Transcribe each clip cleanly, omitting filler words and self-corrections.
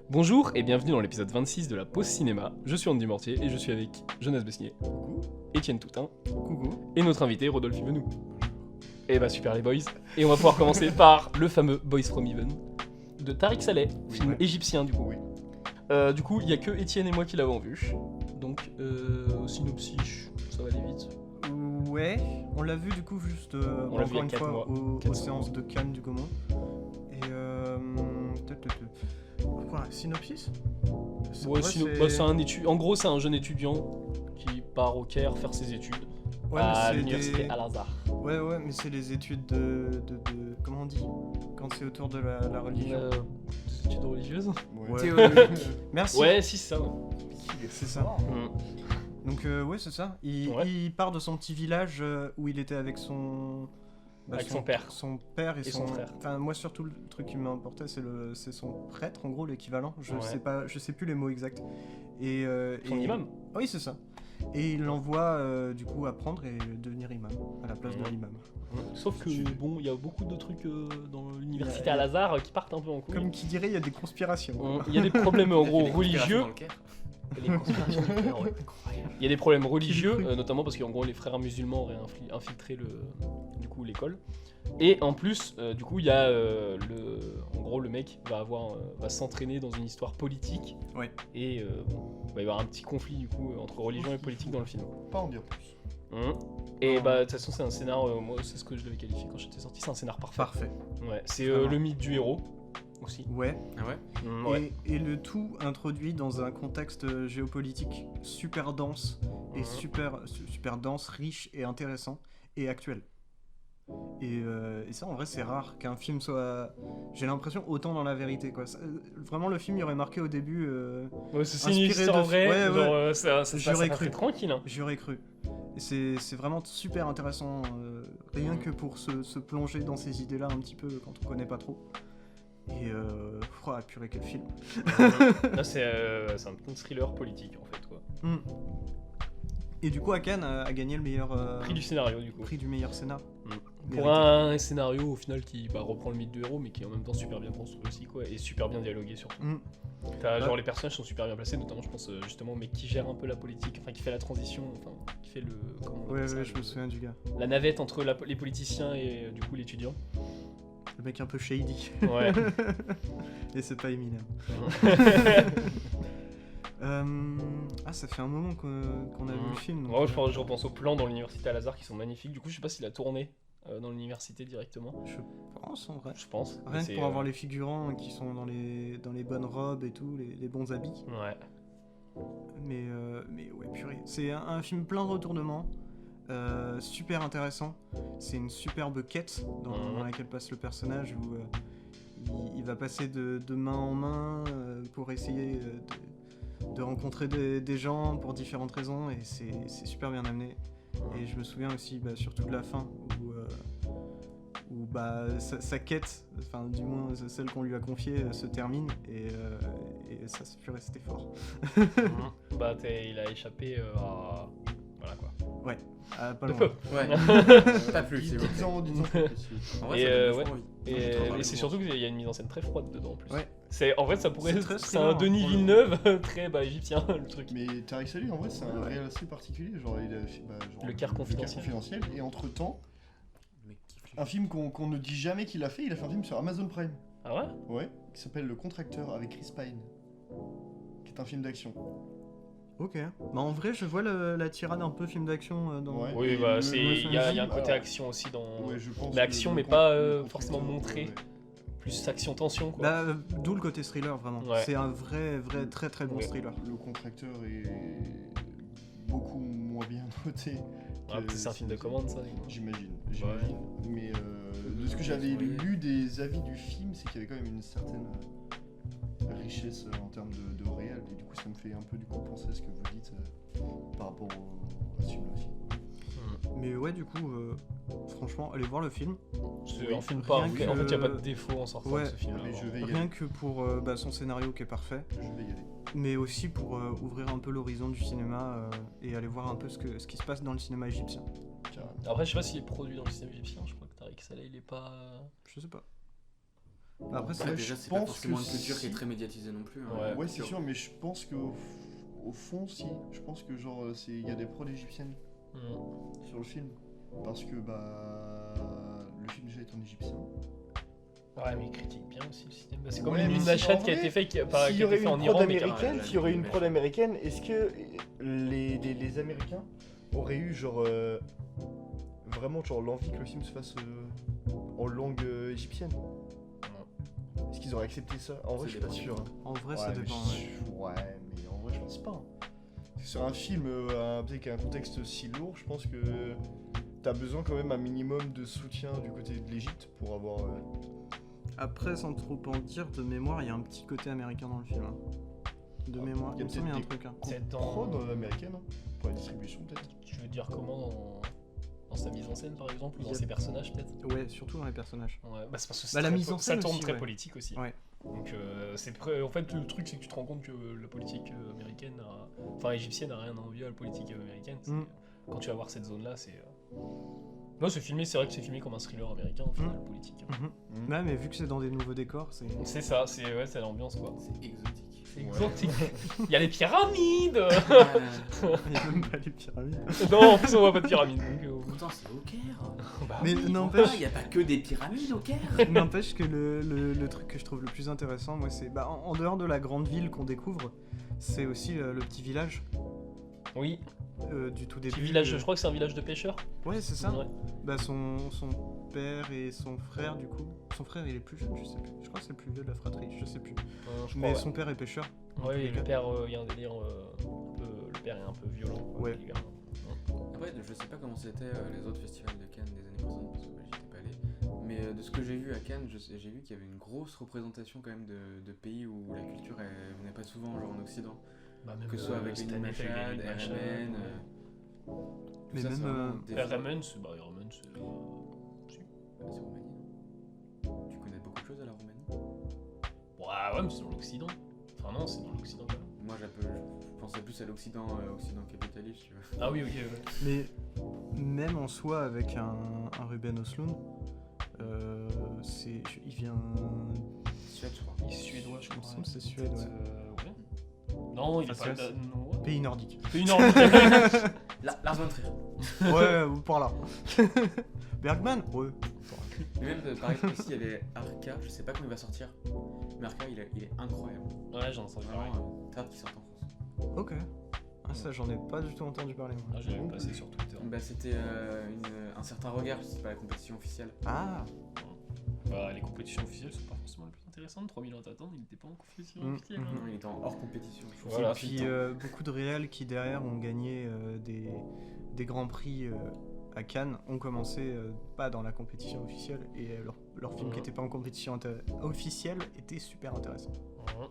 Bonjour et bienvenue dans l'épisode 26 de la Pause Cinéma. Je suis Andy Mortier et je suis avec Jonas Besnier, Coucou. Étienne Toutin, Coucou. et notre invité Rodolphe Yvenou. Et bah super les boys. Et on va pouvoir commencer par le fameux Boys from Heaven de Tariq Saleh, film égyptien du coup. Oui. Du coup, il y a que Étienne et moi qui l'avons vu. Donc, synopsis, ça va aller vite. Ouais, on l'a vu du coup juste On l'a vu il y a encore une 4 fois mois. aux 4 séances de Cannes du Gaumont. Et quoi, synopsis Ouais, c'est... c'est un en gros, c'est un jeune étudiant qui part au Caire faire ses études Ouais, à mais l'université Al-Azhar. Ouais, mais c'est les études de... Comment on dit quand c'est autour de la religion. Des études religieuses. Ouais. Théologique. Merci. Ouais, si, c'est ça. Ouais. C'est ça. Donc ouais, c'est ça. Il part de son petit village où il était avec son... Avec son père. Son père et son frère. Enfin, moi surtout le truc qui m'importait c'est son prêtre en gros, l'équivalent. Je sais plus les mots exacts. Son imam. Oui, c'est ça. Et il l'envoie du coup apprendre et devenir imam à la place de l'imam. Sauf que bon, il y a beaucoup de trucs dans l'université Al-Azhar qui partent un peu en couille. Comme qui dirait, il y a des conspirations. Il y a des problèmes en gros religieux. Il y a des problèmes religieux, notamment parce qu'en gros les frères musulmans auraient infiltré l'école. Et en plus, du coup, il y a en gros le mec va s'entraîner dans une histoire politique. Ouais. Et il va y avoir un petit conflit du coup entre religion et politique dans le film. Pas en dire plus. Et bah de toute façon c'est un scénar, moi c'est ce que je l'avais qualifié quand j'étais sorti, c'est un scénar parfait. Parfait. Ouais, c'est le mythe du héros aussi. Ouais. Ah ouais. Ouais. Et le tout introduit dans un contexte géopolitique super dense et super dense, riche et intéressant et actuel. Et ça en vrai c'est rare qu'un film soit, j'ai l'impression, autant dans la vérité quoi. Vraiment le film il aurait marqué au début. Ouais, c'est une histoire vraie. Ouais. Ça J'aurais cru cru. Tranquille. Hein. J'aurais cru. Et c'est vraiment super intéressant, rien que pour se plonger dans ces idées-là un petit peu quand on connaît pas trop. Et purée quel film. Là c'est un peu un thriller politique en fait quoi. Et du coup Cannes a gagné le meilleur Prix du scénario du coup. prix du meilleur scénar. Pour un scénario au final qui reprend le mythe du héros mais qui est en même temps super bien construit aussi quoi et super bien dialogué surtout. Genre les personnages sont super bien placés, notamment je pense justement au mec qui gère un peu la politique, enfin qui fait la transition, enfin qui fait le... Ouais, je me souviens du gars. La navette entre les politiciens et du coup l'étudiant. Le mec un peu shady. Ouais. Et c'est pas Eminem. Ça fait un moment qu'on a vu le film. Ouais, je repense aux plans dans l'université Al-Azhar qui sont magnifiques. Du coup, je sais pas s'il a tourné dans l'université directement. Je pense en vrai. Je pense. Rien que pour avoir les figurants qui sont dans les bonnes robes et tout, les bons habits. Ouais. Mais ouais, purée. C'est un film plein de retournements. Super intéressant. C'est une superbe quête dans laquelle passe le personnage où il va passer de main en main pour essayer de rencontrer des gens pour différentes raisons et c'est super bien amené. Et je me souviens aussi surtout de la fin où sa quête, enfin du moins celle qu'on lui a confiée, se termine et ça purée c'était fort. Il a échappé à... Voilà quoi. Ouais. Pas de loin. peu. Ouais. Pas plus, c'est bon. Disons En vrai, Et c'est surtout qu'il y a une mise en scène très froide dedans en plus. Ouais. En fait ça pourrait C'est être très un thriller, Denis pour le Villeneuve très égyptien le truc. Mais Tariq Saleh en vrai c'est un réel assez particulier, genre il a fait Le Caire confidentiel. Et entre temps, un film qu'on ne dit jamais qu'il a fait, il a fait un film sur Amazon Prime. Ah ouais? Ouais, qui s'appelle Le Contracteur avec Chris Pine, qui est un film d'action. Ok. En vrai, je vois la tirade un peu film d'action dans. Ouais. Oui, il y a un côté action aussi dans... Ouais, je pense Mais action, mais pas forcément montré. Plus action-tension quoi. D'où le côté thriller vraiment. Ouais. C'est un vrai très très bon thriller. Le Contracteur est beaucoup moins bien noté. C'est un film de commande ça. J'imagine. Mais de ce que j'avais lu des avis du film, c'est qu'il y avait quand même une certaine richesse en termes de réel. Et du coup, ça me fait un peu penser à ce que vous dites par rapport à ce film-là. Mais ouais, du coup, franchement, allez voir le film. C'est un film pas. En fait, il n'y a pas de défaut en sortant de ce film. Mais je vais y aller. Rien que pour son scénario qui est parfait. Je vais y aller. Mais aussi pour ouvrir un peu l'horizon du cinéma et aller voir un peu ce qui se passe dans le cinéma égyptien. Après, je sais pas s'il est produit dans le cinéma égyptien. Je crois que Tariq Saleh, il est pas. Je sais pas. Après, Ouais, c'est Déjà, je c'est pas pense forcément que une culture qui est si- très médiatisée non plus. Ouais. Ouais, c'est sûr, mais je pense qu'au fond, si. Je pense que genre, il y a des prods égyptiennes sur le film. Parce que bah. Le film déjà est en égyptien. Ouais, mais il critique bien aussi le système. Bah, c'est comme Ouais, les mais mines si, d'achat en qui a vrai, été fait, qui a S'il y aurait été fait une en prod Iran, mais qui a- américaine, s'il y aurait une prod américaine, est-ce que les Américains auraient eu genre vraiment genre l'envie que le film se fasse en langue égyptienne? Est-ce qu'ils auraient accepté ça? En vrai, Ça je suis pas dépend. sûr. En vrai, ça Ouais, mais dépend. ouais, mais en vrai, je pense pas. Sur un film avec un contexte si lourd, je pense que t'as besoin quand même un minimum de soutien du côté de l'Égypte pour avoir. Après, sans trop en dire, de mémoire, il y a un petit côté américain dans le film. Hein. De mémoire, il y a il me semble qu'il y a un peut-être truc. Hein. C'est Prod dans. américaine, hein, pour la distribution peut-être. Tu veux dire comment dans sa mise en scène par exemple, ou dans Il y a- ses personnages peut-être? Ouais, surtout dans les personnages. Ouais, bah c'est parce que Bah, la très mise en ça scène tourne aussi, très ouais. politique aussi. Ouais. Donc en fait le truc c'est que tu te rends compte que la politique américaine, enfin égyptienne n'a rien à envier à la politique américaine. C'est- Quand tu vas voir cette zone là, c'est. Non, c'est filmé, c'est vrai que c'est filmé comme un thriller américain au final, politique. Ouais, mais vu que c'est dans des nouveaux décors, c'est. C'est ça, c'est l'ambiance quoi. C'est exotique. C'est exotique. Il y a les pyramides. Il n'y a même pas les pyramides. Non, en plus on voit pas de pyramides. Donc, Pourtant, c'est au Caire. bah, Mais oui. n'empêche, Il n'y a pas que des pyramides au Caire. n'empêche que le truc que je trouve le plus intéressant, moi, c'est. Bah, en dehors de la grande ville qu'on découvre, c'est aussi le petit village Oui, du tout début. petit village, je crois que c'est un village de pêcheurs. Ouais, c'est ça. Ouais. Bah, son père et son frère, du coup. Son frère, il est plus jeune, je sais plus. Je crois que c'est le plus vieux de la fratrie, je sais plus. Je crois, Mais ouais. son père est pêcheur. dans Ouais, tous et les le cas. père, il y a un délire le père est un peu violent. quoi, Ouais. avec les gamins. Après, je sais pas comment c'était les autres festivals de Cannes des années précédentes parce que j'y étais pas allé. Mais de ce que j'ai vu à Cannes, j'ai vu qu'il y avait une grosse représentation quand même de pays où la culture elle venait pas souvent, genre en Occident. Bah, même, Que ce soit avec cette les année, t'as eu Machad, les Machad, RMN. Mais tout ça, même, c'est vraiment des films- RMN, c'est bah, RMN, c'est. C'est Roumanie, non? Tu connais beaucoup de choses à la Roumanie? Ouais, mais c'est dans l'Occident. Enfin, non, c'est dans l'Occident quand même. Moi, je pensais plus à l'Occident, Occident capitaliste, tu vois. Ah oui, ok, ouais. Mais même en soi, avec un Ruben Östlund, il vient. Suède, je crois. Il est suédois, je Il me crois. semble que c'est Suède, ouais. Ouais. Non, il est Enfin, pas. c'est- Non, ouais. Pays nordique. C'est une ordre. Lars von Trier. Ouais, par là. Bergman Ouais. Mais même, pareil, ici, il y avait Arca, je sais pas quand il va sortir. Mais Arca, il est incroyable. Ouais, j'en sens pareil. Vraiment, t'as hâte qu'il sorte en France. Ok. Ah, ça, j'en ai pas du tout entendu parler. Moi. Ah, j'avais passé sur Twitter. Bah, c'était un certain regard, c'est pas la compétition officielle. Ah Bah, les compétitions officielles sont pas forcément les plus intéressantes. 3000 ans t'attendent, il était pas en compétition officielle. hein. Non, il était en hors compétition. Je trouve. Voilà. Et puis beaucoup de réals qui derrière ont gagné des grands prix à Cannes ont commencé pas dans la compétition officielle et leur film qui n'était pas en compétition officielle était super intéressant. Ouais.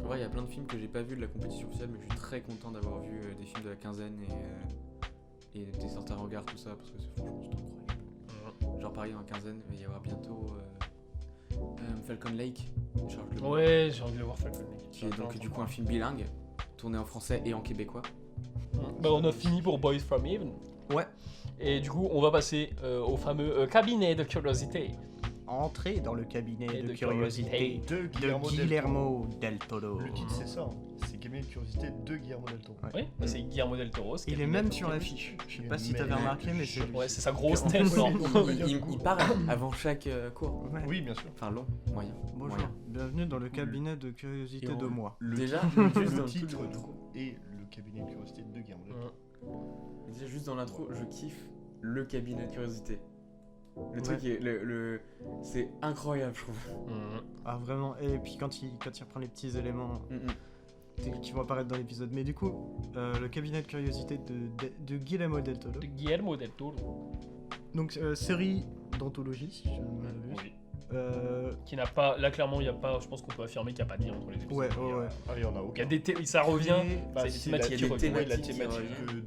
En vrai, il y a plein de films que j'ai pas vus de la compétition officielle, mais je suis très content d'avoir vu des films de la quinzaine et des certains regards, tout ça, parce que franchement, c'est incroyable. Genre, pareil, en quinzaine, il va y avoir bientôt Falcon Lake, de Charles Lebon, Ouais, j'ai envie de le voir Falcon Lake. qui est donc du coup un film bilingue, tourné en français et en québécois. Bah, on a fini pour Boys from Heaven. Ouais. Et du coup, on va passer au fameux cabinet de curiosité. Entrez dans le cabinet Et de de curiosité De de Guillermo del Guillermo del Toro. Le titre c'est ça, hein. C'est Cabinet de curiosité de Guillermo del Toro. Oui, bah, c'est Guillermo del Toro. ce Il est cabinet même de sur curiosité. l'affiche. Je sais Il pas est si t'avais même- remarqué, mais c'est lui. Ouais, c'est sa grosse tête. Oui, non. Il parle avant chaque cours. Ouais. Oui, bien sûr. Enfin, long, moyen. Bonjour, moyen. bienvenue dans le cabinet de curiosité Et on- de moi. Déjà, Le dans titre tout le- du coup est le Cabinet de curiosité de Guillermo del Toro. Déjà, juste dans l'intro, je kiffe le cabinet de curiosité. Le Ouais. truc est. C'est incroyable, je trouve. Ah vraiment, et puis quand il reprend les petits éléments qui vont apparaître dans l'épisode. Mais du coup, le cabinet de curiosité de Guillermo del Toro. De Guillermo del Toro. Donc série d'anthologie, si je ne m'abuse. Oui. Oui. Qui n'a pas. Là, clairement, il y a pas. Je pense qu'on peut affirmer qu'il n'y a pas de lien entre les épisodes. Ouais, Il y a- ouais. Ah, il y en a Il y a aucun. ça revient. Et- Bah, c'est c'est des la thématiques qui thématique, reviennent. la qui thématique reviennent.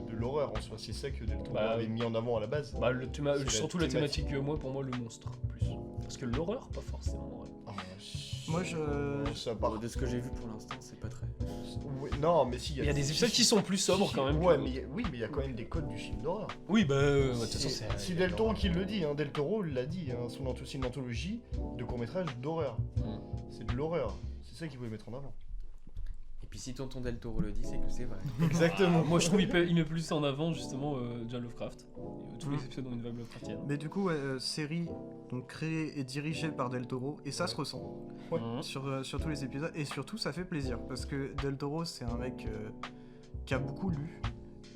de l'horreur en soi. C'est ça que Del Toro Bah, avait mis en avant à la base. Bah, C'est surtout la la thématique, pour moi, le monstre, plus. Parce que l'horreur, pas forcément. Ouais. Ah, Moi, je- Ça part. De ce que j'ai vu pour l'instant, c'est pas très. Ouais, non, mais si. Il y a des épisodes qui sont plus sobres quand même. Ouais, mais oui, mais il y a quand même des codes du film d'horreur. Oui, bah, de toute façon, c'est. C'est Del Toro qui le dit, hein. Del Toro l'a dit, hein. C'est une anthologie de courts-métrages d'horreur. C'est de l'horreur. C'est ça qu'il voulait mettre en avant. Et puis si tonton Del Toro le dit, c'est que c'est vrai. Exactement. Moi, je trouve qu'il met plus en avant justement John Lovecraft. Tous les épisodes ont une vibe Lovecraftienne. Mais du coup, série donc créée et dirigée par Del Toro, et ça se ressent Ouais. sur tous les épisodes, et surtout ça fait plaisir, parce que Del Toro c'est un mec qui a beaucoup lu,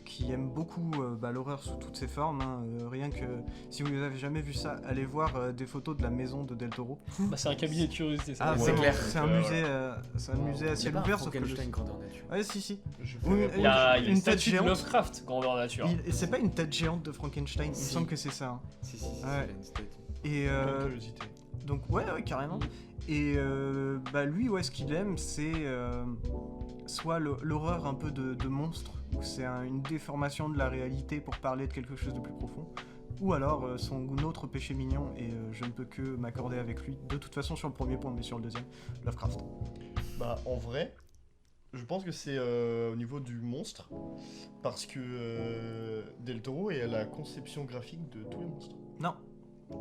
qui aime beaucoup l'horreur sous toutes ses formes, hein. Rien que, si vous n'avez jamais vu ça, allez voir des photos de la maison de Del Toro. Bah, c'est un cabinet de curiosité, ça. Ah, Ouais. c'est clair. C'est un musée, c'est un musée à ciel ouvert, sauf que Frankenstein grandeur nature. Ouais, si. Je Oui, ferais Il y a Une une tête statue de géante. Lovecraft, grandeur nature. Et c'est pas une tête géante de Frankenstein, il me Si. semble que c'est ça, hein. Si, Ouais. c'est une statue. Et plein de curiosité. donc ouais, carrément. Et lui, ce qu'il aime, c'est soit l'horreur un peu de monstre, où c'est une déformation de la réalité pour parler de quelque chose de plus profond, ou alors son autre péché mignon, et je ne peux que m'accorder avec lui, de toute façon sur le premier point, mais sur le deuxième, Lovecraft. Bah, en vrai, je pense que c'est au niveau du monstre, parce que Del Toro est à la conception graphique de tous les monstres. Non,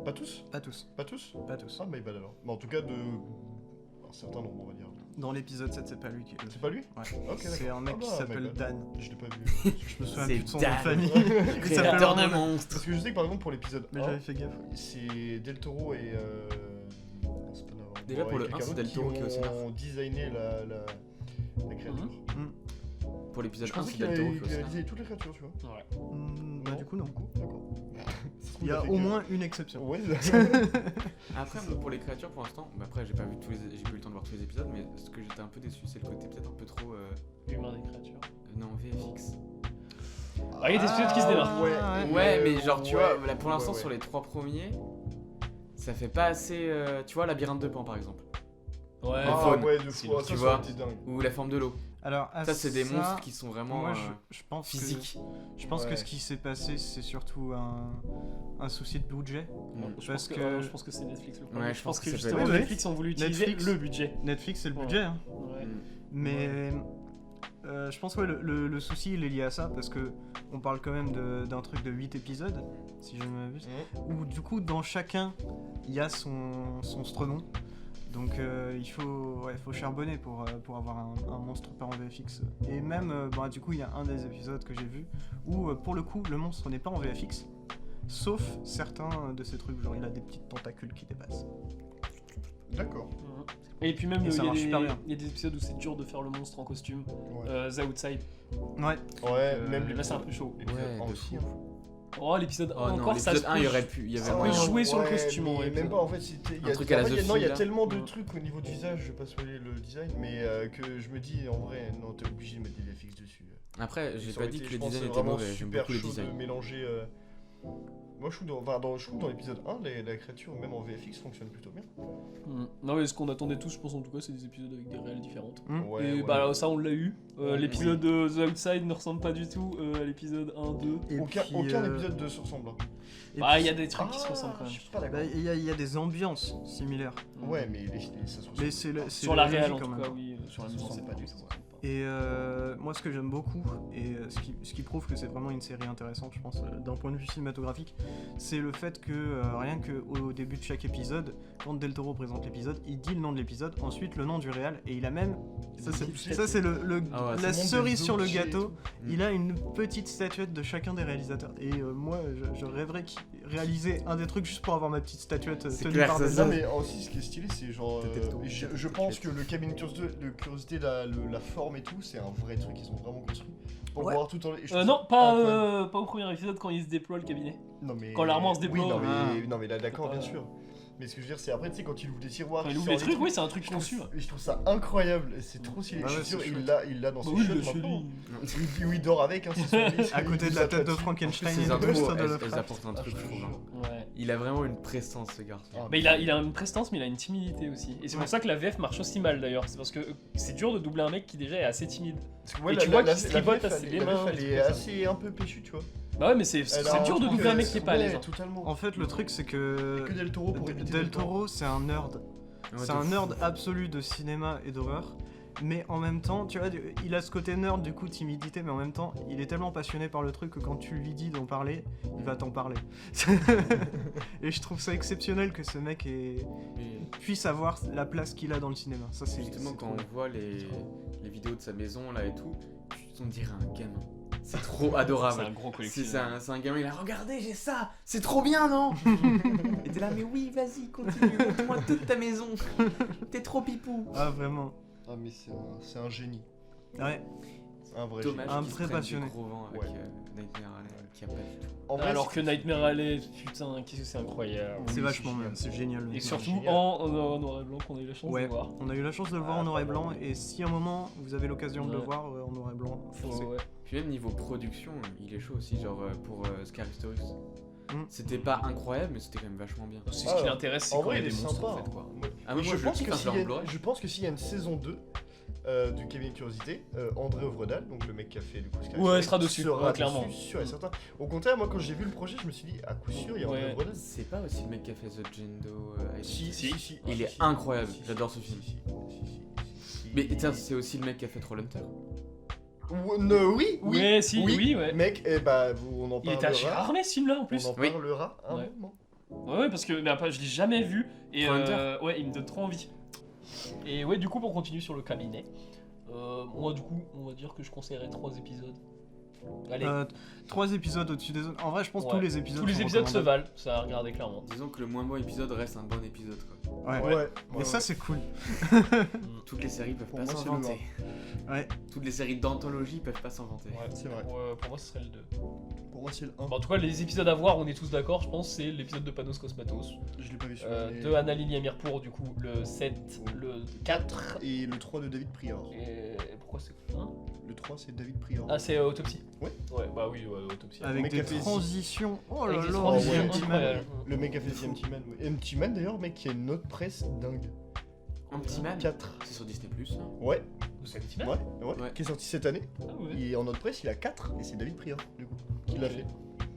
Pas tous pas tous, Pas tous pas tous. Ah, my bad alors. Mais en tout cas, de un certain nombre, on va dire. Dans l'épisode 7, c'est pas lui qui le C'est pas lui Ouais. Ok, C'est d'accord. un mec Ah qui bah, s'appelle my bad. Dan. Je l'ai pas vu. Je me souviens C'est plus de son nom de Dan. famille. Créateur de Parce monstres. que je sais que par exemple pour l'épisode Mais 1, j'avais fait gaffe. c'est Del Toro et c'est pas Navarro. Déjà, pour et le quelqu'un 1, c'est d'autre Del Toro qui est au scénar. ont designé la créature. Pour l'épisode Je 1, pensais c'est qu'il Del Toro avait qui est au scénar. réalisé toutes les créatures, tu vois. Ouais. Bah du coup non. D'accord. Il y a au moins une exception. Ouais. Après, moi, pour les créatures, pour l'instant, bah après, j'ai pas eu le temps de voir tous les épisodes, mais ce que j'étais un peu déçu, c'est le côté peut-être un peu trop. Humain des créatures. Non, VFX. Ah, il y a des épisodes qui se démarquent. Ouais, mais genre, tu ouais, vois, là pour l'instant, ouais. sur les 3 premiers, ça fait pas assez. Tu vois, Labyrinthe de Pan par exemple, Ouais. Ah faune, ouais, de c'est fois, le- ça, tu ça vois. aurait été dingue. ou La Forme de l'eau. Alors Ça, c'est des monstres qui sont vraiment Moi, je pense physiques. Je pense que Ouais. ce qui s'est passé, c'est surtout un souci de budget. Je Parce pense que- je pense que c'est Netflix le problème. Ouais, je pense que ça peut justement être- Netflix ont voulu utiliser Netflix. le budget. Netflix, c'est le Ouais. budget. Hein. Ouais. Mais je pense que le souci, il est lié à ça, parce que on parle quand même d'un truc de 8 épisodes, si je ne m'abuse, où du coup, dans chacun, il y a son strenon. Donc il faut charbonner pour avoir un monstre pas en VFX. Et même, du coup, il y a un des épisodes que j'ai vu où, pour le coup, le monstre n'est pas en VFX, sauf certains de ces trucs, genre il a des petites tentacules qui dépassent. D'accord. Et puis même, Et ça marche super bien. il y a des épisodes où c'est dur de faire le monstre en costume. Ouais. The Outside. Ouais. Ouais, même Là, c'est un peu chaud. l'épisode Ouais, un de aussi, fou. hein. Oh, l'épisode Oh 1 non, encore, ça se l'épisode 1, il y aurait pu. Il y avait Ça moyen. peut jouer sur le Ouais, costume, en mais vrai, même ça. pas en fait, c'était. Un truc à la The il y a Fille, là. tellement de Mm. trucs au niveau du visage, je vais pas spoiler le design, mais que je me dis en vrai, non, t'es obligé de mettre des VFX dessus. Après, j'ai Ça pas aurait dit été, que je le pense, design était vraiment mauvais, j'aime super beaucoup les chaud de designs. mélanger. Moi, je trouve dans l'épisode 1, la créature, même en VFX, fonctionne plutôt bien. Non, mais ce qu'on attendait tous, je pense en tout cas, c'est des épisodes avec des réels différentes. Ouais, Et ouais. bah ça, on l'a eu. Ouais, L'épisode de The Outside ne ressemble pas du tout à l'épisode 1, 2. Et aucun puis, épisode ne se ressemble. hein. et Bah, puis- il y a des trucs qui se ressemblent quand Je même. suis pas d'accord. bah, il y a des ambiances similaires. Ouais, mais ça se ressemble. Mais c'est Sur la réelle, en logique, tout quand cas, même. oui. Sur la Ça se maison, ressemble c'est pas pas du du tout. tout. Et moi, ce que j'aime beaucoup, et ce qui prouve que c'est vraiment une série intéressante, je pense, d'un point de vue cinématographique, c'est le fait que rien qu'au début de chaque épisode, quand Del Toro présente l'épisode, il dit le nom de l'épisode, ensuite le nom du réal, et il a même, ça c'est Ah ouais, la c'est cerise des sur le objets et gâteau, tout. il a une petite statuette de chacun des réalisateurs. Et moi, je rêverais qu'il réalisait un des trucs juste pour avoir ma petite statuette C'est tenue clair, par ça, des Non hommes. mais aussi ce qui est stylé c'est genre Peut-être ton je pense que le cabinet de curiosité la forme et tout c'est un vrai truc qu'ils ont vraiment construit pour Ouais. voir tout en et je trouve Non, ça incroyable. pas au premier épisode quand il se déploie le cabinet. Non, mais... quand l'armoire se déploie. Oui, non Ah. mais, non, mais là d'accord pas- bien sûr. Mais ce que je veux dire c'est après tu sais quand il ouvre des tiroirs Quand il il ouvre sort les des trucs, oui, c'est un truc je trouve- conçu. je trouve ça incroyable et c'est trop stylé. Bah Je ouais, suis sûr c'est il chouette. l'a dans Bah ses oui, chiottes il est chez maintenant. lui. Où il dort avec hein, c'est son lit, À côté il de la tête de s'attache- Frankenstein Ces et de intros, Buster de elles Lovecraft. apportent un truc, Ah, je je te trouve. jure. hein. Ouais. Il a vraiment une prestance, ce garçon. Ah, Mais il a une prestance, mais il a une timidité aussi. Et c'est Ouais. pour ça que la VF marche aussi mal d'ailleurs. C'est parce que c'est dur de doubler un mec qui déjà est assez timide. Parce que, ouais, Et tu vois qu'il se la tripote VF, assez elle- les la mains, VF, des elle trucs est comme ça. assez un peu péchue tu vois. Bah ouais, mais c'est Elle a dur un de truc, doubler un mec qui est pas à l'aise. ouais, hein. totalement. En fait, le truc, c'est que Que Del Toro pour éviter Del Toro, c'est un nerd. Ouais, C'est de un fou. nerd absolu de cinéma et d'horreur. mais en même temps, tu vois, il a ce côté nerd, du coup, timidité, mais en même temps, il est tellement passionné par le truc que quand tu lui dis d'en parler, il va t'en parler. Et je trouve ça exceptionnel que ce mec puisse avoir la place qu'il a dans le cinéma. Ça, c'est Justement, c'est quand trop on voit les vidéos de sa maison là et tout, on dirait un gamin. C'est trop adorable. C'est un gros collectif. C'est un gamin, il a regardé, j'ai ça, c'est trop bien, non? Et t'es là, mais oui, vas-y, continue, montre-moi toute ta maison. T'es trop pipou. Ah, vraiment. Ah, mais c'est un génie. Ouais. Un vrai Dommage Un qu'ils se très prennent passionné. du gros vent avec Ouais. Nightmare Alley, qui a pas du tout. génie. En vrai, Alors c'est- que Nightmare Alley, putain, qu'est-ce que c'est incroyable. C'est Oui, vachement c'est bien, génial. c'est génial. Et le surtout film. génial. en noir et blanc qu'on a eu la chance Ouais, de voir. on a eu la chance de le voir en noir et blanc, et si à un moment vous avez l'occasion de le Ouais. voir en noir et blanc, foncez. Ouais. Puis même niveau production, il est chaud aussi, genre pour Scaristoris. Mm. C'était pas incroyable, mais c'était quand même vachement bien. C'est ce qui l'intéresse, c'est En quand il vrai, y a il des est monstres sympa. en fait quoi. Ah, mais je, moi, je pense kiffe que un s'il peu y en a, Blu-ray. je pense que s'il y a une saison 2 du Cabinet de Curiosité, André Œuvredal, donc le mec qui a fait du coup Sky Ouais, Story, sera dessus, ouais, clairement. sûr et certain. Au contraire, moi quand j'ai vu le projet, je me suis dit à coup sûr, il y a André Ouais. Œuvredal. C'est pas aussi le mec qui a fait The Gendo Si. Il est incroyable, j'adore ce film. Mais tiens, c'est aussi le mec qui a fait Trollhunter. Oui. Ouais, si, oui, ouais. Mec, on en Il était à parlera. Gérardmer ce film là en On plus. en Oui. parlera un Ouais. moment. Ouais, parce que mais après, je l'ai jamais vu. Et Trollhunter. ouais, il me donne trop envie. Et ouais, du coup, pour continuer sur le cabinet, moi, du coup, on va dire que je conseillerais 3 épisodes. Allez, 3 épisodes au-dessus des autres. En vrai, je pense que Ouais. tous les épisodes tous les sont épisodes se recommandables. valent, ça à regarder clairement. Disons que le moins bon épisode reste un bon épisode, quoi. Ouais. Et ça, c'est cool. Toutes les séries peuvent Pour pas moi, c'est s'inventer. Ouais. Toutes les séries d'anthologie peuvent pas s'inventer. Ouais, C'est vrai. Pour moi, ce serait le 2. Pour moi, c'est le 1. Bon, en tout cas, les épisodes à voir, on est tous d'accord, je pense, c'est l'épisode de Panos Cosmatos, Je l'ai pas vu celui-là. mais- de Anna Lily Amirpour, du coup, le 7, le 4. Et le 3 de David Prior. Et pourquoi c'est quoi Le 3, c'est David Prior. Ah, c'est Autopsie. Ouais. Ouais, bah oui, Autopsie. Avec mec des a fait- transitions. Oh là Avec des là, transitions ouais. incroyables. Le mec a fait The Empty Man. Ouais. Empty Man d'ailleurs, mec, qui a une note presse dingue. Anti-Man 4. C'est sur Disney Plus. Ouais, C'est un petit ouais, mal. ouais, Ouais. qui est sorti cette année. Ah ouais. Il est en note presse, il a 4 et c'est David Prior, du coup, qui l'a fait.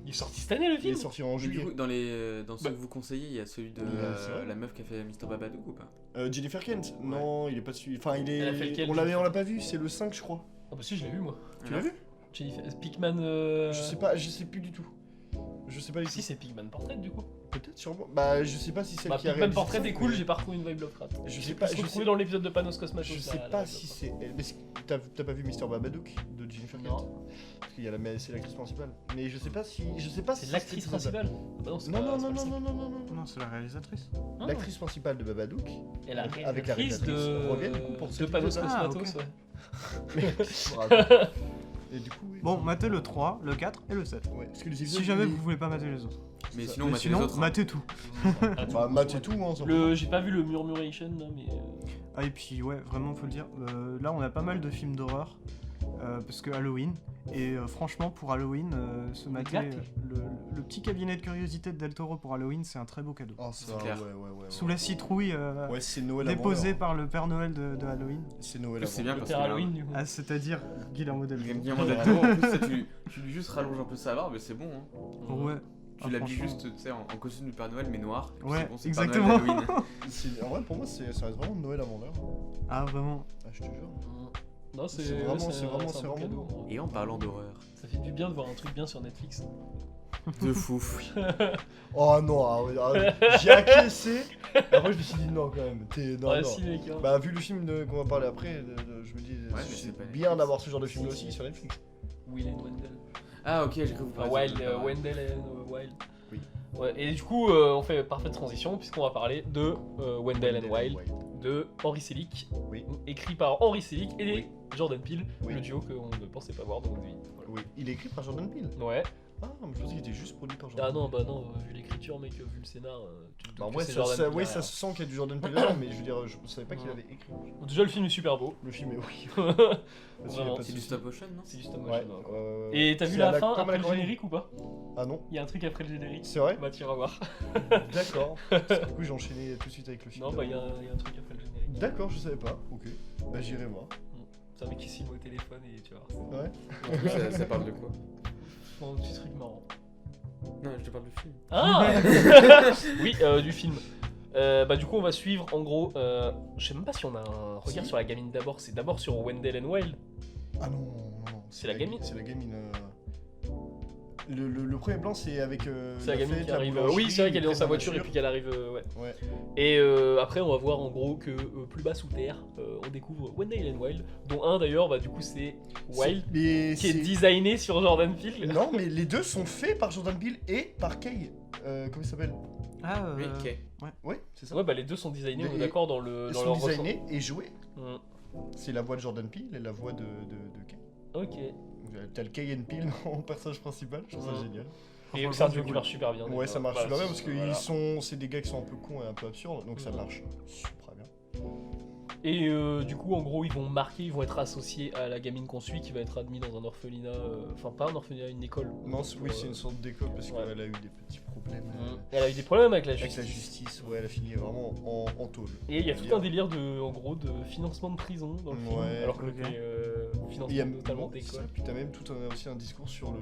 Il est sorti cette année le Il est film. sorti en Du juillet. coup, dans ceux Bah. que vous conseillez, il y a celui de C'est vrai. la meuf qui a fait Mr. Babadook ou pas? Jennifer Kent. Non, il est pas dessus. Enfin, il Elle a fait est. lequel, On l'a pas vu, c'est le 5, je crois. Ah bah si, je l'ai vu moi. Tu l'as vu Jennifer Pigman. Je sais plus du tout. Je sais pas du tout. Si, c'est Pigman Portrait du coup. Peut-être sûrement. Bah, je sais pas si c'est Bah, elle qui a Pigman réalisé Portrait ça, est cool, mais j'ai pas retrouvé une vibe Lovecraft. Je sais J'ai pas, plus je retrouvé sais- dans l'épisode de Panos Cosmatos. Je sais la pas vibe si Lovecraft. c'est elle. Mais t'as pas vu Mr. Babadook de Jennifer Kent? Non. Parce qu'il y a c'est l'actrice principale. Mais je sais pas si. Je sais pas C'est si l'actrice cet épisode-là. principale. Ah bah non, c'est Non, pas- non, c'est non, pas non, le non, non, non, non. Non, c'est la réalisatrice. Ah. L'actrice principale de Babadook. Et la avec la réalisatrice réalisatrice revient, du coup, pour de cet Panos épisode-là. Cosmatos, Ah, ouais. Bravo. Et du coup, oui. Bon, matez le 3, le 4 et le 7. Ouais, parce que les épisodes. Si jamais ils- vous voulez pas mater les autres. Mais ça. sinon, Mais matez les sinon, autres. hein. matez tout. Bah, matez tout, hein, ça Le, j'ai pas vu le Murmuration là, mais. Ah, et puis, ouais, vraiment, faut le dire. Là, on a pas mal de films d'horreur. Parce que Halloween. Et franchement, pour Halloween, se mater gâté. le petit cabinet de curiosité de Del Toro pour Halloween, c'est un très beau cadeau. Oh, C'est ça, clair. ouais. Sous la citrouille Ouais, c'est Noël déposée avant par le Père Noël de Halloween. l'heure. C'est Noël Plus, c'est avant bien Le parce père que Halloween du coup. Ah, c'est-à-dire Guillermo del Il aime Toro. bien mon Del Toro. En plus, ça, tu lui juste rallonges un peu sa barbe et c'est bon. Hein. Ouais. Tu Ah, l'habilles franchement. juste tu sais, en costume du Père Noël mais noir. et puis Ouais, c'est bon, c'est exactement. Père Noël d'Halloween. En vrai, pour moi, ça reste vraiment Noël avant l'heure. Ah, vraiment. Ah, je te jure. Non, c'est C'est vraiment- ouais, c'est vraiment- un c'est bon vraiment cadeau. Et en parlant d'horreur. Ça fait du bien de voir un truc bien sur Netflix. De fou. Oh non, j'ai acquiescé. Après, je me suis dit non, quand même. Non, Ouais, non. si, mec. hein. Bah, vu le film qu'on va parler après, je me dis, mais c'est c'est pas bien Netflix. d'avoir ce genre de film Si, aussi si. sur Netflix. Will and Wendell. Ah ok, j'ai cru que vous Ah, parliez Wild, de- Wendell and Wild. Oui. Ouais, et du coup, on fait parfaite transition puisqu'on va parler de Wendell and Wild de Henry Selick, Oui. écrit par Henry Selick et Oui. Jordan Peele, Oui. le duo qu'on ne pensait pas voir dans notre vie. Voilà. Oui, il est écrit par Jordan Peele. Ouais. Ah, mais je pensais qu'il était juste produit par Jordan Ah non, bah non, vu l'écriture, mec, vu le scénar, tu te doutes Bah, en que vrai, c'est ça, Jordan Peele oui, derrière. ça se sent qu'il y a du Jordan Peele dedans, mais je veux dire, je savais pas qu'il Ouais. avait écrit. Déjà, le film est super beau. Le film est oui. Vraiment, C'est du stop motion, non? C'est du stop Ouais, motion. ouais, ouais, ouais. Et t'as vu C'est la à fin comme à après le Corinne. générique ou pas? Ah non, Il y a un truc après le générique. c'est vrai. Bah, tu iras voir. D'accord. Du coup, j'ai enchaîné tout de suite avec le film. Non, bah, il y a un truc après le générique. D'accord, je savais pas. Ok. Bah, j'irai voir. C'est un mec qui signe au téléphone et tu vois. Ouais. ça parle de quoi? Un petit truc marrant. Non, je te parle du film. Ah oui, du film. Bah du coup on va suivre en gros, je sais même pas si on a un regard Si. sur la gamine d'abord, c'est d'abord sur Wendell and Wild. Ah non. C'est la gamine. C'est la gamine. Le premier plan, c'est avec. C'est la gamine fête, qui la arrive. boulangerie, Oui, c'est vrai qu'elle est dans ils sa prennent la voiture et puis qu'elle arrive. Ouais. Ouais. Et après, on va voir en gros que plus bas sous terre, on découvre Wendell and Wild, dont un d'ailleurs, bah du coup, c'est Wild, Mais qui est c'est- designé sur Jordan Peele. Non, mais les deux sont faits par Jordan Peele et par Kay. Comment il s'appelle? Ah, Oui, ok. Ouais, c'est ça. Ouais, bah les deux sont designés, on est Et- d'accord, dans Ils leur sont ressort. designés et joués. Mm. C'est la voix de Jordan Peele et la voix de Kay. Ok. T'as le Kay and Peele en personnage principal, je trouve ça Mhm. génial. Et c'est un duo qui marche super bien. Ouais, d'ailleurs. ça marche Bah, super bien parce que voilà. c'est des gars qui sont un peu cons et un peu absurdes, donc ça Mhm. marche super bien. Et du coup, en gros, ils vont être associés à la gamine qu'on suit qui va être admise dans un orphelinat, enfin pas un orphelinat, une école. Non, oui, c'est une sorte d'école parce Ouais. qu'elle a eu des petits problèmes Elle a eu des problèmes avec la avec justice. la justice. Ouais, elle a fini vraiment en tôle. Et il y a tout un délire en gros, de financement de prison dans le film, Ouais, alors que ok. c'est Il y financement a notamment c'est ça, d'école. puis t'as même aussi un discours sur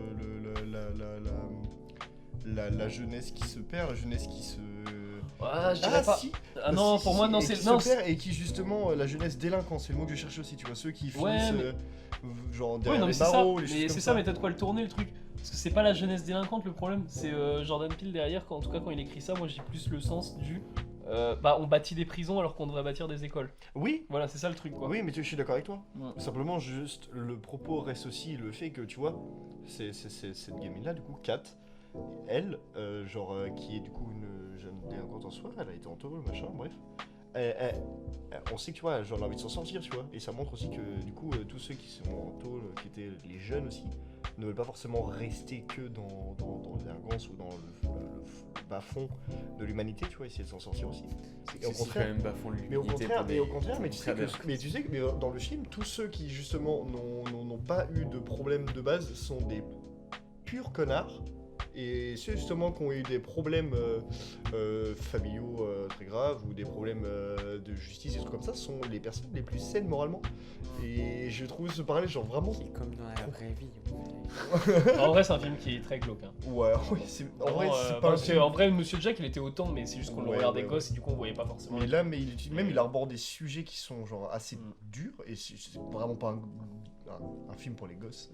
la jeunesse qui se perd, la jeunesse qui se. Ah, je dirais pas. Si. Ah non, Si, pour moi, si, non, et c'est. qui Non, se perd et qui justement la jeunesse délinquante, c'est le mot que je cherchais aussi, tu vois, ceux qui Ouais, finissent mais- genre Oui, derrière non, mais les c'est ça. barreaux, les choses Mais comme c'est ça, mais t'as de quoi le tourner le truc. Parce que c'est pas la jeunesse délinquante le problème, c'est Jordan Peele derrière, en tout cas quand il écrit ça, moi j'ai plus le sens du. Bah, on bâtit des prisons alors qu'on devrait bâtir des écoles. Oui, Voilà, c'est ça le truc quoi. oui, mais je suis d'accord avec toi. Ouais. Simplement, juste le propos reste aussi le fait que tu vois, c'est cette gamine là, du coup, Kat, elle, qui est du coup une jeune délinquante en soi, elle a été en tôle, machin, bref. On sait que tu vois, elle a envie de s'en sortir, tu vois, et ça montre aussi que du coup, tous ceux qui sont en tôle, qui étaient les jeunes aussi, ne veulent pas forcément rester que dans la délinquance ou dans le bas-fond de l'humanité, tu vois, essayer de s'en sortir aussi. Et au C'est quand contraire, même bas-fond de mais au l'humanité contraire, pour mais des- au contraire, mais pour tu sais travers. que dans le film, tous ceux qui justement n'ont pas eu de problème de base sont des purs connards. Et ceux justement qui ont eu des problèmes familiaux très graves ou des problèmes de justice et trucs comme ça sont les personnes les plus saines moralement. Et je trouve ce parallèle genre vraiment. C'est comme dans la vraie vie. En vrai, c'est un film qui est très glauque. Hein. Ouais, oui, en vrai Vraiment, c'est pas un parce que, film. en vrai, Monsieur Jack il était autant, mais c'est juste qu'on le Ouais, regardait ouais, gosse et du coup on voyait pas forcément. Mais là, il arbore des sujets qui sont genre assez Mm. durs et c'est vraiment pas un film pour les gosses.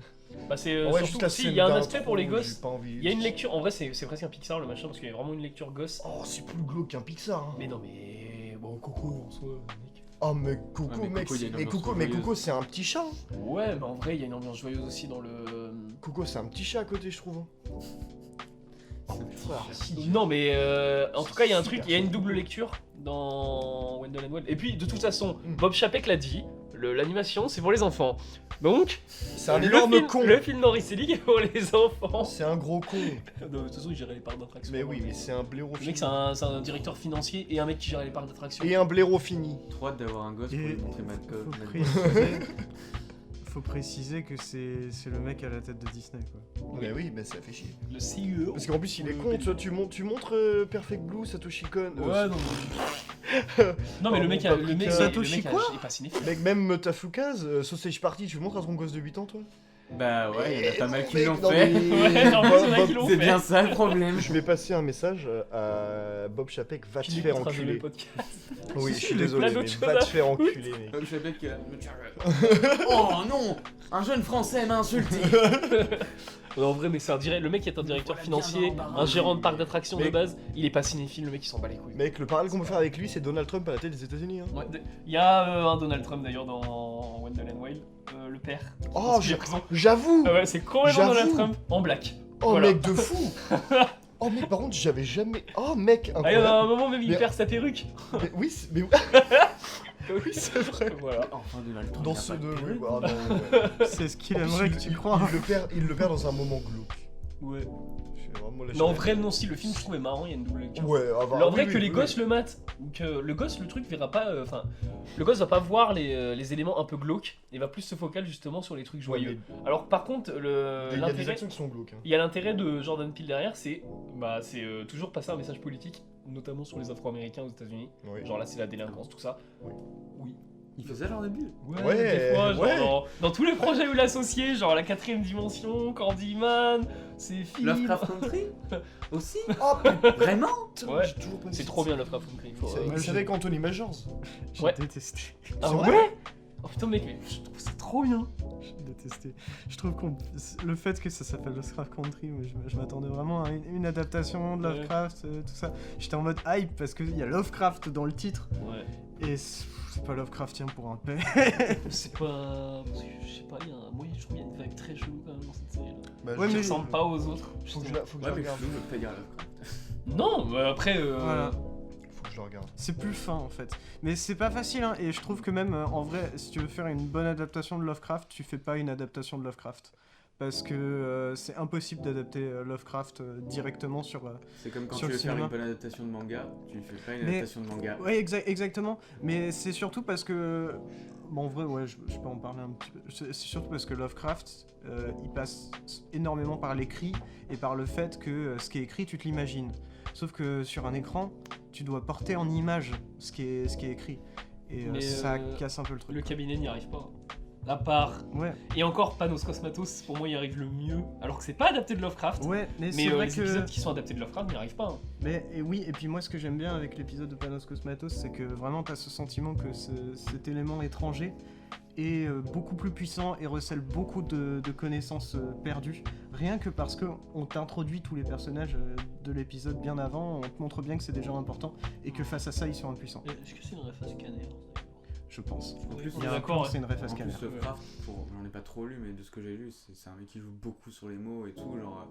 Bah, c'est En vrai, surtout juste la si scène il y a un d'intro, aspect pour les j'ai gosses. pas envie- Il y a une lecture, en vrai, c'est presque un Pixar le machin parce qu'il y a vraiment une lecture gosse. Oh, c'est plus glauque qu'un Pixar. Hein. Mais non, mais bon, Coco en soi, mec. Oh, mais Coco, Ouais, mais mec, Coco, il y a une mais ambiance Coco, joyeuse. c'est un petit chat. Hein. Ouais, mais en vrai, il y a une ambiance joyeuse aussi dans le. Coco, c'est un petit chat à côté, je trouve. Hein. Oh, mais frère, si. Non, mais en tout cas, il y a un Super truc, il y a une sympa. double lecture dans Wendell and Wild. Et puis, de toute façon, Mm. Bob Chapek l'a dit, l'animation, c'est pour les enfants. Donc, C'est un le énorme film, con. Le film d'Henri Selig est pour les enfants. C'est un gros con. De toute façon, il gérait les parcs d'attraction. Mais oui, mais c'est un blaireau Le fini. mec, c'est un directeur financier et un mec qui gère les parcs d'attraction. Et un blaireau fini. Trop hâte d'avoir un gosse pour Et lui montrer Mad faut Mad- faut préciser que c'est le mec à la tête de Disney quoi. Mais oui, mais ça fait chier. Le CEO. Parce qu'en plus, il est con, tu vois, tu montres Perfect Blue, Satoshi Kon. Ouais, non, non, mais le mec, Pardon, le mec, Satoshi le mec quoi il est pas cinéphile. Mec, même Tafukaz, Sausage Party, tu le montres à ton gosse de 8 ans, toi? Bah ouais, il y en a pas mal qui Mec, l'ont non, fait. Ouais, en plus, il y en a Bob- qui l'ont C'est fait. bien ça le problème. Je vais passer un message à Bob Chapek, va te Qui faire écoutera jamais enculer. le podcast. Oui, je suis Il a désolé, plein mais d'autres choses va à te faire enculer, mec. Comme je sais qui est là. Oh non, un jeune français m'a insulté. Ouais, en vrai, mais c'est un le mec qui est un directeur Voilà, financier, bien dans l'embarras. un gérant de parc d'attractions de Mais- base, il est pas cinéphile, le mec il s'en bat les couilles. Mec, le parallèle qu'on peut faire avec lui, c'est Donald Trump à la tête des États-Unis. Hein. Ouais, il y a un Donald Trump d'ailleurs dans Wendell and Wild, le père. Oh, Parce qu'il est présent. j'avoue! Ah ouais, c'est complètement J'avoue. Donald Trump en black. Oh, Voilà. mec de fou! Oh, mec, par contre, j'avais jamais. Oh, mec, Ah, il y en a incroyable! un moment même il Mais- perd sa perruque. Mais oui, mais oui, c'est vrai! Voilà. Enfin, Donald Trump. Dans il a ce pas de de. Oui, perruque. bah, non, ouais. C'est ce qu'il En plus, aimerait que tu crois. il le perd dans un moment glauque. Ouais. Je suis vraiment lâché. Mais en vrai, non, si le film je trouvais marrant, il y a une double lecture. Ouais, ah bah, En oui, vrai, oui, que les oui, gosses oui. le matent, ou que le gosse, le truc verra pas. Enfin, le gosse va pas voir les éléments un peu glauques et va plus se focaliser justement sur les trucs Ouais, joyeux. mais Alors, par contre, il y a des l'intérêt. actions qui sont glauques. Hein. Il y a l'intérêt de Jordan Peele derrière, c'est toujours passer un message politique, notamment sur les Afro-Américains aux États-Unis. Oui. Genre là, c'est la délinquance, tout ça. Oui. Oui. Il faisait genre au début. Des fois, genre, ouais. dans tous les projets où il est associé, genre la 4ème dimension, Candyman, ses films. Lovecraft Country aussi. Oh putain, Vraiment Ouais. j'ai toujours pas vu C'est ça. trop bien Lovecraft Country. faut- C'est avec Anthony Majors. J'ai Ouais. détesté. Ah C'est ouais. Oh putain mec, mais je trouve ça trop bien. J'ai détesté. Je trouve qu'on le fait que ça s'appelle Lovecraft Country, moi, je m'attendais vraiment à une adaptation de Ouais. Lovecraft, tout ça. J'étais en mode hype parce qu'il y a Lovecraft dans le titre Ouais. et c'est pas Lovecraftien pour un paix. C'est pas. Parce que je sais pas, il y a un. Moi je trouve qu'il y a une vibe très chelou quand même dans cette série là. Bah, Ouais, Qui mais- ressemble pas aux autres. faut que je justement. la regarde. je veux pas dire Lovecraft. Non, mais après. Voilà. Faut que je la regarde. C'est plus fin en fait. Mais c'est pas facile hein, et je trouve que même en vrai, si tu veux faire une bonne adaptation de Lovecraft, tu fais pas une adaptation de Lovecraft. Parce que c'est impossible d'adapter Lovecraft directement sur. C'est comme quand Sur tu le veux faire cinéma. une bonne adaptation de manga, tu fais pas une Mais- adaptation de manga. Ouais, exactement. Mais c'est surtout parce que. Bon, en vrai, ouais, je peux en parler un petit peu. C'est surtout parce que Lovecraft, il passe énormément par l'écrit et par le fait que ce qui est écrit, tu te l'imagines. Sauf que sur un écran, tu dois porter en image ce qui est écrit. Et Mais, ça casse un peu le truc. Le cabinet n'y arrive pas. À part. Ouais, Et encore, Panos Cosmatos, pour moi, il arrive le mieux. Alors que c'est pas adapté de Lovecraft. ouais, mais Mais c'est vrai les que. épisodes qui sont adaptés de Lovecraft n'y arrivent pas. Hein. Mais et oui, et puis moi, ce que j'aime bien avec l'épisode de Panos Cosmatos, c'est que vraiment, t'as ce sentiment que cet élément étranger est beaucoup plus puissant et recèle beaucoup de connaissances perdues. Rien que parce qu'on t'introduit tous les personnages de l'épisode bien avant, on te montre bien que c'est des gens importants et que face à ça, ils sont impuissants. Est-ce que c'est une référence Scanner Je pense. En plus, Il y a un d'accord, plan, ouais. c'est une ref à En Scanner. plus, Lovecraft, j'en ai pas trop lu, mais de ce que j'ai lu, c'est un mec qui joue beaucoup sur les mots et tout. Genre,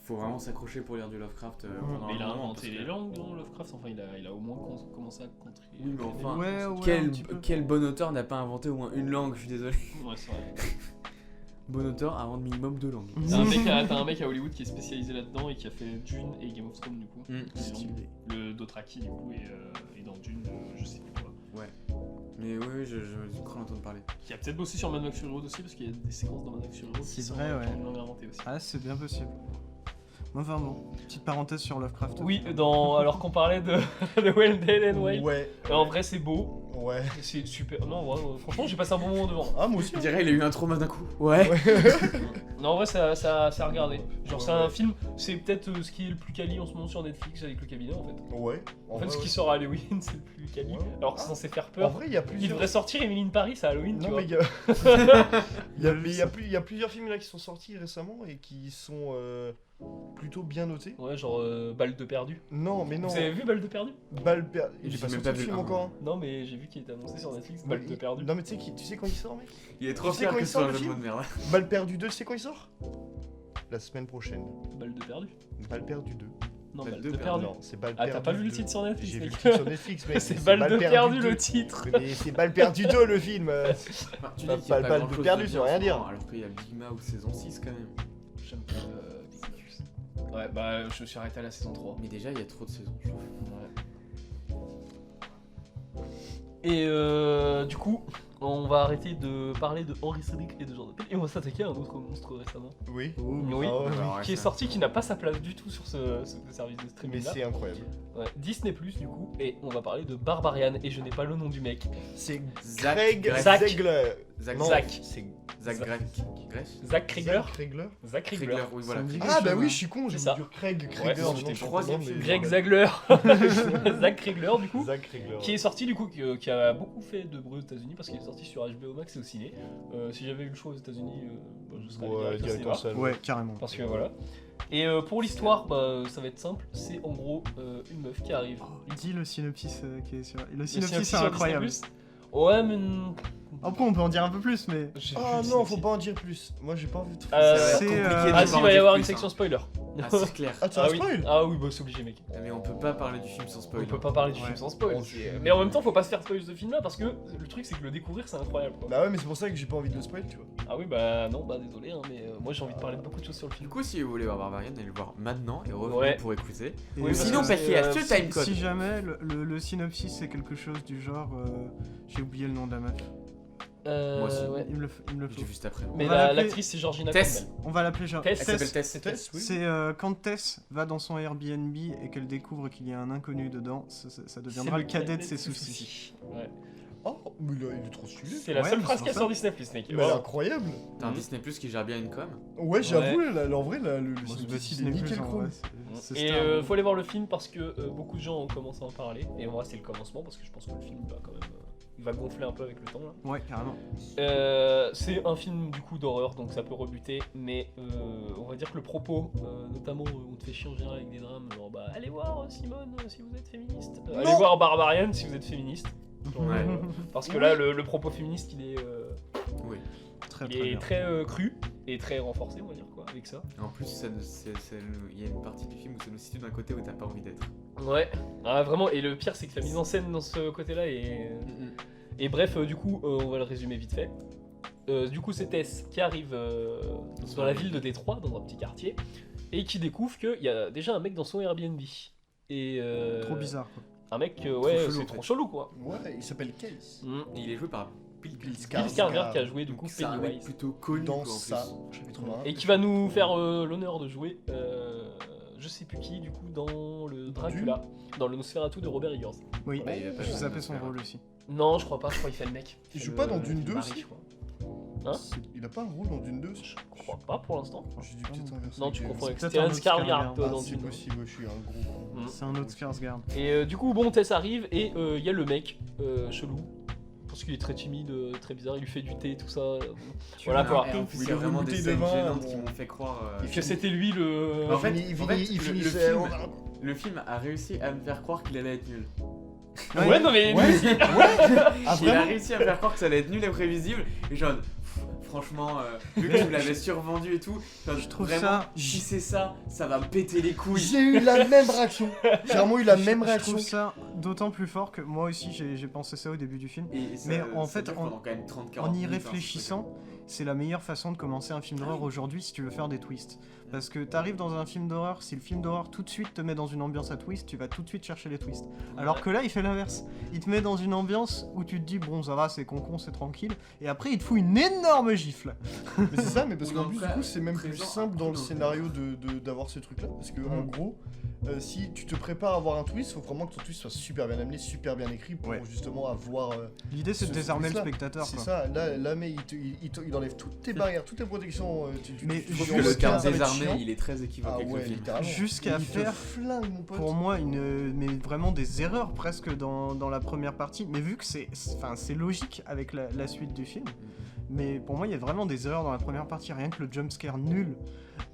faut vraiment s'accrocher pour lire du Lovecraft pendant Mais il a un moment, inventé parce les que- langues, non, Lovecraft. Enfin, il a au moins commencé à contribuer. Oui, mais enfin, Ouais, ouais, un Quel, petit peu. quel bon auteur n'a pas inventé au moins une langue, je suis désolé. Ouais, c'est vrai. Bon auteur invente minimum 2 langues. T'as un mec à Hollywood qui est spécialisé là-dedans et qui a fait Dune et Game of Thrones du coup. Mm. Les langues. Stylé. Le Dothraki du coup et dans Dune, je sais plus quoi. Mais oui, je crois l'entendre parler. Qui a peut-être bossé sur Mad Max Fury Road aussi parce qu'il y a des séquences dans Mad Max Fury Road C'est qui sont vrai, ouais. une langue inventée aussi. Ah, c'est bien possible. Enfin bon, petite parenthèse sur Lovecraft. Oui, alors qu'on parlait de, de Well Dead and Wild. Ouais. En vrai, c'est beau, Ouais. c'est super. Non, ouais, franchement, j'ai passé un bon moment devant. Ah, moi aussi. Je dirais, il a eu un trauma d'un coup. Ouais. Non, en vrai, ça a regardé. Genre, c'est Ouais. un film, c'est peut-être ce qui est le plus quali en ce moment sur Netflix avec le cabinet en fait. Ouais. En fait, vrai, ce qui ouais. sort à Halloween, c'est le plus quali. Ouais. Alors que c'est censé faire En peur. vrai, il y a Il plusieurs. devrait sortir Emily in Paris à Halloween, tu Non, vois. mais il y a plusieurs films là qui sont sortis récemment et qui sont plutôt bien notés. Ouais, genre Balle de perdu. Non, mais non. Vous avez vu Balle de perdu? Balle perdue. Il J'ai est pas même sorti pas le vu film un. encore. Non, mais j'ai vu qu'il était annoncé sur Netflix. Balle de perdu. Non, mais tu sais quand il sort, mec? Il est trop Tu sais fier quand que il ce sort, soit un le jeu de film mots de merde. Balle perdue 2, tu sais quand il sort? La semaine prochaine. Balle de perdu? Balle perdue 2. Non, Balle Balle de de perdu. Non, c'est Balle Ah, perdue. t'as pas vu le 2. titre sur Netflix, J'ai vu mec. le titre sur Netflix, mec. C'est Balle de perdu 2. le titre. Mais c'est Balle perdue 2 le film. Enfin, tu Pas- dis qu'il y a pas- pas pas grand-chose de perdu, bien ça veut rien en ce dire. moment, Alors qu'il y a Big Mouth saison 6 quand même. J'aime pas Big Mouth. Ouais, bah je me suis arrêté à la saison 3. Mais déjà, il y a trop de saisons, je trouve. Et du coup, on va arrêter de parler de Henry Selick et de Jordan Peele et on va s'attaquer à un autre monstre récemment. Oui. Oui, Ah ouais, Alors, qui est ça- sorti, qui n'a pas sa place du tout sur ce service de Mais streaming là. c'est incroyable. Ouais, Disney Plus du coup, et on va parler de Barbarian et je n'ai pas le nom du mec. C'est Zach Greg Gref- Zach. Zegler. Zach Non, Zach. C'est Zach Zach. Gref Zach Kriegler. Zach Kriegler. Zach Kriegler. Kriegler, oui, voilà. Ça me dit Ah quelque bah chose, oui, hein. je suis con, j'ai C'est ça. voulu dire Craig Krieger. Ouais, non, c'était je troisième comprends, film. mais- Greg Zagler. Zach Kriegler du coup. Zach Kriegler. Qui est sorti du coup, qui a beaucoup fait de bruit aux États-Unis parce qu'il est sorti sur HBO Max et au ciné. Si j'avais eu le choix aux États-Unis, bah, je serais allé Ouais, direct au direct cinéma. en salle. Ouais, carrément. Parce que voilà. Et pour l'histoire, bah, ça va être simple. C'est en gros une meuf qui arrive. Dis le synopsis qui est sur. Le Le synopsis, c'est sur incroyable. Disney+. Ouais, mais. Après, on peut en dire un peu plus, mais. j'ai Ah plus non, le faut pas en dire plus. Moi j'ai pas envie de. Ça va être C'est, compliqué de Ah pas si, en il va y dire avoir plus, une section hein. spoiler. Ah, c'est clair. Ah, tu as un oui. spoil? Ah oui, bah c'est obligé mec. Mais on peut pas parler du film sans On spoil. peut pas parler du Ouais. film sans spoil. Oh, Mais en même temps, faut pas se faire spoiler ce film là parce que le truc c'est que le découvrir c'est incroyable quoi. Bah ouais, mais c'est pour ça que j'ai pas envie de le spoil, tu vois. Ah oui, bah non, bah désolé, hein, mais moi j'ai envie de parler de beaucoup de choses sur le Du film. coup, si vous voulez voir Barbarian, allez le voir maintenant et revenez Ouais. pour écouter. Et Oui, Ou parce sinon, que passez c'est, à ce timecode. Si jamais le synopsis c'est quelque chose du genre. J'ai oublié le nom de la meuf. Moi aussi. Ouais. Il me le faut. J'ai juste après. Mais On va l'appeler- l'actrice c'est Georgina Tess. Campbell. On va l'appeler genre. Tess. Elle s'appelle Tess. C'est Tess, oui. C'est quand Tess va dans son Airbnb et qu'elle découvre qu'il y a un inconnu dedans, ça deviendra C'est le cadet de ses soucis. Ouais. Oh, mais là, il est trop stylé. C'est la Ouais, seule mais phrase c'est qu'il y a pour sur Disney+, mec. Mais elle est incroyable. T'as un Disney Plus qui gère bien une com. Ouais, j'avoue, là, en vrai, là, le Bon, c'est synopsis, pas il Disney+, est nickel en chrome. vrai, c'est Et star. faut aller voir le film parce que beaucoup de gens ont commencé à en parler. Et moi, c'est le commencement parce que je pense que le film va quand même... il va gonfler un peu avec le temps, là. Ouais, carrément. C'est un film du coup d'horreur, donc ça peut rebuter, mais on va dire que le propos, notamment on te fait chier en général avec des drames, genre bah allez voir Simone si vous êtes féministe, allez voir Barbarian si vous êtes féministe, Ouais. parce que là le propos féministe il est, Oui. Très il très est bien. très cru et très renforcé on va dire quoi avec ça. En plus, il y a une partie du film où ça nous situe d'un côté où t'as pas envie d'être. Ouais, ah, vraiment, et le pire c'est que la mise en scène dans ce côté-là est... Et bref, du coup, on va le résumer vite fait. Du coup, c'est Tess qui arrive dans la ville de Détroit, dans un petit quartier, et qui découvre qu'il y a déjà un mec dans son Airbnb. Et, Trop bizarre quoi. Un mec, ouais, chelou, c'est en trop fait. chelou quoi. Ouais, il s'appelle Case. Et il est joué par Bill Bill Skarsgård. Bill Skarsgård qui a joué du coup C'est un mec Pennywise. plutôt connu Dans quoi, en ça, plus. chapitre 1. Et qui va nous faire l'honneur de jouer, je sais plus qui, du coup, dans le Dracula, dans le Nosferatu de Robert Eggers. Oui, Bah, il a pas je joué zappais dans son Nosferatu. rôle aussi. Non, je crois pas, je crois qu'il fait le mec. Il fait joue le- pas dans Dune le 2 mari, aussi je crois. Hein Il a pas un rôle dans Dune 2 Je crois pas pour l'instant. J'ai dû peut-être inverser. Non, tu confonds avec peut-être Stellan un autre Skarsgård, Skarsgård. toi, Ah, dans c'est Dune. possible, je suis un gros con. C'est un autre Skarsgård. Et du coup, bon, Tess arrive et il y a le mec chelou. Parce qu'il est très timide, très bizarre, il lui fait du thé, tout ça. Voilà quoi. Et en plus, Oui, il y a le vraiment bouteille des de scènes vin, gênantes bon. qui m'ont fait croire. Que c'était lui le. En fait, il le finissait. film- Le film a réussi à me faire croire qu'il allait être nul. Ouais, non mais. Ouais. Ah, Il a vraiment réussi à me faire croire que ça allait être nul et prévisible. Et genre, franchement, vu que tu l'avais survendu et tout, Je trouve vraiment, ça- si c'est ça, ça va me péter les couilles. J'ai eu la même réaction. J'ai vraiment eu la même Je réaction. trouve ça d'autant plus fort que moi aussi j'ai pensé ça au début du film. Et ça- Mais en ça fait, dure pendant quand même 30-40 En y minutes, hein, réfléchissant, c'est la meilleure façon de commencer un film d'horreur aujourd'hui si tu veux faire des twists. Parce que t'arrives dans un film d'horreur, si le film d'horreur tout de suite te met dans une ambiance à twist, tu vas tout de suite chercher les twists. Alors que là, il fait l'inverse. Il te met dans une ambiance où tu te dis, bon, ça va, c'est con, c'est tranquille. Et après, il te fout une énorme gifle. Mais c'est ça, mais parce Ou qu'en dans plus, le du cas coup, c'est même plus présent, simple dans le dans le scénario d'avoir ce truc-là. Parce que, en gros, si tu te prépares à avoir un twist, faut vraiment que ton twist soit super bien amené, super bien écrit pour Ouais. justement avoir. L'idée, c'est de Ce désarmer le twist-là. spectateur. C'est quoi. ça, là, mais il enlève toutes tes barrières, toutes tes protections. Mais tu Je trouve tu que le enlèves terme ça va être désarmé, chiant. il est très équivoque Ah avec ouais, le film. littéralement. Jusqu'à Il te faire, flingue, mon pote. Pour moi, mais vraiment des erreurs presque dans la première partie. Mais vu que c'est logique avec la suite du film. Mais pour moi, il y a vraiment des erreurs dans la première partie. Rien que le jumpscare nul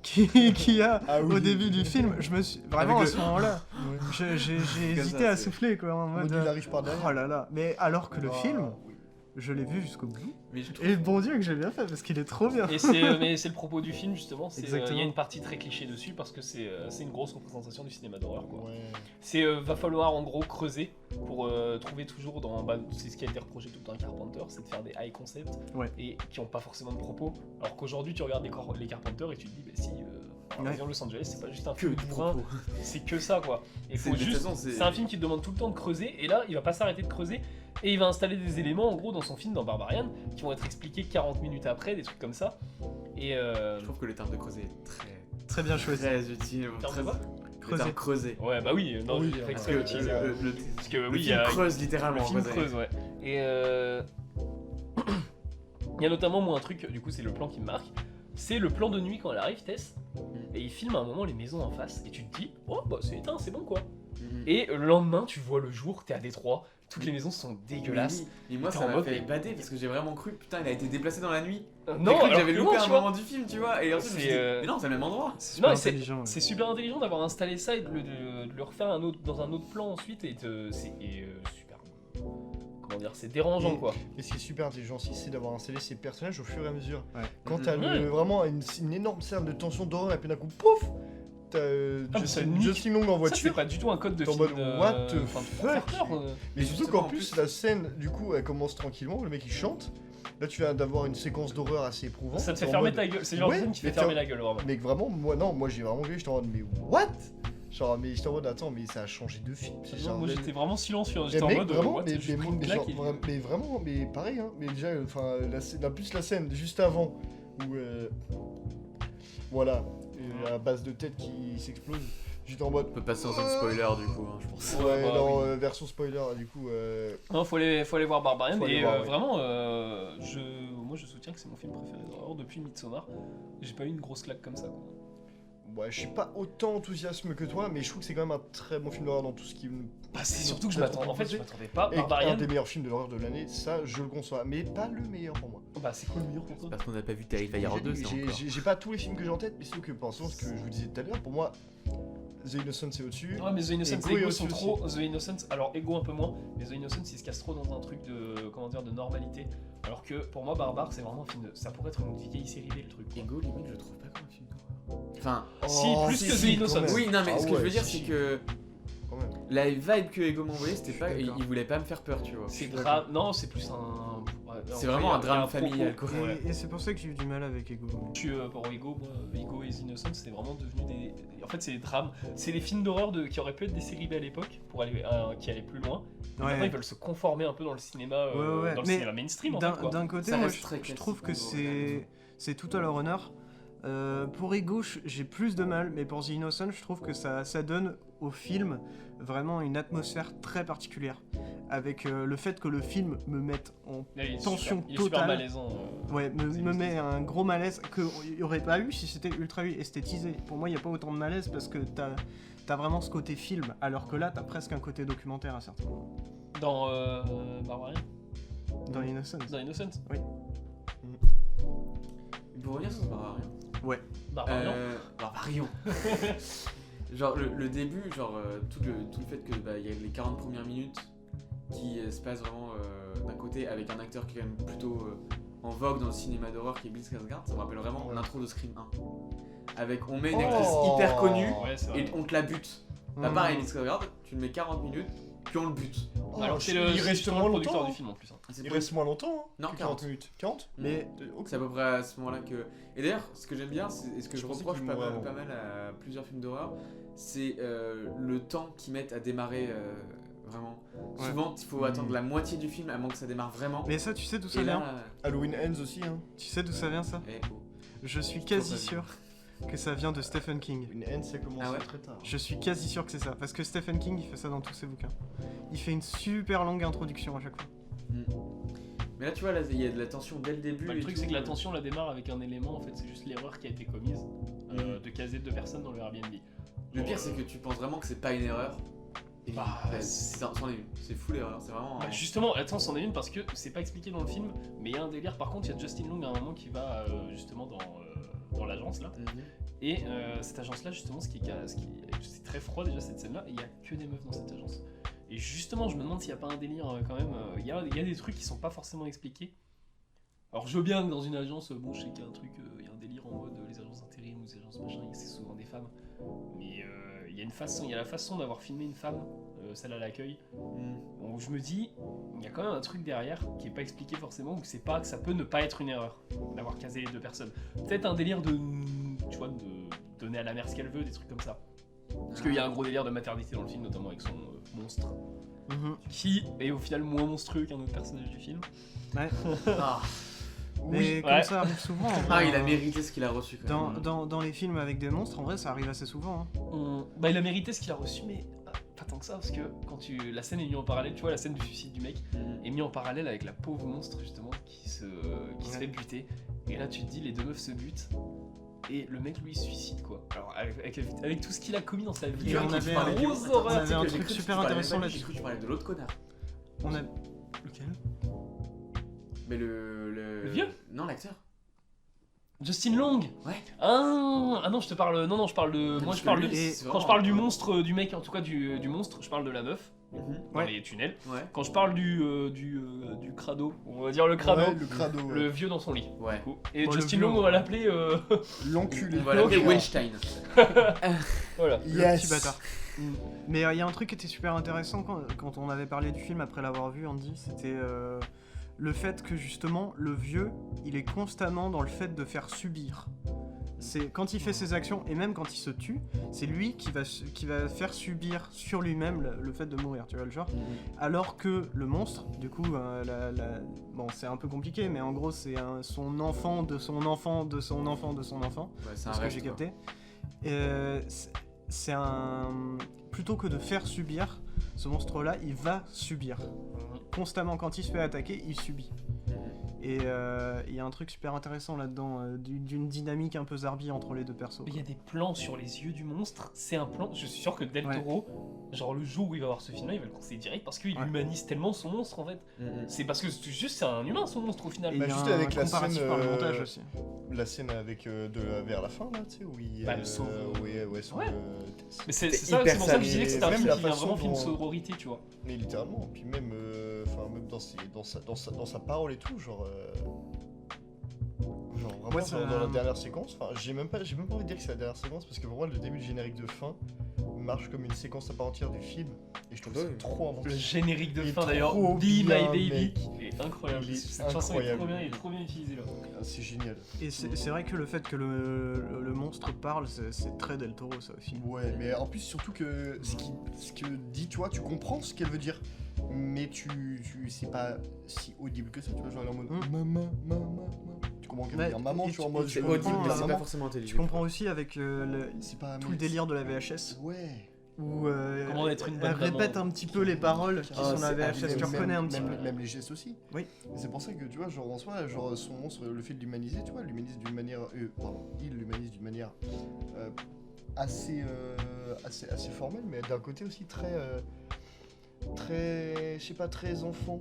qu'il y a Ah oui. au début du film. Je me suis vraiment Avec à ce moment-là, Ouais. j'ai Comme hésité ça, à c'est- souffler quoi. En mode, Il arrive par derrière. oh là là. Mais alors que le Ah, film, oui. je l'ai vu jusqu'au bout. Mais je trouve Et bon Dieu que j'ai bien fait parce qu'il est trop bien. Et mais c'est le propos du film justement. Il y Exactement. a une partie très cliché dessus parce que c'est une grosse représentation du cinéma d'horreur quoi. Ouais. C'est va falloir en gros creuser pour trouver toujours dans c'est ce qui a été reproché tout le temps à Carpenter, c'est de faire des high concept Ouais. et qui ont pas forcément de propos. Alors qu'aujourd'hui tu regardes les Carpenter et tu te dis bah si Resident Los Angeles c'est pas juste un que film du bourrin, propos. c'est que ça quoi. Et C'est- faut de toute juste façon, c'est- c'est un film qui te demande tout le temps de creuser et là il va pas s'arrêter de creuser et il va installer des éléments en gros dans son film dans Barbarian qui vont être expliqués 40 minutes après, des trucs comme ça. Et Je trouve que le terme de creuser est Très bien choisi. très utile. Terme Très... de quoi Le terme creuser. ouais bah oui, non, Oui, j'ai fait Parce exprès que d'utiliser, parce que le oui, il y film a creuse littéralement. le film creuser. creuse, ouais. Et il y a notamment moi un truc, du coup c'est le plan qui me marque, c'est le plan de nuit quand elle arrive, Tess, et il filme à un moment les maisons en face, et tu te dis, oh bah c'est éteint, c'est bon quoi. Et le lendemain tu vois le jour, t'es à Détroit, toutes les maisons sont dégueulasses. Et moi T'es ça en m'a mode, fait mais- bader parce que j'ai vraiment cru, putain, il a été déplacé dans la nuit. Non, J'ai cru que alors j'avais que loupé non, un tu vois. moment du film, tu vois. Et ensuite je me suis C'est, dit, mais non, c'est le même endroit. C'est super Non, c'est- intelligent. ouais. C'est super intelligent d'avoir installé ça et de le refaire dans un autre plan ensuite, et c'est super. Comment dire, c'est dérangeant Et- quoi. Et ce qui est super intelligent aussi, c'est d'avoir installé ces personnages au fur et à mesure. Ouais. Quand t'as Ouais. vraiment une énorme scène de tension d'horreur et puis d'un coup, pouf, t'as Ah, mais ça nique. Justin Long en Ça c'est voiture. pas du tout un code de T'es en film. mode, what the enfin, de fuck faire peur, Mais surtout justement, qu'en en plus, plus- la scène, du coup, elle commence tranquillement, le mec il chante. Là, tu viens d'avoir une séquence d'horreur assez éprouvante. Ça te fait en fermer mode- ta gueule. C'est le genre de Ouais, film qui fait mais fermer tiens- la gueule vraiment. Mais vraiment, moi j'ai vraiment vu, j'étais en mode, mais what? Genre, mais j'étais en mode, attends, mais ça a changé de film. C'est genre, Moi mais- j'étais vraiment silencieux. mais J'étais en mec, mode vraiment, what, mais, je prends une mais claque genre, et- mais vraiment, mais pareil, hein. Mais déjà, enfin, plus la scène juste avant où, voilà, la base de tête qui s'explose. J'étais en mode. On peut passer en zone spoiler du coup, hein, je pense. Ouais, bah, non, oui. version spoiler, du coup. Non, faut aller voir Barbarian. Faut aller Et voir, oui. vraiment, moi je soutiens que c'est mon film préféré d'horreur depuis Midsommar. J'ai pas eu une grosse claque comme ça. Quoi. Ouais, je suis pas autant enthousiasme que toi, mais je trouve que c'est quand même un très bon film d'horreur dans tout ce qui me. Bah, c'est surtout que je Peut-être m'attendais. En fait, je proposé. m'attendais pas. Et Barbarian. un des meilleurs films de l'horreur de l'année, ça je le conçois, mais pas le meilleur pour moi. Bah, c'est quoi le meilleur pour toi? Parce qu'on n'a pas vu Terrifier 2, c'est encore. J'ai pas tous les films que j'ai en tête, mais c'est que pour l'instant, ce que je vous disais tout à l'heure, pour moi, The Innocent c'est au-dessus. Ouais, mais The Innocents Ego et est Ego aussi sont trop. The Innocents, alors Ego un peu moins, mais The Innocents il se casse trop dans un truc de. Comment dire, de normalité. Alors que pour moi, Barbare c'est vraiment un film de. Ça pourrait être une vieille série B le truc. Quoi. Ego, limite, je le trouve pas comme un film d'horreur. Enfin, Si, plus que The si, Innocents. quand même. oui, non, mais Ah ce que je ouais, veux dire, si, c'est si. que Quand même. la vibe que Ego m'envoyait, c'était Je pas. suis Il d'accord. voulait pas me faire peur, tu vois. C'est d'accord. drame. Non, c'est plus un. Ouais, C'est en vraiment fait, un il y a drame propos. familial, quoi. Ouais. Et c'est pour ça que j'ai eu du mal avec Ego. Je suis pour Ego, moi, Ego et The Innocents, c'est vraiment devenu des. En fait, c'est des drames. C'est les films d'horreur qui auraient pu être des séries B à l'époque, pour aller, qui allaient plus loin. Et Ouais. Maintenant, ils veulent se conformer un peu dans le cinéma, Ouais. dans le Mais cinéma mainstream, en fait. Quoi. D'un côté, Ça moi, reste très je trouve que classique, en gros, c'est tout à leur honneur. Pour Ego, j'ai plus de mal, mais pour The Innocent, je trouve que ça donne au film vraiment une atmosphère très particulière. Avec le fait que le film me mette en Là, il est tension il est super totale. malaisant. Ouais, C'est me juste met ça. un gros malaise qu'il n'y aurait pas eu si c'était ultra esthétisé. Pour moi, il n'y a pas autant de malaise parce que t'as vraiment ce côté film, alors que là, t'as presque un côté documentaire à certains moments. Dans Barbarian, Dans Innocence. dans Innocent. Pour revenir sur Barbarian. Barbarian. Barbarian. Genre le début, genre tout le fait que il y a les 40 premières minutes qui se passent vraiment d'un côté avec un acteur qui est quand même plutôt en vogue dans le cinéma d'horreur qui est Bill Skarsgård, ça me rappelle vraiment l'intro de Scream 1. Avec on met une actrice hyper connue Ouais, c'est et vrai. on te la bute. Bah pareil, Bill Skarsgård, tu le mets 40 minutes puis on le bute. Alors, c'est le il reste justement moins le producteur longtemps. du film en plus. Hein. C'est Il pas- reste moins longtemps. Hein, Non, que 40 minutes. 40 Mais Ok. C'est à peu près à ce moment-là que. Et d'ailleurs, ce que j'aime bien, et ce que Je je pensais reproche qu'il pas mourait mal, avant. pas mal à plusieurs films d'horreur, c'est le temps qu'ils mettent à démarrer vraiment. Ouais. Souvent, il faut attendre la moitié du film avant que ça démarre vraiment. Mais ça, tu sais d'où ça Et vient là. Halloween Ends aussi. Hein. Tu sais d'où ça vient ça Eh, oh. Je suis Toujours quasi pas vu. sûr que ça vient de Stephen King. Une Ends, ça commence Ah ouais très tard. Je suis quasi sûr que c'est ça, parce que Stephen King, il fait ça dans tous ses bouquins. Il fait une super longue introduction à chaque fois. Mais là, tu vois, là, il y a de la tension dès le début. Bah, le et truc, tout. c'est que la tension la démarre avec un élément, en fait, c'est juste l'erreur qui a été commise de caser 2 personnes dans le Airbnb. Le pire, c'est que tu penses vraiment que c'est pas une erreur. Et Bah, c'en est une. C'est full erreur. C'est vraiment. Bah, justement, attends, c'en est une parce que c'est pas expliqué dans le film, mais il y a un délire. Par contre, il y a Justin Long à un moment qui va justement dans l'agence là. Mhm. Et cette agence là, justement, c'est très froid déjà cette scène là, et il y a que des meufs dans cette agence. Et justement, je me demande s'il n'y a pas un délire quand même. Il y a des trucs qui sont pas forcément expliqués. Alors, je veux bien que dans une agence, bon, je sais qu'il y a un truc, il y a un délire en mode les agences intérim ou les agences machin, c'est souvent des femmes. Mais il y a une façon, il y a la façon d'avoir filmé une femme, celle à l'accueil. Donc je me dis, il y a quand même un truc derrière qui est pas expliqué forcément, ou que c'est pas, que ça peut ne pas être une erreur d'avoir casé les 2 personnes. Peut-être un délire de, tu vois, de donner à la mère ce qu'elle veut, des trucs comme ça. Parce qu'il y a un gros délire de maternité dans le film, notamment avec son monstre, qui est au final moins monstrueux qu'un autre personnage du film. Ouais. Ah. Mais Oui, comme ouais. ça arrive souvent. en Ah, vrai, il a hein. mérité ce qu'il a reçu quand même. Dans les films avec des monstres, en vrai, ça arrive assez souvent. Hein. Bah il a mérité ce qu'il a reçu, mais pas tant que ça, parce que quand la scène est mise en parallèle, tu vois, la scène du suicide du mec est mise en parallèle avec la pauvre monstre justement qui se fait buter. Et là tu te dis, les 2 meufs se butent. Et le mec lui il se suicide quoi. Alors avec tout ce qu'il a commis dans sa vie, Et on qui avait parlait un- de on grosses avait horreurs. un truc super intéressant là-dessus. J'ai là-dessus. cru que tu parlais de l'autre connard. On a. Lequel Mais le vieux Non, l'acteur. Justin Long. Ouais. Ah non, je te parle. Non, je parle de. Moi, Parce je que parle lui, de. c'est Quand vraiment je parle du un- monstre, du mec, en tout cas du monstre, je parle de la meuf dans Ouais. les tunnels. Ouais. Quand je parle du crado, on va dire le crado, Ouais, le crado. ouais. le vieux dans son lit. Ouais. du coup. Et Oh, le Justin vieux, Long, on va l'appeler. L'enculé. On va l'appeler Ok. Weinstein. Voilà. Le petit bâtard. Mais il y a un truc qui était super intéressant quand on avait parlé du film après l'avoir vu, Andy, c'était le fait que justement le vieux, il est constamment dans le fait de faire subir. C'est quand il fait ses actions et même quand il se tue, c'est lui qui va faire subir sur lui-même le fait de mourir, tu vois le genre. Alors que le monstre, du coup, bon c'est un peu compliqué, mais en gros c'est son enfant de son enfant de son enfant de son enfant. Ouais, c'est un C'est ce que rêve, j'ai quoi. capté. c'est un... Plutôt que de faire subir, ce monstre-là, il va subir. Constamment, quand il se fait attaquer, il subit. Et il y a un truc super intéressant là-dedans, d'une dynamique un peu zarbi entre les deux persos. Il y a des plans sur les yeux du monstre, c'est un plan, je suis sûr que Del Ouais. Toro, genre le jour où il va voir ce film-là, il va le conseiller direct parce qu'il humanise tellement son monstre en fait. C'est parce que juste c'est un humain son monstre au final. Et il y a juste un avec la comparatif scène, par le montage aussi. La scène avec vers la fin là, tu sais, où il Bah, le sauve. ouais, sauve, Ouais. Tess. Mais c'est C'est ça, hyper c'est pour ça que je disais que sale. c'était un Même film la qui vient façon vraiment film dont- sororité, tu vois. Mais littéralement, puis même dans sa parole et tout, genre vraiment Ouais, c'est dans la dernière séquence, enfin j'ai même pas envie de dire que c'est la dernière séquence parce que pour moi le début du générique de fin marche comme une séquence à part entière du film et je trouve ça Ouais. trop Le inventif. générique de Il est fin d'ailleurs, trop Be bien, My Baby, mec. il est incroyable. Il est Cette chanson est incroyable. trop bien, il est trop bien utilisé là. Ah, c'est génial. Et c'est vrai que le fait que le monstre parle, c'est très Del Toro ça aussi. Ouais, mais en plus surtout que ce que dit, tu vois, tu comprends ce qu'elle veut dire, mais c'est pas si audible que ça, tu vois, genre elle est en mode maman. Tu comprends qu'elle veut Ouais, dire maman, et tu vois, en tu- mode et C'est je audible, comprends, mais c'est maman. pas forcément intelligible. Tu comprends aussi avec c'est pas tout le délire de la VHS, Ouais. où Comment être une bonne elle répète maman. un petit peu les paroles qui Ah, sont dans la c'est VHS, tu abusé. reconnais un petit peu. Même les gestes aussi. Oui. Et c'est pour ça que tu vois, genre en soi, genre son monstre, le fait de l'humaniser, tu vois, il l'humanise d'une manière, il l'humanise d'une manière assez formelle, mais d'un côté aussi très, je sais pas, très enfant,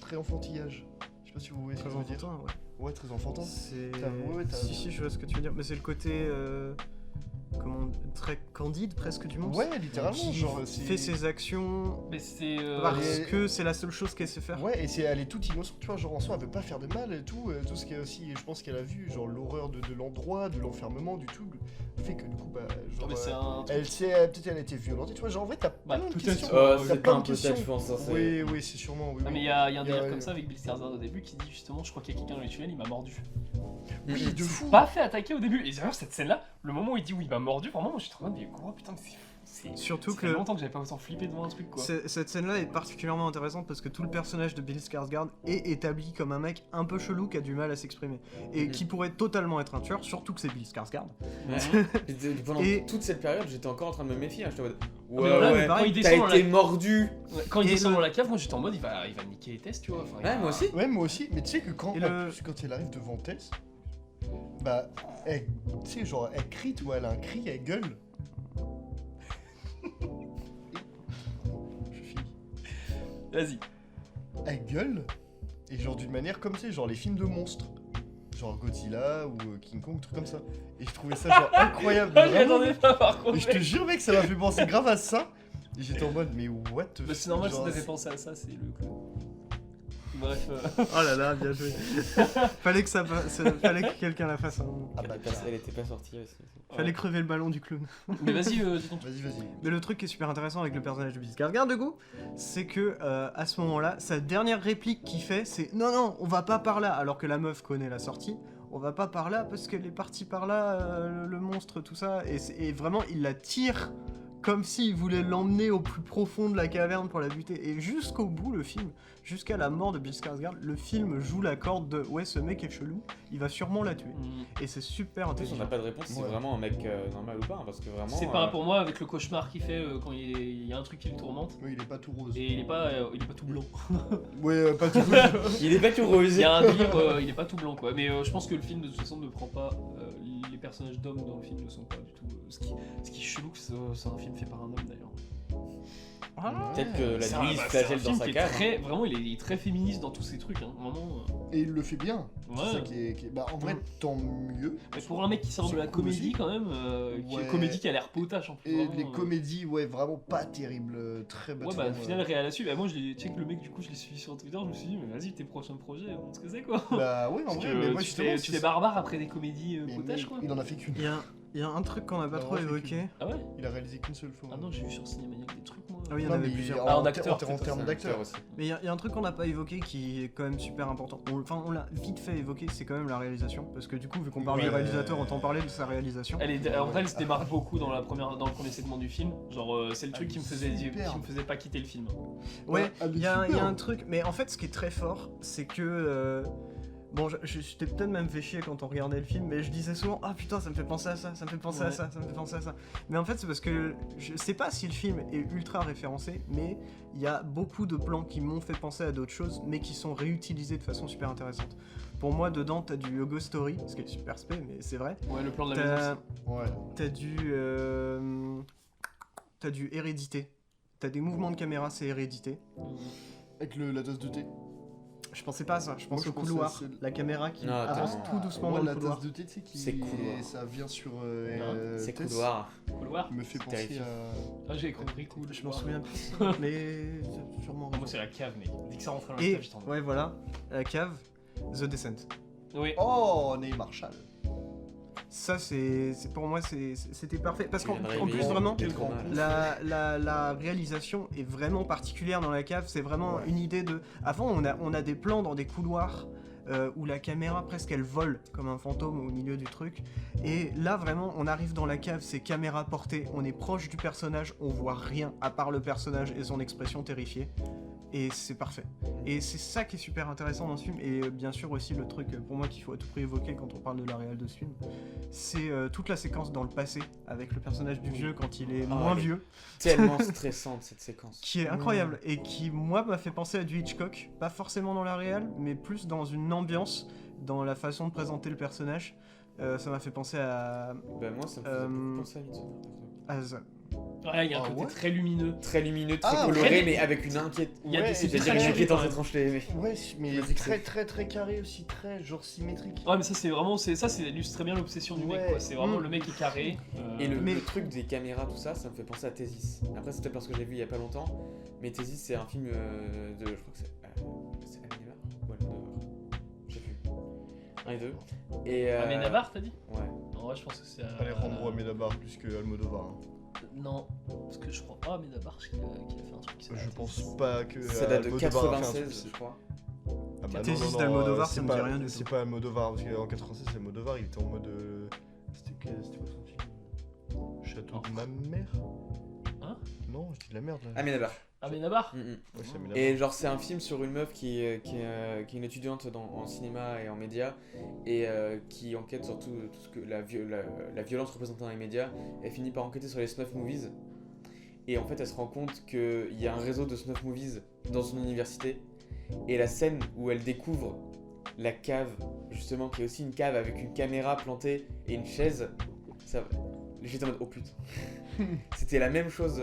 très enfantillage. Je sais pas si vous voyez ce que Très je veux dire. enfantin, ouais. Ouais, très enfantin. C'est... ouais, t'as- Si, je vois ce que tu veux dire, mais c'est le côté très candide presque du monstre. Ouais, littéralement, Qui genre c'est. fait ses actions Mais c'est. parce Et- que c'est la seule chose qu'elle sait faire. Ouais, et elle est toute innocente, tu vois, genre en soi, elle veut pas faire de mal et tout ce qui est aussi, je pense qu'elle a vu, genre l'horreur de l'endroit, de l'enfermement, du tout, fait que du coup, bah, genre, mais c'est un. peut-être elle a été violentée, tu vois, genre en vrai, t'as Bah, plein de peut-être. questions. Oh, T'as C'est plein pas un de peu ça, questions. je pense. Ça, c'est- Oui, c'est sûrement, oui. Ah, mais oui. il y a un Il y a- délire comme ça avec Bill Skarsgård au début qui dit justement, je crois qu'il y a quelqu'un dans les tunnels, il m'a mordu. Oui, Il de s'est fou. pas fait attaquer au début. Et d'ailleurs, cette scène-là, le moment où il dit oui, il m'a mordu, vraiment, moi je suis trop en mode, mais quoi, putain, mais c'est. Surtout Ça fait que longtemps que j'avais pas autant flippé devant un truc quoi. cette scène-là est particulièrement intéressante parce que tout le personnage de Bill Skarsgård est établi comme un mec un peu chelou qui a du mal à s'exprimer et qui pourrait totalement être un tueur, surtout que c'est Bill Skarsgård. Pendant Et- toute cette période, j'étais encore en train de me méfier. J'étais en mode, mais voilà, mais pareil, il t'as descend dans été la- mordu. Ouais, quand il Et descend le- dans la cave, moi j'étais en mode, il va niquer les tests, tu vois. Enfin, il Ouais, va- moi aussi. Ouais, moi aussi, mais tu sais que quand, Et en le- plus, quand elle arrive devant Tess, bah, tu sais, genre, elle crie, tu vois, elle a un cri, elle gueule. Je finis. Vas-y. Elle gueule, et genre d'une manière comme c'est, genre les films de monstres. Genre Godzilla ou King Kong, trucs comme ça. Et je trouvais ça genre incroyable. Ah, j'y vraiment. attendais pas par contre. Et je te jure, mec, ça m'a fait penser grave à ça. Et j'étais en mode, mais what the Bah, c'est normal si genre, t'avais pensé à ça, c'est le clown. Bref. Oh là là, bien joué. Fallait que quelqu'un la fasse. Hein. Ah bah, Elle était pas sortie aussi. Fallait crever le ballon du clown. Mais vas-y, dis ton truc. Vas-y. Mais le truc qui est super intéressant avec le personnage de Bill Skarsgård, du coup, c'est que à ce moment-là, sa dernière réplique qu'il fait, c'est non, on va pas par là, alors que la meuf connaît la sortie. On va pas par là parce qu'elle est partie par là, le monstre, tout ça. Et vraiment, il la tire comme s'il voulait l'emmener au plus profond de la caverne pour la buter. Et jusqu'au bout, le film, jusqu'à la mort de Bill Skarsgård, le film joue la corde de ouais, ce mec est chelou, il va sûrement la tuer. Et c'est super En plus, on intelligent. n'a pas de réponse si c'est Ouais. vraiment un mec normal ou pas, hein, parce que vraiment. C'est pareil pour moi avec le cauchemar qu'il fait quand il y a un truc qui le tourmente. Oui, il est pas tout rose. Et il est pas tout blanc. Ouais, pas tout rose. Il est pas tout rose. Il y a un délire, il est pas tout blanc quoi. Mais je pense que le film de toute façon ne prend pas. Les personnages d'hommes dans le film ne sont pas du tout. Ce qui est chelou, c'est un film fait par un homme d'ailleurs. Peut-être que C'est la un- nuit il se c'est un flagelle dans film sa qui est cave. très- vraiment, il est très féministe dans tous ces trucs. Hein. Vraiment. Et il le fait bien. Ouais. C'est ça qui est. Bah, en vrai, tant mieux. Mais pour un mec qui sort de la C'est cool comédie aussi. quand même, qui est Ouais. comédie qui a l'air potache en plus. Et vraiment, les comédies, ouais, vraiment pas terribles. Très Ouais, bâtiments, bah, au final, réel à suivre. Bah, moi, je check le mec, du coup, je l'ai suivi sur Twitter. Je me suis dit, mais vas-y, tes prochains projets, montre ce que c'est quoi. Bah, ouais, en Parce vrai, que mais moi, tu justement. fais, tu fais barbare après des comédies Mais potaches mec, quoi. il en a fait qu'une. Il y a un truc qu'on n'a pas Alors, trop je fais évoqué. Ah ouais. Il a réalisé qu'une seule fois. Ah non, j'ai vu sur Cinémaniac des trucs moi. Ah oui, il y en Non, avait mais plusieurs. Ah, en en acteur, termes c'est d'acteur. aussi. Mais il y a un truc qu'on n'a pas évoqué qui est quand même super important. On l'a vite fait évoquer, c'est quand même la réalisation. Parce que du coup, vu qu'on parle Ouais. du réalisateur, autant parler de sa réalisation. En vrai, elle se démarque beaucoup dans le premier segment du film. Genre, c'est le truc qui me faisait pas quitter le film. Ouais, Ah, mais il y a super. un truc. Mais en fait, ce qui est très fort, c'est que. Bon, je t'ai peut-être même fait chier quand on regardait le film, mais je disais souvent ah putain ça me fait penser à ça, ça me fait penser à ça, ça me fait penser à ça. Mais en fait c'est parce que je sais pas si le film est ultra référencé, mais il y a beaucoup de plans qui m'ont fait penser à d'autres choses, mais qui sont réutilisés de façon super intéressante. Pour moi dedans t'as du Ghost Story, ce qui est super spé, mais c'est vrai. Ouais, le plan de la maison. Ouais. T'as du Hérédité. T'as des mouvements de caméra, c'est Hérédité. Avec la tasse de thé. Je pensais pas à ça, je pense Moi, je au pensais couloir, à celle- la caméra qui Non, avance attends. tout doucement Moi, dans la le couloir. tasse de thé, tu sais, qui C'est couloir. ça vient sur. C'est Tess, couloir. Couloir. Me fait C'est penser terrifiant. à. Ah, j'ai compris, cool. Je m'en souviens plus, mais sûrement. Moi, c'est la cave, mec. Dès que ça rentre dans la Et cave, je t'en ouais voilà, la cave, The Descent. Oui. Oh, Ney Marshall. Ça c'est pour moi c'était parfait parce Tu qu'en viens de en réveiller plus vraiment quel trop grand mal. la réalisation est vraiment particulière dans la cave. C'est vraiment une idée de. Avant on a des plans dans des couloirs. Où la caméra presque elle vole comme un fantôme au milieu du truc, et là vraiment on arrive dans la cave, c'est caméra portée, on est proche du personnage, on voit rien à part le personnage et son expression terrifiée, et c'est parfait. Et c'est ça qui est super intéressant dans ce film, et bien sûr aussi le truc pour moi qu'il faut à tout prix évoquer quand on parle de la réal de ce film, c'est toute la séquence dans le passé avec le personnage du vieux quand il est moins elle est vieux, Tellement stressante cette séquence. qui est incroyable et qui moi m'a fait penser à du Hitchcock, pas forcément dans la réal mais plus dans une ambiance, dans la façon de présenter le personnage. Ça m'a fait penser à Bah moi ça me faisait beaucoup penser à Midsommar. Az. Ouais, il y a un Ah côté ouais très lumineux. Très lumineux, très Ah, coloré, très- mais avec une inquiète. Il y a Ouais, des c'est c'est C'est-à-dire très une carré, inquiétance quand même. étrange, mais. Ouais, mais Je me dis que très très très carré aussi, très genre symétrique. Ouais, mais ça, c'est vraiment. Ça illustre très bien l'obsession du mec, Ouais. quoi. C'est vraiment le mec est carré. Et Mais- le truc des caméras, tout ça, ça me fait penser à Thésis. Après, c'est peut-être parce que j'ai vu il y a pas longtemps, mais Thésis, c'est un film de. Je crois que c'est Amenábar ou Almodovar. Je sais plus. Un et deux. Et. Amenábar, t'as dit? Ouais. Non, ouais, je pense que c'est. Alejandro Amenábar plus que Almodovar. Hein. Non, parce que je crois pas Amenábar qui a fait un truc qui s'appelle. Je pense pas que. Ça date de Almodovar a fait un 96, truc- je crois. Ah bah Thésis non, non, non, d'Almodovar, c'est ça me pas- dit rien du C'est tout. pas Almodovar, parce qu'en 96, Almodovar, il était en mode. C'était quoi son film Château de ma mère Hein Non, je dis de la merde là. Amenábar. Amenábar? Mm, mm. Ouais, c'est Amenábar. Et genre c'est un film sur une meuf qui est une étudiante en cinéma et en médias et qui enquête sur tout ce que la violence représentée dans les médias. Elle finit par enquêter sur les snuff movies et en fait elle se rend compte qu'il y a un réseau de snuff movies dans son université et la scène où elle découvre la cave justement qui est aussi une cave avec une caméra plantée et une chaise, ça, j'étais en mode oh putain. C'était la même chose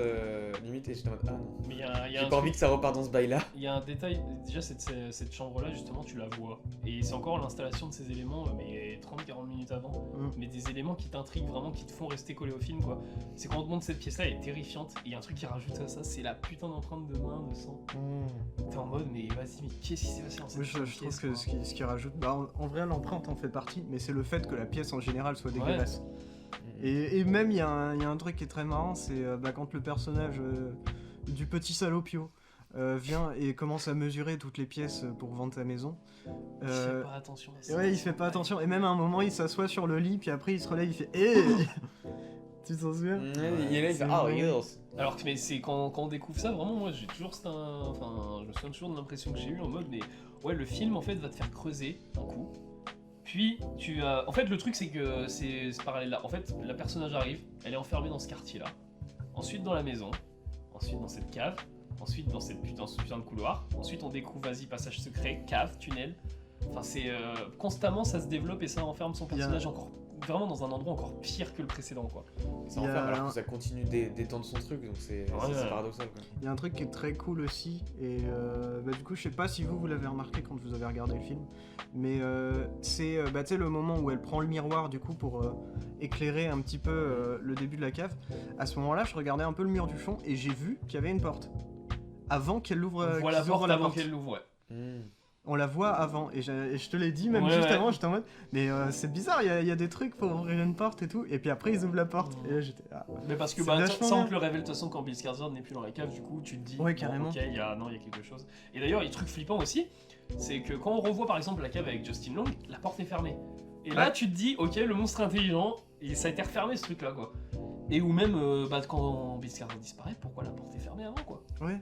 limite et j'étais en mode ah non. Mais il y a J'ai un pas envie truc- que ça reparte dans ce bail là. il y a un détail, déjà cette chambre-là, justement, tu la vois. Et c'est encore l'installation de ces éléments, mais 30-40 minutes avant. Mais des éléments qui t'intriguent vraiment, qui te font rester collé au film, quoi. C'est quand on te montre cette pièce-là, elle est terrifiante. Et il y a un truc qui rajoute à ça, c'est la putain d'empreinte de main, de sang. T'es en mode, mais vas-y, mais qu'est-ce qui s'est passé dans cette Oui, je trouve pièce, que quoi. ce qui rajoute, bah, en vrai l'empreinte en fait partie, mais c'est le fait que la pièce en général soit dégueulasse. Et même il y a un truc qui est très marrant, c'est quand le personnage du petit salopio vient et commence à mesurer toutes les pièces pour vendre sa maison. Il fait pas attention à ça. Ouais, il fait pas attention. Et même à un moment, il s'assoit sur le lit, puis après il se relève, il fait hé. Tu t'en souviens? Il est là, il fait ah yes. Alors que mais c'est quand on découvre ça, vraiment, moi j'ai toujours enfin, je me souviens toujours de l'impression que j'ai eue en mode, mais ouais, le film en fait va te faire creuser un coup. Puis tu as. En fait, le truc c'est que c'est ce parallèle là. En fait, la personnage arrive, elle est enfermée dans ce quartier là. Ensuite dans la maison. Ensuite dans cette cave. Ensuite dans ce putain de couloir. Ensuite on découvre, vas-y, passage secret, cave, tunnel. Enfin, c'est constamment ça se développe et ça enferme son personnage encore vraiment dans un endroit encore pire que le précédent, quoi. Ça enferme alors que ça continue d'étendre son truc, donc c'est paradoxal, quoi. Il y a un truc qui est très cool aussi, et du coup je sais pas si vous l'avez remarqué quand vous avez regardé le film, mais c'est tu sais, le moment où elle prend le miroir du coup pour éclairer un petit peu le début de la cave. À ce moment là je regardais un peu le mur du fond et j'ai vu qu'il y avait une porte avant qu'elle l'ouvre. On voit la porte avant qu'elle l'ouvre, ouais. On la voit avant, et je te l'ai dit même juste avant, j'étais en mode mais c'est bizarre, il y a des trucs pour ouvrir une porte et tout, et puis après ils ouvrent la porte, et là j'étais mais parce que ça on te le révèle de toute façon quand Bill Skarsgård n'est plus dans la cave, du coup tu te dis ouais, carrément. ok, il y a quelque chose. Et d'ailleurs il y a un truc flippant aussi, c'est que quand on revoit par exemple la cave avec Justin Long, la porte est fermée. Et là tu te dis ok, le monstre est intelligent, et ça a été refermé ce truc là, quoi. Et ou même quand Bill Skarsgård disparaît, pourquoi la porte est fermée avant, quoi. Ouais.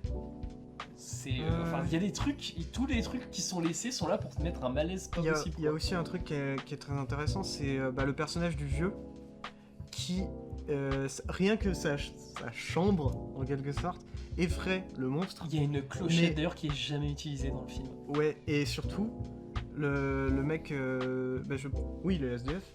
Enfin, il y a des trucs, tous les trucs qui sont laissés sont là pour te mettre un malaise pas possible. Il y a aussi un truc qui est très intéressant, c'est le personnage du vieux qui, rien que sa chambre, en quelque sorte, effraie le monstre. Il y a une clochette d'ailleurs qui est jamais utilisée dans le film. Ouais, et surtout, le mec, oui, le SDF,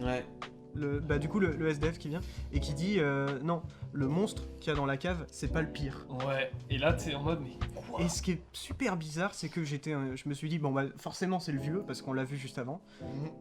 Ouais. du coup, le SDF qui vient et qui dit non, le monstre qu'il y a dans la cave, c'est pas le pire. Ouais, et là t'es en mode mais quoi? Et ce qui est super bizarre, c'est que je me suis dit, bon bah forcément c'est le vieux, parce qu'on l'a vu juste avant,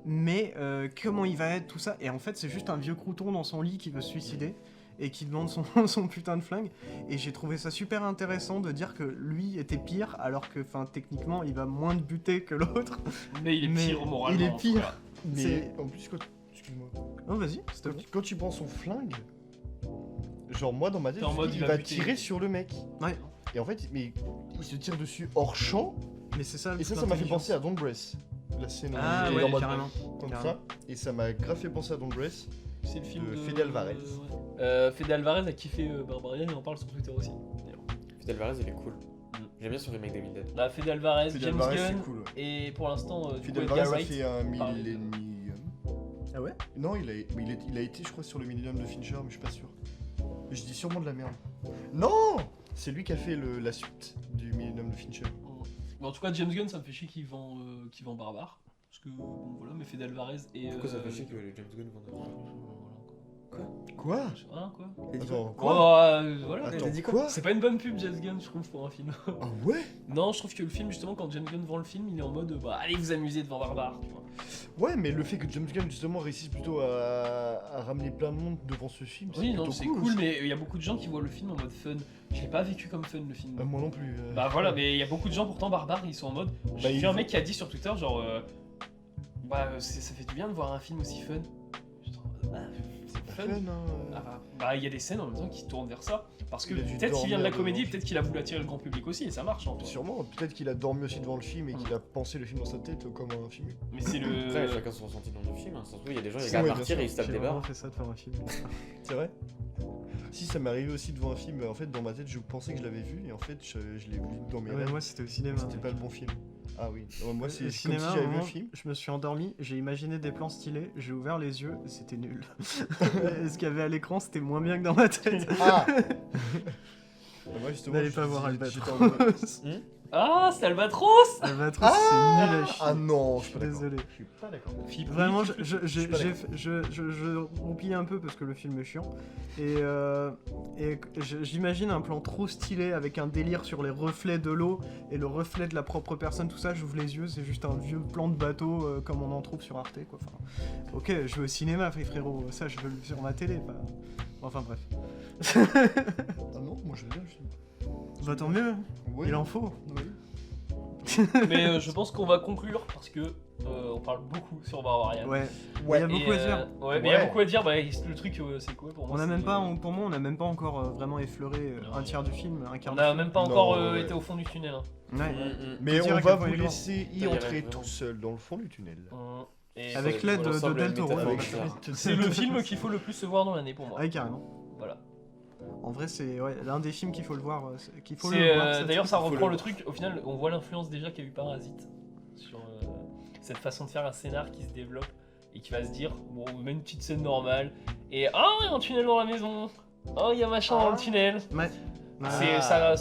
mais comment il va être, tout ça, et en fait c'est juste un vieux crouton dans son lit qui veut se suicider, et qui demande son putain de flingue, et j'ai trouvé ça super intéressant de dire que lui était pire, alors que techniquement il va moins de buter que l'autre. Mais il est pire moralement. Il est pire. Voilà. Mais en plus, excuse-moi. Oh vas-y, s'il te plaît. Quand tu prends son flingue, genre moi dans ma tête, T'es en je mode, dis, il il va va buter. tirer sur le mec. Ouais. Et en fait, mais il se tire dessus hors champ. Mais c'est ça. Et ça m'a fait penser à Don't Breath. La scène où Ah il est ouais, en mode carrément. comme Carrément. ça. Et ça m'a grave fait penser à Don't Breath. C'est le film de de Fede Alvarez. Fede Alvarez a kiffé Barbarian et en parle sur Twitter aussi. d'ailleurs. Fede Alvarez, il est cool. J'aime bien son remake d'Evil Dead. Bah, Fede Alvarez, Fede James Alvarez, Gunn, c'est cool. Ouais. et pour l'instant, du Fede coup, Alvarez Edgar a Wright. fait un Pareil. Millennium. Ah ouais. Non, il a été, je crois, sur le Millennium de Fincher, mais je suis pas sûr. Je dis sûrement de la merde. Non, c'est lui qui a fait la suite du Millennium de Fincher. Mais en tout cas, James Gunn, ça me fait chier qu'il vend Barbare. Parce que, bon voilà, mais Fede Alvarez et. Pourquoi ça fait chier que James Gunn vende Quoi? Hein, quoi? Attends, Voilà. Attends, t'as dit quoi? C'est pas une bonne pub, James Gunn, je trouve, pour un film. Ah ouais? Non, je trouve que le film, justement, quand James Gunn vend le film, il est en mode bah allez vous amuser devant Barbare, tu vois. Ouais, mais le fait que James Gunn justement réussisse plutôt à ramener plein de monde devant ce film, Oui, non, plutôt c'est cool, aussi. mais il y a beaucoup de gens qui voient le film en mode fun. Je l'ai pas vécu comme fun, le film. Moi non plus. Bah voilà, mais il y a beaucoup de gens, pourtant, Barbare, ils sont en mode. J'ai vu il un faut- mec qui a dit sur Twitter, genre. Ça fait du bien de voir un film aussi fun. J'étais en mode, c'est Pas fun. fun, hein. Bah, il y a des scènes en même temps qui tournent vers ça. Parce que Il a dû peut-être qu'il vient de la dormir comédie, devant. peut-être qu'il a voulu attirer le grand public aussi, et ça marche en fait. Sûrement, peut-être qu'il a dormi aussi devant le film et qu'il a pensé le film dans sa tête comme un film. Mais c'est Après, le. chacun son ressenti dans le film. Hein. Surtout, il y a des gens qui Ouais, regardent bien Martyr sûr. et ils se tapent J'ai des vraiment barres. fait ça devant un film. C'est vrai? Si, ça m'est arrivé aussi devant un film. En fait, dans ma tête, je pensais que je l'avais vu et en fait, je l'ai vu dans mes Ouais, rêves. moi c'était au cinéma. C'était pas le bon film. Ah oui. Moi, c'est Au comme cinéma, si à un j'avais vu moment, un film. je me suis endormi, j'ai imaginé des plans stylés, j'ai ouvert les yeux et c'était nul. Et ce qu'il y avait à l'écran, c'était moins bien que dans ma tête. Ah Moi, justement, N'allez pas voir j'étais en mode- Albatros. Ah, c'est Albatros! Albatros, c'est nul à chier. Ah non, Je suis désolé. Je suis pas d'accord. Vraiment, suis pas d'accord. je roupille un peu parce que le film est chiant. Et j'imagine un plan trop stylé avec un délire sur les reflets de l'eau et le reflet de la propre personne, tout ça. J'ouvre les yeux, c'est juste un vieux plan de bateau comme on en trouve sur Arte, quoi. Enfin, ok, je vais au cinéma, frérot. Ça, je veux le voir sur ma télé. Pas... Enfin, bref. Ah non, moi je veux bien le film. Bah, tant mieux, Ouais. il en faut. Oui. Mais je pense qu'on va conclure parce que on parle beaucoup sur Barbarian. Ouais, Ouais. il y a beaucoup à dire. Ouais, mais il y a Ouais. beaucoup à dire. Bah, le truc, c'est quoi pour moi? On a c'est- même pas, pour moi, on n'a même pas encore vraiment effleuré un tiers du film, un quart On du a film. même pas Non, encore ouais. été au fond du tunnel. Hein. Ouais. Mais Faut dire on à va quel point vous il est grand. laisser y Ça, il y a entrer vraiment. tout seul dans le fond du tunnel. Et Avec faut- l'aide faut de l'ensemble Del Toro. métaphorique. Avec- C'est le film qu'il faut le plus se voir dans l'année pour moi. Ouais, carrément. Voilà. En vrai, c'est l'un des films qu'il faut le voir. Qu'il faut C'est, le voir. cette d'ailleurs, ça fois. reprend le truc. Au final, on voit l'influence déjà qu'a eu Parasite sur cette façon de faire un scénar qui se développe et qui va se dire bon, on met une petite scène normale et il y a un tunnel dans la maison. Oh, il y a machin dans le tunnel. Ouais. C'est ça,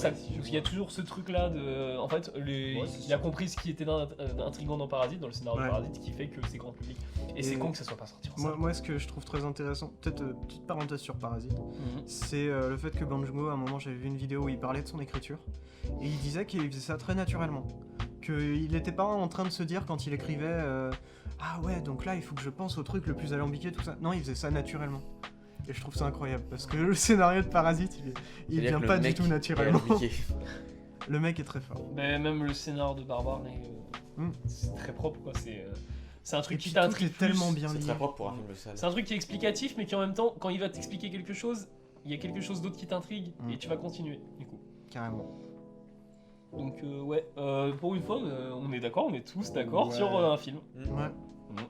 il y a toujours ce truc là de. En fait, Ouais, c'est il ça. a compris ce qui était intriguant dans Parasite, dans le scénario Ouais. de Parasite, qui fait que c'est grand public. Et c'est con que ça soit pas sorti en salle. Moi, ce que je trouve très intéressant, peut-être petite parenthèse sur Parasite, Mhm. c'est le fait que Bong Joon-ho, à un moment, j'avais vu une vidéo où il parlait de son écriture et il disait qu'il faisait ça très naturellement, qu'il n'était pas en train de se dire quand il écrivait ah ouais, donc là il faut que je pense au truc le plus alambiqué, tout ça. Non, il faisait ça naturellement. Et je trouve ça incroyable parce que le scénario de Parasite, il C'est-à-dire vient que pas le du mec tout est naturellement. alambiqué. Le mec est très fort. Mais même le scénar de Barbare, Mm. c'est très propre quoi. C'est un truc Et qui puis tout t'intrigue est tellement plus. bien C'est lié. très propre pour un film de salle. C'est un truc qui est explicatif, mais qui en même temps, quand il va t'expliquer quelque chose, il y a quelque chose d'autre qui t'intrigue Mm. et tu vas continuer du coup. Carrément. Donc ouais, pour une fois, on est d'accord, on est tous d'accord Ouais. sur un film Ouais.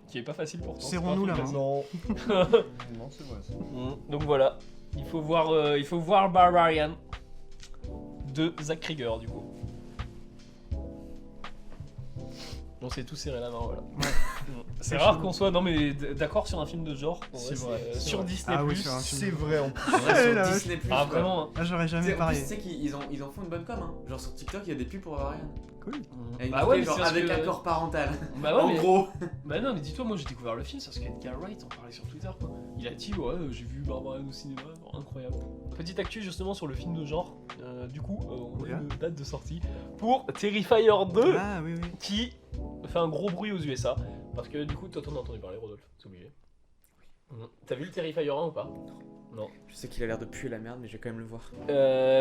qui est pas facile pourtant. Serrons-nous la main. Non. Non, c'est vrai. Ça. Donc voilà, il faut voir Barbarian. de Zack Krieger du coup. On s'est tous serré la main, voilà. C'est rare qu'on soit d'accord sur un film de genre. C'est Ouais, vrai, c'est sur vrai. Disney+. Ah oui, sur un film. C'est vrai en plus. Ouais, là, sur Disney+. Ah quoi. vraiment hein. Ah, j'aurais Tu sais, jamais en plus, parié. tu sais qu'ils en font une bonne com. Hein. Genre sur TikTok, il y a des pubs pour Barbarian. Cool. Et Bah ouais, mais genre c'est parce avec que- accord parental. Bah ouais, En mais... gros. Bah non, mais dis-toi, moi j'ai découvert le film parce qu'Edgar Wright en parlait sur Twitter quoi. Il a dit ouais, j'ai vu Barbarian au cinéma, incroyable. Petite actu justement sur le film de genre. Du coup, on a une date de sortie pour Terrifier 2 Ah oui, oui. qui fait un gros bruit aux USA. Parce que du coup, toi t'en as entendu parler, Rodolphe, c'est obligé. T'as vu le Terrifier 1 ou pas? Non. Je sais qu'il a l'air de puer la merde, mais je vais quand même le voir.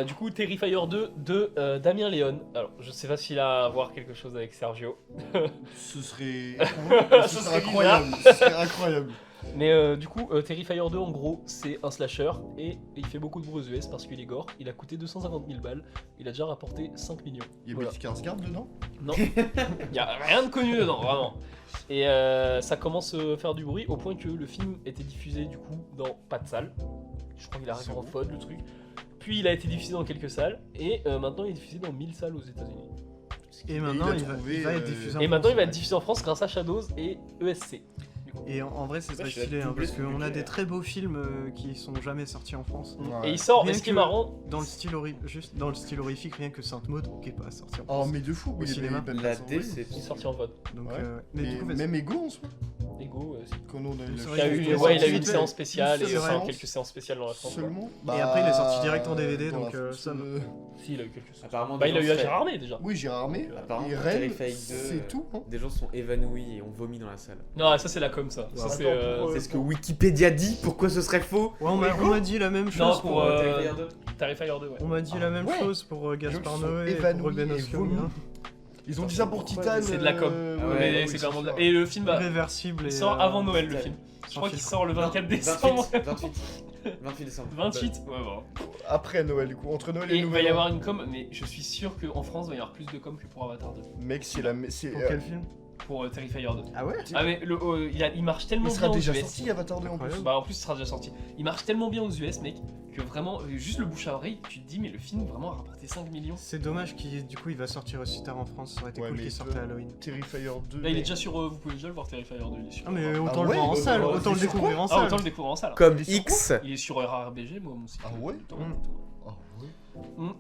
Du coup, Terrifier 2 de Damien Léon. Alors, je sais pas s'il a à voir quelque chose avec Sergio. Ce serait, Ce serait incroyable. Ce serait incroyable. Mais du coup, Terrifier 2 en gros, c'est un slasher et il fait beaucoup de bruit aux US parce qu'il est gore. Il a coûté 250 000 balles. Il a déjà rapporté 5 millions. Il y a Voilà. Bill Skarsgård dedans. Non, il y a rien de connu dedans, vraiment. Et ça commence à faire du bruit au point que le film était diffusé du coup dans pas de salle. Je crois qu'il arrive en FOD le truc. Puis il a été diffusé dans quelques salles et maintenant il est diffusé dans 1000 salles aux États-Unis. Et maintenant, il a il va trouvé, être diffusé en Et maintenant il va être France, diffusé en France grâce à Shadows et ESC. Et en vrai, c'est très je vais stylé, hein, doubler parce son qu'on a budget. des très beaux films qui sont jamais sortis en France. Ouais. Et il sort, Rien et ce qui est que- marrant, Dans le style juste dans le style horrifique, rien que Sainte-Maud qui est pas sorti en Oh France. mais de fou. mais cinéma. il est La pas sorti. il est déception. sorti en VOD. Donc, Ouais. mais du coup, Même Ego en soi. Ego aussi. Quand on a eu C'est la vrai Il a qu'il eu, est ouais, il a sorti eu une vite séance spéciale une et enfin séance. quelques séances spéciales dans la France. Seulement. Et après, il est sorti direct en DVD, dans donc, la ça France, me- Si, il a eu quelques séances. Apparemment, Bah, des il a gens eu à seraient- Gérard Armé déjà. Oui, Gérard Armé. Apparemment, Et pour Rennes, Terrifier 2, c'est tout. Hein. Des gens sont évanouis et ont vomi dans la salle. Non, ça c'est la com ça. Ça Attends, c'est. pour, C'est ce que Wikipédia dit. Pourquoi ce serait faux? Ouais, on m'a dit la même chose Non, pour. pour, Terrifier 2. Terrifier 2, ouais. On m'a dit la même ouais. chose pour Gaspard Les gens sont Noé et évanouis pour Ruben et Östlund, vomis. hein. Ils ont dit ça pour Titan. C'est de la com. Ah ouais, Mais oui, c'est c'est clairement de la. sûr. Et le film Irréversible et. il sort avant Noël le c'est- film. Je sans crois qu'il filtre. sort le 24 décembre. 28 décembre. 28 Ouais, bon. Après Noël, du coup, entre Noël et Et il va Nouvel y An. avoir une com, mais je suis sûr qu'en France il va y avoir plus de com que pour Avatar 2. Mec, c'est la. C'est, Pour quel film Pour Terrifier 2. Ah ouais Ah, mais il marche tellement il bien sera aux déjà US. sorti Avatar 2 en plus. Incroyable. Bah en plus il sera déjà sorti. Il marche tellement bien aux US mec que vraiment juste le bouche à oreille tu te dis mais le film vraiment a rapporté 5 millions. C'est dommage qu'il du coup il va sortir aussi tard en France, ça aurait été Ouais, cool mais qu'il sorte à Halloween. Terrifier 2. Là il est déjà sur vous pouvez déjà le voir Terrifier 2 il est sur. Ah mais Ah autant le ouais, voir en bah, salle, bah, autant le c'est sur découvrir en Ah salle. autant le découvrir en salle. Comme Il est sur X. Il est sur RRBG moi aussi. Ah ouais Ah ouais.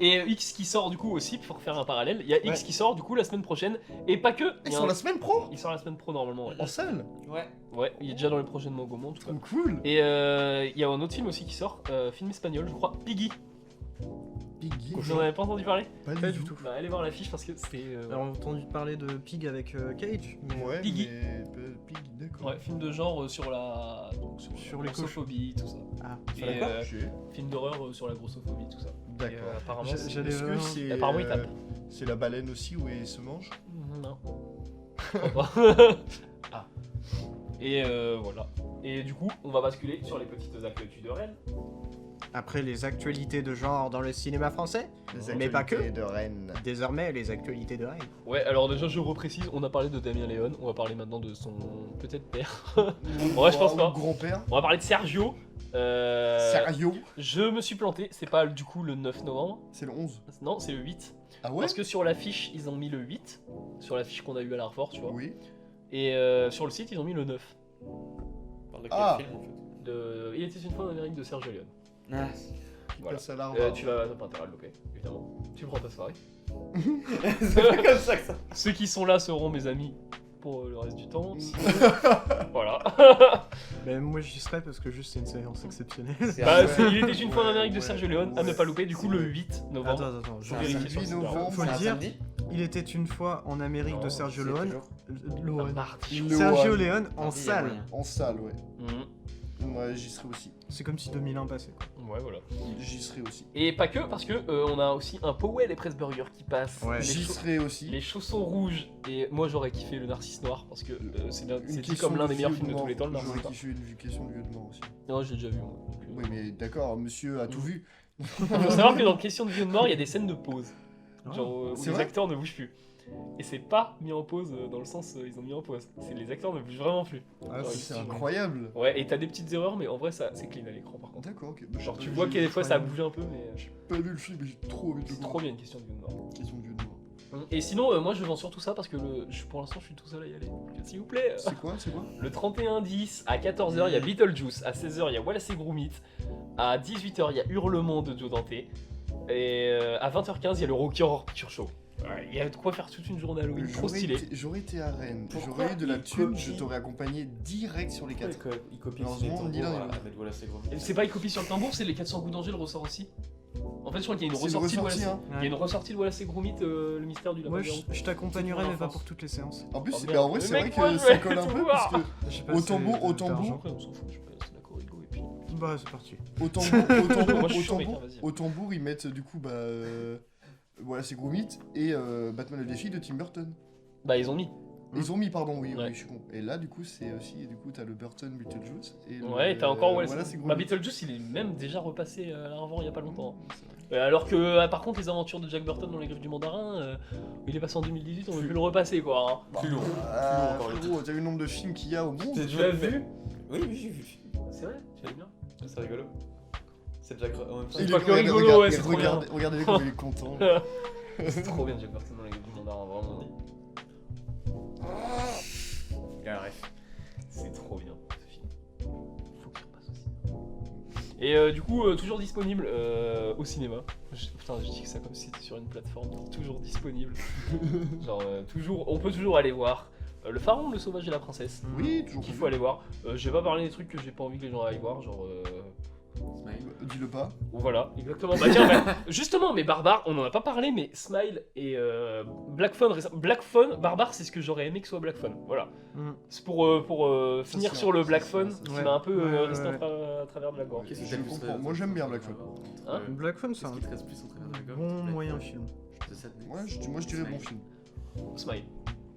Et X qui sort du coup aussi pour faire un parallèle, il y a X qui sort du coup la semaine prochaine et pas que. Ils sont la semaine pro Il sort la semaine pro normalement. Ouais, en salle. Ouais. ouais il est déjà dans les projets de Mogomon en tout cas. Trop cool. Et il y a un autre film aussi qui sort, film espagnol je crois, Piggy. Piggy. Vous en avez pas entendu parler? Pas du tout. Bah allez voir l'affiche parce que c'est. Alors on a entendu parler de Pig avec Cage, mais Ouais, Piggy. mais Piggy, d'accord. Ouais, film de genre sur la. Donc, Sur les grossophobie, tout ça. ah, Et, D'accord. J'ai- film d'horreur sur la grossophobie, tout ça. D'accord. Et, apparemment, J'ai- c'est- j'allais- Est-ce que vraiment- c'est. Apparemment, il tape. C'est la baleine aussi où il se mange Non. Ah. Et voilà. Et du coup, on va basculer sur les petites actus de Rennes. après les actualités de genre dans le cinéma français, Les mais pas que. actualités de Rennes. Désormais les actualités de Rennes. Ouais, alors déjà, je reprécise, on a parlé de Damien Léon, on va parler maintenant de son peut-être père. Ouais, je pense Ou pas. Grand-père. On va parler de Sergio. Sérieux Je me suis planté, c'est pas du coup le 9 novembre, C'est le 11. non, c'est le 8. Ah ouais Parce que sur l'affiche, ils ont mis le 8, sur l'affiche qu'on a eu à l'Arfort, tu vois. Oui. Et sur le site, ils ont mis le 9. Parle de quel Ah. film en fait? De... Il était une fois en Amérique de Sergio Leone. Ah. Voilà. Passe à l'arbre. Tu vas t'as pas intérêt à le louper, évidemment. Tu prends ta soirée. C'est pas comme ça que ça. Ceux qui sont là seront mes amis pour le reste du temps. Voilà. Mais moi j'y serais parce que juste c'est une séance exceptionnelle. Bah, Ouais. Il était une fois en Amérique de Ouais, Sergio Leone, à ne ouais. pas louper. Du coup, le 8 novembre. Attends, je Faut Ah, vérifier c'est sur le le site. 8 novembre. Faut le C'est un dire. samedi. Il était une fois en Amérique de Sergio c'est Leone. toujours. Leone. Mardi. Le Sergio One. Leone en Mardi, il y a salle. moyen. En salle, ouais. Mhm. Moi, j'y serai aussi. C'est comme si 2001 passait. Quoi. Ouais, voilà. J'y serai aussi. Et pas que, parce que on a aussi un Powell et Pressburger qui passe. Ouais. Les, J'y chau- serai aussi. les chaussons rouges. Et moi, j'aurais kiffé le Narcisse Noir parce que c'est dit question comme l'un des de meilleurs vieux films de tous mort. les temps, le Narcisse J'aurais Noir. kiffé une question de vieux de mort aussi. Non, j'ai déjà vu. Moi. Donc, Oui, mais d'accord, monsieur a tout vu. Il faut savoir que dans Question de vie ou de mort, il y a des scènes de pause. Genre où C'est les vrai acteurs ne bougent plus. Et c'est pas mis en pause dans le sens ils ont mis en pause. C'est les acteurs ne bougent vraiment plus. Ah, Genre, c'est ils- incroyable. Ouais, et t'as des petites erreurs, mais en vrai, ça c'est clean à l'écran par contre. D'accord, ok. Bah, Genre, j'ai tu pas- vois j'ai- qu'il y a des fois ça incroyable. bouge un peu, mais J'ai pas vu le film, mais j'ai trop envie de le c'est voir. trop bien une question de Vieux Noir. Question de Dieu de moi. Et sinon, moi je vends surtout ça parce que pour l'instant je suis tout seul à y aller. Donc, s'il vous plaît. C'est quoi? C'est quoi? Le 31-10, à 14h, il y a Beetlejuice, à 16h, il y a Wallace et Gromit, à 18h, il y a Hurlement de Joe Dante, et à 20h15, il y a le Rocky Horror Picture Show. Ouais, il y a de quoi faire toute une journée Halloween, trop stylé. J'aurais été à Rennes, Pourquoi j'aurais eu de la il thune, copie je t'aurais accompagné direct sur les 4. Il copie Malheureusement, les ni l'un ni tambours l'autre. à mettre voilà, c'est gros. Et c'est pas une copie sur le tambour, c'est les 400 coups d'Angers, le ressort aussi. En fait, je crois qu'il y a une C'est une ressortie de ressortie, Wallace. hein. Il y a une ressortie de Wallace et Gromit, le mystère du lapin Moi, géant. je t'accompagnerai, C'est pour mais pas l'enfance. pour toutes les séances. En plus, Oh, c'est- merde. bah, en vrai, Mais c'est mec, vrai que moi, je ça vais colle un tout peu voir. parce que Je sais pas, Au c'est tambour, au d'argent. tambour. Après, on s'en fout, je sais pas, c'est de la corrigo et puis. Bah, c'est parti. au tambour, Moi, je suis chaud, mec, hein, vas-y. au tambour, ils mettent du coup, voilà, c'est Gromit et Batman le défi de Tim Burton. Bah, ils ont mis. Ils ont mis, pardon, oui, Ouais. oui, je suis con. Et là, du coup, c'est aussi, du coup, t'as le Burton Beetlejuice. Et Ouais, et t'as encore Wallace. Voilà, c'est Bah, Gromit. Beetlejuice, il est même déjà repassé à l'avant il y a pas longtemps. Ouais, Alors que, par contre, les aventures de Jack Burton dans les griffes du mandarin, il est passé en 2018, on veut plus le repasser quoi. Hein. Plus lourd. Ah, encore le frérot, t'as vu le nombre de films qu'il y a au monde? Tu l'as vu? Oui, oui, j'ai vu le film. C'est vrai, tu l'as bien. C'est rigolo. C'est Jack en même temps. C'est pas que rigolo, ouais, c'est trop bien. Regardez comme il est content. C'est trop bien Jack Burton dans les griffes du mandarin, vraiment. Bref, c'est trop bien ce film. Faut qu'il repasse aussi. Et du coup, toujours disponible au cinéma. Putain, je dis ça comme si c'était sur une plateforme, toujours disponible. Genre, on peut toujours aller voir Le Pharaon, le Sauvage et la Princesse. Oui, toujours. Qu'il faut aller voir. J'ai pas parlé des trucs que j'ai pas envie que les gens aillent voir, genre. Smile. Dis-le pas. Voilà, exactement. Bah tiens, justement, mais Barbare, on en a pas parlé, mais Smile et Black Phone, Black Phone, Barbare, c'est ce que j'aurais aimé que soit Black Phone. Voilà. Mm. C'est pour finir c'est sur le vrai, Black c'est Phone, vrai, qui ouais. m'a un peu Ouais, resté ouais. à travers de la gorge. Qu'est-ce qui Je t'a plus, comprends. Moi, j'aime bien Black Phone. Hein Black Phone, c'est Qu'est-ce un qui te reste plus en travers de la gorge bon s'il te plaît moyen film. The Sadness. Ouais, moi je dirais bon film. Smile.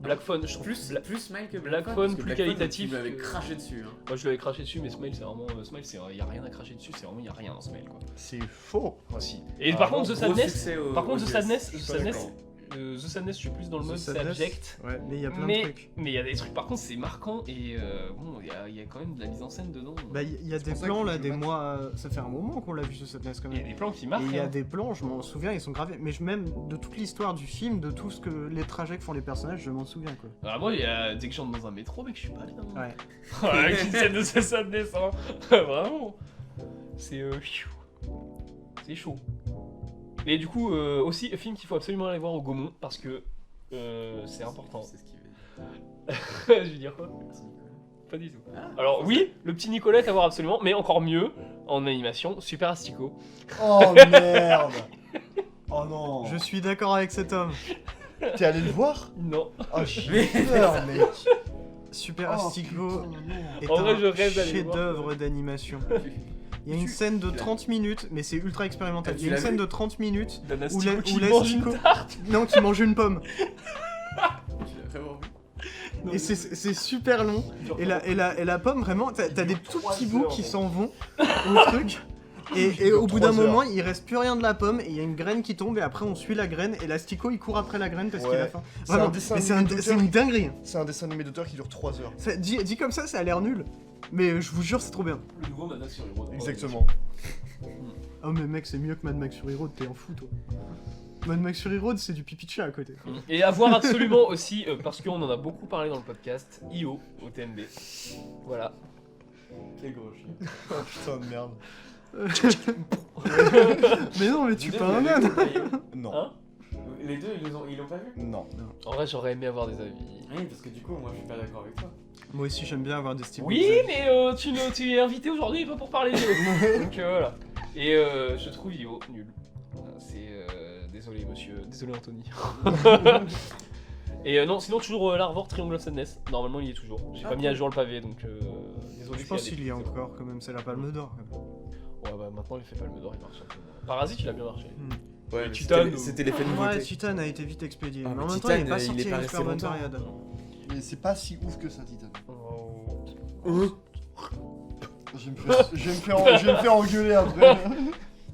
Black Phone, je trouve Plus, Bla- plus Smile que Black Phone, Phone, parce que plus Black Phone, qualitatif Tu l'avais que- craché dessus. Hein. Moi je l'avais craché dessus, mais Smile c'est vraiment. Smile, y a rien à cracher dessus, c'est vraiment y a rien dans Smile quoi. C'est faux. Moi si. Et par contre, The Gros Sadness. succès au- Par contre, aux The US. Sadness, Je The suis pas Sadness, d'accord. The Sadness, je suis plus dans le The mode c'est Sadness. abject. Ouais, mais il y a plein Mais de trucs. il y a des trucs, par contre, c'est marquant et bon, il y a quand même de la mise en scène dedans. Bah, il y a C'est des pour ça plans que là, je des match. mois. Ça fait un moment qu'on l'a vu ce Sadness quand Il y a même. des plans qui Et marquent. il y a hein. des plans, je m'en souviens, ils sont gravés. Mais même de toute l'histoire du film, de tout ce que les trajets que font les personnages, je m'en souviens quoi. Ah, moi, dès que je rentre dans un métro, mec, je suis pas bien. Ouais. Avec une scène de The Sadness, hein. Vraiment. C'est c'est chaud. Et du coup, aussi, film qu'il faut absolument aller voir au Gaumont parce que c'est important. C'est ce qu'il veut dire. Je veux dire quoi Merci, Nicolas. Pas du tout. Ah, Alors oui, le petit Nicolas à voir absolument, mais encore mieux en animation, Super Astico. Oh merde. Oh non. Je suis d'accord avec cet homme. T'es allé le voir? Non. Oh j'ai peur mec. Super Oh, Astico putain, non. est En vrai, un je rêve d'aller le voir. chef-d'œuvre d'animation. Il y a une scène de 30 minutes, mais c'est ultra expérimental. Ah, tu Il y a une l'as scène vu de 30 minutes, D'un Où Astico la- qui où mange une l'Astico- tarte. non, qui mange une pomme. Tu l'as vraiment vu? Et c'est super long. Et la pomme, vraiment, t'as des tout petits bouts qui s'en vont au truc. Et au bout d'un 3 heures. moment, il reste plus rien de la pomme, et il y a une graine qui tombe, et après on suit la graine, et l'Astico il court après la graine parce qu'il Ouais. a faim. C'est un Vraiment, dessin mais animé d'auteur. c'est une dinguerie. C'est un dessin animé d'auteur qui dure 3 heures. Dit comme ça a l'air nul. Mais je vous jure, c'est trop bien. Le nouveau Mad Max sur Hero. Exactement. Oh, mais mec, c'est mieux que Mad Max Fury Road, t'es en fou toi. Mad Max Fury Road, c'est du pipi de chat à côté. Et à voir absolument aussi, parce qu'on en a beaucoup parlé dans le podcast, IO au TMB. Voilà. Quel gros chien. Oh putain de merde. Mais non, mais tu pas un âne. Non. Hein Les deux, ils l'ont pas vu? Non. En vrai, j'aurais aimé avoir des avis. Oui, parce que du coup, moi je suis pas d'accord avec toi. Moi aussi, j'aime bien avoir des styles. Oui, mais tu es invité aujourd'hui, pas pour parler d'IO. Donc voilà. Et je trouve IO nul. C'est. Désolé, monsieur. Désolé, Anthony. Et non, sinon, toujours l'Arvor Triangle of Sadness. Normalement, il y est toujours. J'ai pas mis à jour le pavé, donc désolé. Je pense qu'il y a encore quand même, c'est la palme d'or. quand même. Ouais, bah maintenant, l'effet Palme d'Or, il marche un peu. Parasite, il a bien marché. Ouais, mais mais Titan, c'était l'effet de Ouais, nouveauté. Titan a été vite expédié. Ah, mais mais en même temps, Titan, il est pas il sorti est à pas une resté super bonne longtemps. période. Mais c'est pas si ouf que ça, Titan. Oh. Je vais me faire engueuler après.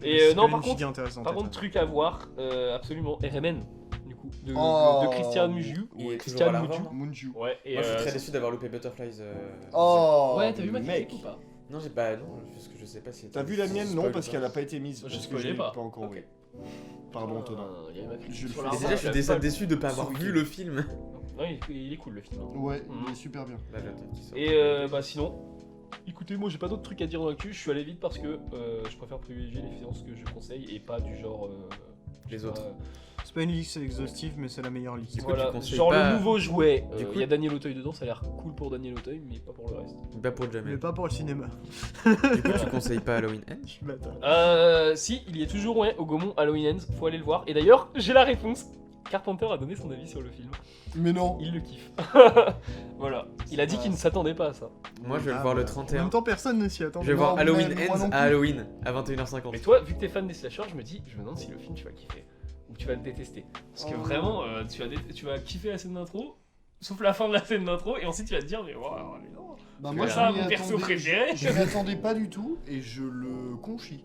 Et C'est non, quand par même contre, giga intéressant, par Titan. contre, truc à voir, absolument, RMN, du coup. coup, de Oh, Christian Mungiu. Et toujours Christian à la Mungiu. revente, non Munju. Ouais, et Moi je suis très déçu d'avoir loupé Butterflies. Oh, Ouais, t'as vu ma mec. critique ou pas? Non, j'ai pas. Non, parce que je sais pas si. T'as vu la mienne? si Non, spoil parce ou qu'elle pas. a pas été mise. Je parce que spoilais je l'ai pas. pas encore. Ok. Oui. Pardon, Antonin. Il y avait ma critique Je le sur fais. la Et revente, déjà, je suis j'avais pas- déçu de pas avoir Ce vu week-end. le film. Non, il est cool le film. hein. Ouais, il est super bien. Là, j'attends qu'il sorte. Et bah sinon, écoutez, moi j'ai pas d'autres trucs à dire dans l'actu, je suis allé vite parce que je préfère privilégier les séances que je conseille et pas du genre. Les je sais autres. pas, C'est pas une liste exhaustive, mais c'est la meilleure liste. Du coup, voilà, tu conseilles genre pas- le nouveau jouet, Du coup- il y a Daniel Auteuil dedans, ça a l'air cool pour Daniel Auteuil, mais pas pour le reste. Pas pour Mais Jamel. pas pour le cinéma. Du coup, tu conseilles pas Halloween Ends? Je suis bâtard. Si, il y est toujours, ouais, au Gaumont Halloween Ends, faut aller le voir. Et d'ailleurs, j'ai la réponse. Carpenter a donné son avis sur le film. Mais non. Il le kiffe. Voilà. Il a dit pas- qu'il ne s'attendait pas à ça. Moi, je vais le Ah, voir le bah, En 31. même temps, personne ne s'y attend. Je vais voir Non, Halloween mais moi Ends non à plus. Halloween à 21h50. Mais toi, vu que t'es fan des slashers, je me demande si le film tu vas kiffer. Ou tu vas le détester. Parce que Oh. vraiment, tu vas kiffer la scène d'intro, sauf la fin de la scène d'intro, et ensuite tu vas te dire, mais waouh, mais non. Bah, moi, ça, mon perso préféré. Je m'y attendais pas du tout et je le conchis.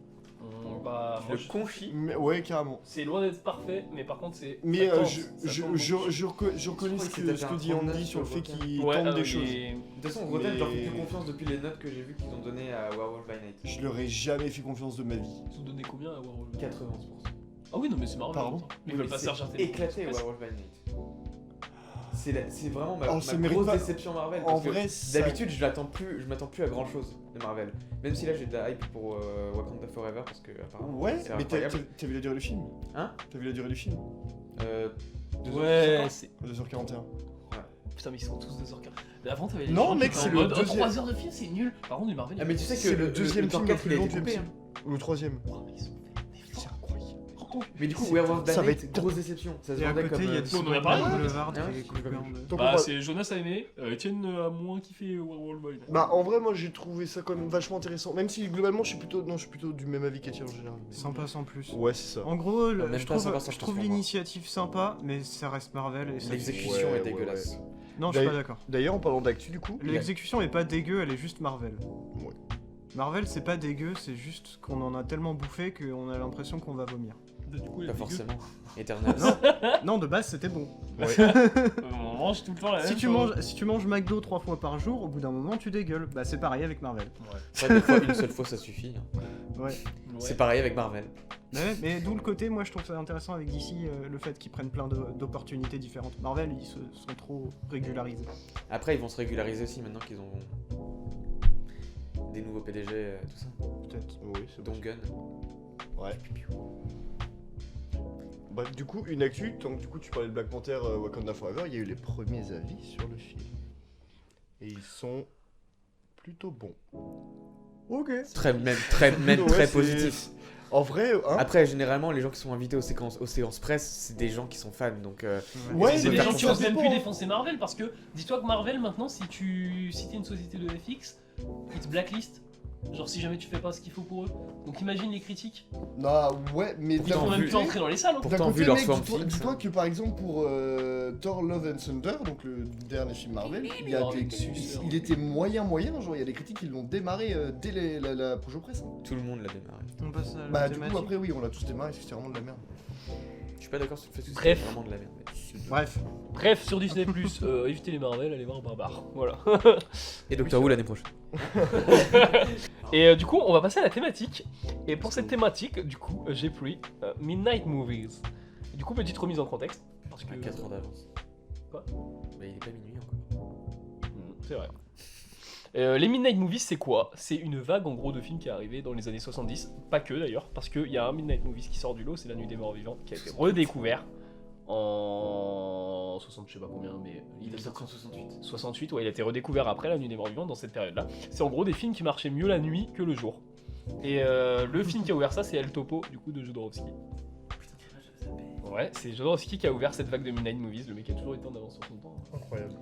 Bah, Le confie. Mais, ouais, carrément. c'est loin d'être parfait, mais par contre, c'est. Mais ça tente, je, ça je, tente je, beaucoup. je reconnais crois ce que que, c'était ce que un dit 39 Andy sur le sur fait le qu'il Ouais, tente ah, des il choses. est- De toute façon, Rotten, je leur fais Mais- plus confiance depuis les notes que j'ai vues qu'ils ont données à Werewolf by Night. Je leur ai jamais fait confiance de ma vie. Ils ont donné combien à Warhol 91%. Ah oui, non, mais c'est marrant. Pardon Mais ils veulent pas se faire jarter. éclaté Werewolf by Night. C'est vraiment ma, Oh, ça ma mérite grosse pas- déception Marvel. En parce que vrai, ça- d'habitude, je m'attends plus à grand chose de Marvel. Même si là, j'ai de la hype pour Wakanda Forever parce que apparemment, Ouais, c'est mais incroyable. t'as vu la durée du film? Hein? T'as vu la durée du film? 2h50. c'est. 2h41. Putain, mais ils sont tous 2h15. Mais avant, t'avais les Non, gens qui mec, étaient c'est en le mode, deuxième. 3 heures de film, c'est nul. Par contre, du Marvel. Ah, mais tu sais que C'est le deuxième temps film 4 le il a plus été long du coupé. MCU. Hein. Ou le troisième. Oh, mais ils sont faits. C'est incroyable. Mais du coup, C'est- Werewolf by ça va Night, être grosse déception. Ça se Et à vendait côté, comme. il y a on en a des parlé, Boulevard Ah ouais, qui est j'ai coupé pas en vu. deux. Donc, Bah, on va- c'est Jonas a aimé, Etienne a moins kiffé Werewolf by Night. Bah en vrai moi j'ai trouvé ça quand même vachement intéressant. Même si globalement je suis plutôt du même avis qu'Etienne en général. Sympa sans plus. Ouais c'est ça. En gros, Même je pas trouve, 100% je trouve pour moi. l'initiative sympa, mais ça reste Marvel et ça. L'exécution Ouais, est ouais, dégueulasse. Non, je suis pas D'ailleurs- d'accord. D'ailleurs en parlant d'actu du coup. L'exécution est pas dégueu, elle est juste Marvel. Ouais. Marvel, c'est pas dégueu, c'est juste qu'on en a tellement bouffé qu'on a l'impression qu'on va vomir. Du coup, Pas forcément. Eternals. Non, de base, c'était bon. On mange tout le temps la Si même tu, chose. manges, si tu manges McDo 3 fois par jour, au bout d'un moment, tu dégueules. Bah, c'est pareil avec Marvel. Après, des fois, une seule fois, ça suffit. Hein. Ouais. Ouais. C'est pareil avec Marvel. Mais d'où le côté, moi, je trouve ça intéressant avec DC, le fait qu'ils prennent plein d'opportunités différentes. Marvel, ils se sont trop régularisés. Après, ils vont se régulariser aussi maintenant qu'ils ont des nouveaux PDG, tout ça. Peut-être. Oui c'est Dont bon. Gunn. Ouais. Bah du coup une actu, tant que du coup tu parlais de Black Panther Wakanda Forever, il y a eu les premiers avis sur le film. Et ils sont plutôt bons. Ok. Très Ouais, c'est- positif. En vrai, hein. Après, généralement, les gens qui sont invités aux séances presse, c'est des gens qui sont fans. Donc, Ouais, C'est mais des ça gens qui osent même dépend. plus défoncer Marvel parce que dis-toi que Marvel maintenant, si t'es une société de FX, ils te blacklist. Genre si jamais tu fais pas ce qu'il faut pour eux. Donc imagine les critiques. Non, ouais, mais Ils d'un vont même vu- plus entrer dans les salles. hein. Pour- d'un Pourtant, côté, vu leur mec, Swamp dis-toi Thing, dis-toi ça. que par exemple pour Thor Love and Thunder, donc le dernier film Marvel, il, a Oh, été, le suceur. il était moyen, genre il y a des critiques qui l'ont démarré dès la projo presse. hein. tout le monde l'a démarré. On passe à la Bah du coup thématique. après oui, on l'a tous démarré, c'était vraiment de la merde. Je suis pas d'accord sur le fait que c'est Bref. vraiment de la merde. Bref. Bref, sur Disney+, évitez les Marvel, allez voir Barbare. Voilà. Et Doctor Who l'année prochaine. Et du coup, on va passer à la thématique. Et pour cette thématique, du coup, j'ai pris Midnight Movies. Du coup, petite remise en contexte. Parce que... À 4 heures d'avance. Quoi Bah, il est pas minuit encore. C'est vrai. Les Midnight Movies, c'est quoi? C'est une vague en gros de films qui est arrivée dans les années 70, pas que d'ailleurs, parce qu'il y a un Midnight Movies qui sort du lot, c'est La Nuit des Morts Vivants, qui a été redécouvert en 60, je sais pas combien, mais Il est sorti en 68. 68, ouais, il a été redécouvert après La Nuit des Morts Vivants dans cette période-là. C'est en gros des films qui marchaient mieux la nuit que le jour. Et le film qui a ouvert ça, c'est El Topo, du coup, de Jodorowsky. Putain, j'avais zappé. Ouais, c'est Jodorowsky qui a ouvert cette vague de Midnight Movies, le mec a toujours été en avance sur son temps. Incroyable.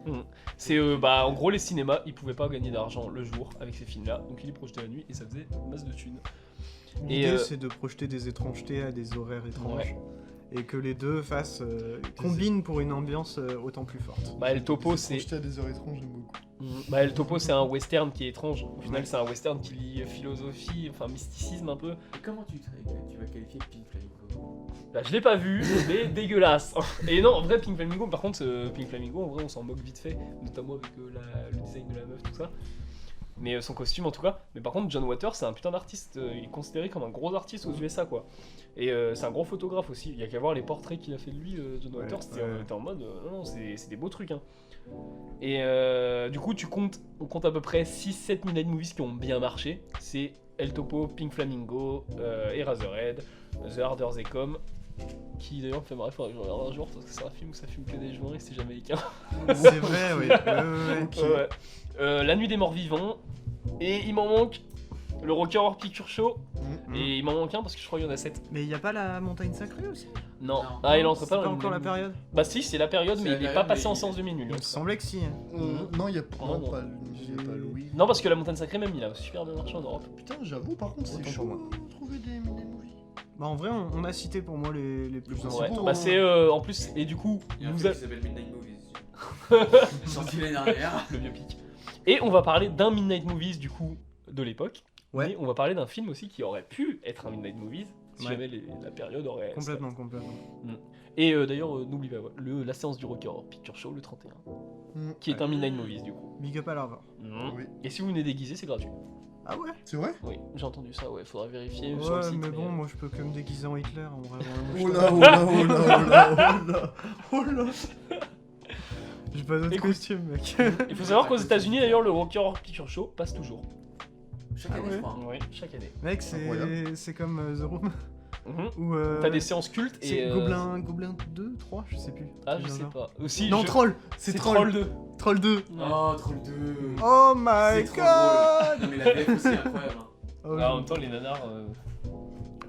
C'est bah en gros les cinémas, ils pouvaient pas gagner d'argent le jour avec ces films-là, donc ils les projetaient la nuit et ça faisait masse de thunes. L'idée, c'est de projeter des étrangetés à des horaires étranges. Ouais. Et que les deux fassent combinent pour une ambiance autant plus forte. Bah El Topo c'est J'étais à des heures étranges, j'aime beaucoup. bah, El Topo c'est un western qui est étrange. Au final c'est un western qui lie philosophie, enfin mysticisme un peu. Et comment tu vas qualifier Pink Flamingos? Bah, je l'ai pas vu, mais dégueulasse. Et non, en vrai, Pink Flamingo, par contre, Pink Flamingo, en vrai, on s'en moque vite fait, notamment avec le design de la meuf, tout ça. Mais son costume en tout cas. Mais par contre, John Waters, c'est un putain d'artiste. Il est considéré comme un gros artiste aux USA, quoi. Et c'est un gros photographe aussi. Il y a qu'à voir les portraits qu'il a fait de lui, John Waters. T'es en mode, non, c'est des beaux trucs, hein. Et du coup, on compte à peu près 6-7 Midnight Movies qui ont bien marché. C'est El Topo, Pink Flamingo, Eraserhead, The Harder They Come, qui d'ailleurs me fait marrer, faudrait que je regarde un jour parce que c'est un film où ça fume que des joints et c'est jamaïcain. C'est vrai, oui. Ouais. La Nuit des Morts Vivants, et il m'en manque le Rocky Horror Picture Show, et il m'en manque un parce que je crois qu'il y en a 7. Mais il y a pas la montagne sacrée aussi? Non, Non. ah il entre C'est pas pas dans encore la période? Bah si, c'est la période, C'est mais la il est pas période, passé mais en séance de minuit. Il me semblait que si. Non, il y a non. pas Louis. Non, parce que la Montagne Sacrée même, il a super bien marché en Europe. Putain, j'avoue, par contre, c'est Autant chaud pour moi. de trouver des Midnight Movies. Bah en vrai, on a cité pour moi les plus principaux, Ouais, importants. bah c'est en plus, et du coup, Il y a un nous film a- qui s'appelle Midnight Movies. Sorti l'année dernière. le biopic. Et on va parler d'un Midnight Movies du coup de l'époque. Ouais. Mais on va parler d'un film aussi qui aurait pu être un Midnight Movies si Ouais. jamais la période aurait. Complètement. Et d'ailleurs, n'oublie pas la séance du Rocky Horror Picture Show le 31, qui est un Midnight Movies du coup. Big up à Larva. Oui. Et si vous venez déguisé, c'est gratuit. Ah ouais? C'est vrai? Oui, j'ai entendu ça, ouais, faudra vérifier sur le Ouais, site. mais bon, moi je peux que me déguiser en Hitler. En vrai, Oh là, oh là, oh là, oh là, oh là. J'ai pas d'autre Écoute. costume, mec. Il faut savoir qu'aux États-Unis d'ailleurs, le Rocky Horror Picture Show passe toujours. Chaque année, ouais. je crois. hein. Oui, chaque année. Mec, Incroyable. c'est comme The Room. Mhm. Où, T'as des séances cultes et. C'est Gobelin 2, 3, je sais plus. Ah, Quel je sais genre. pas. Aussi, Non, Troll! C'est Troll 2. Troll 2! Oh, Troll 2. Oh my C'est trop god! drôle. Non, mais la VF aussi est incroyable. hein. Oh, Ah, en même temps, les nanars.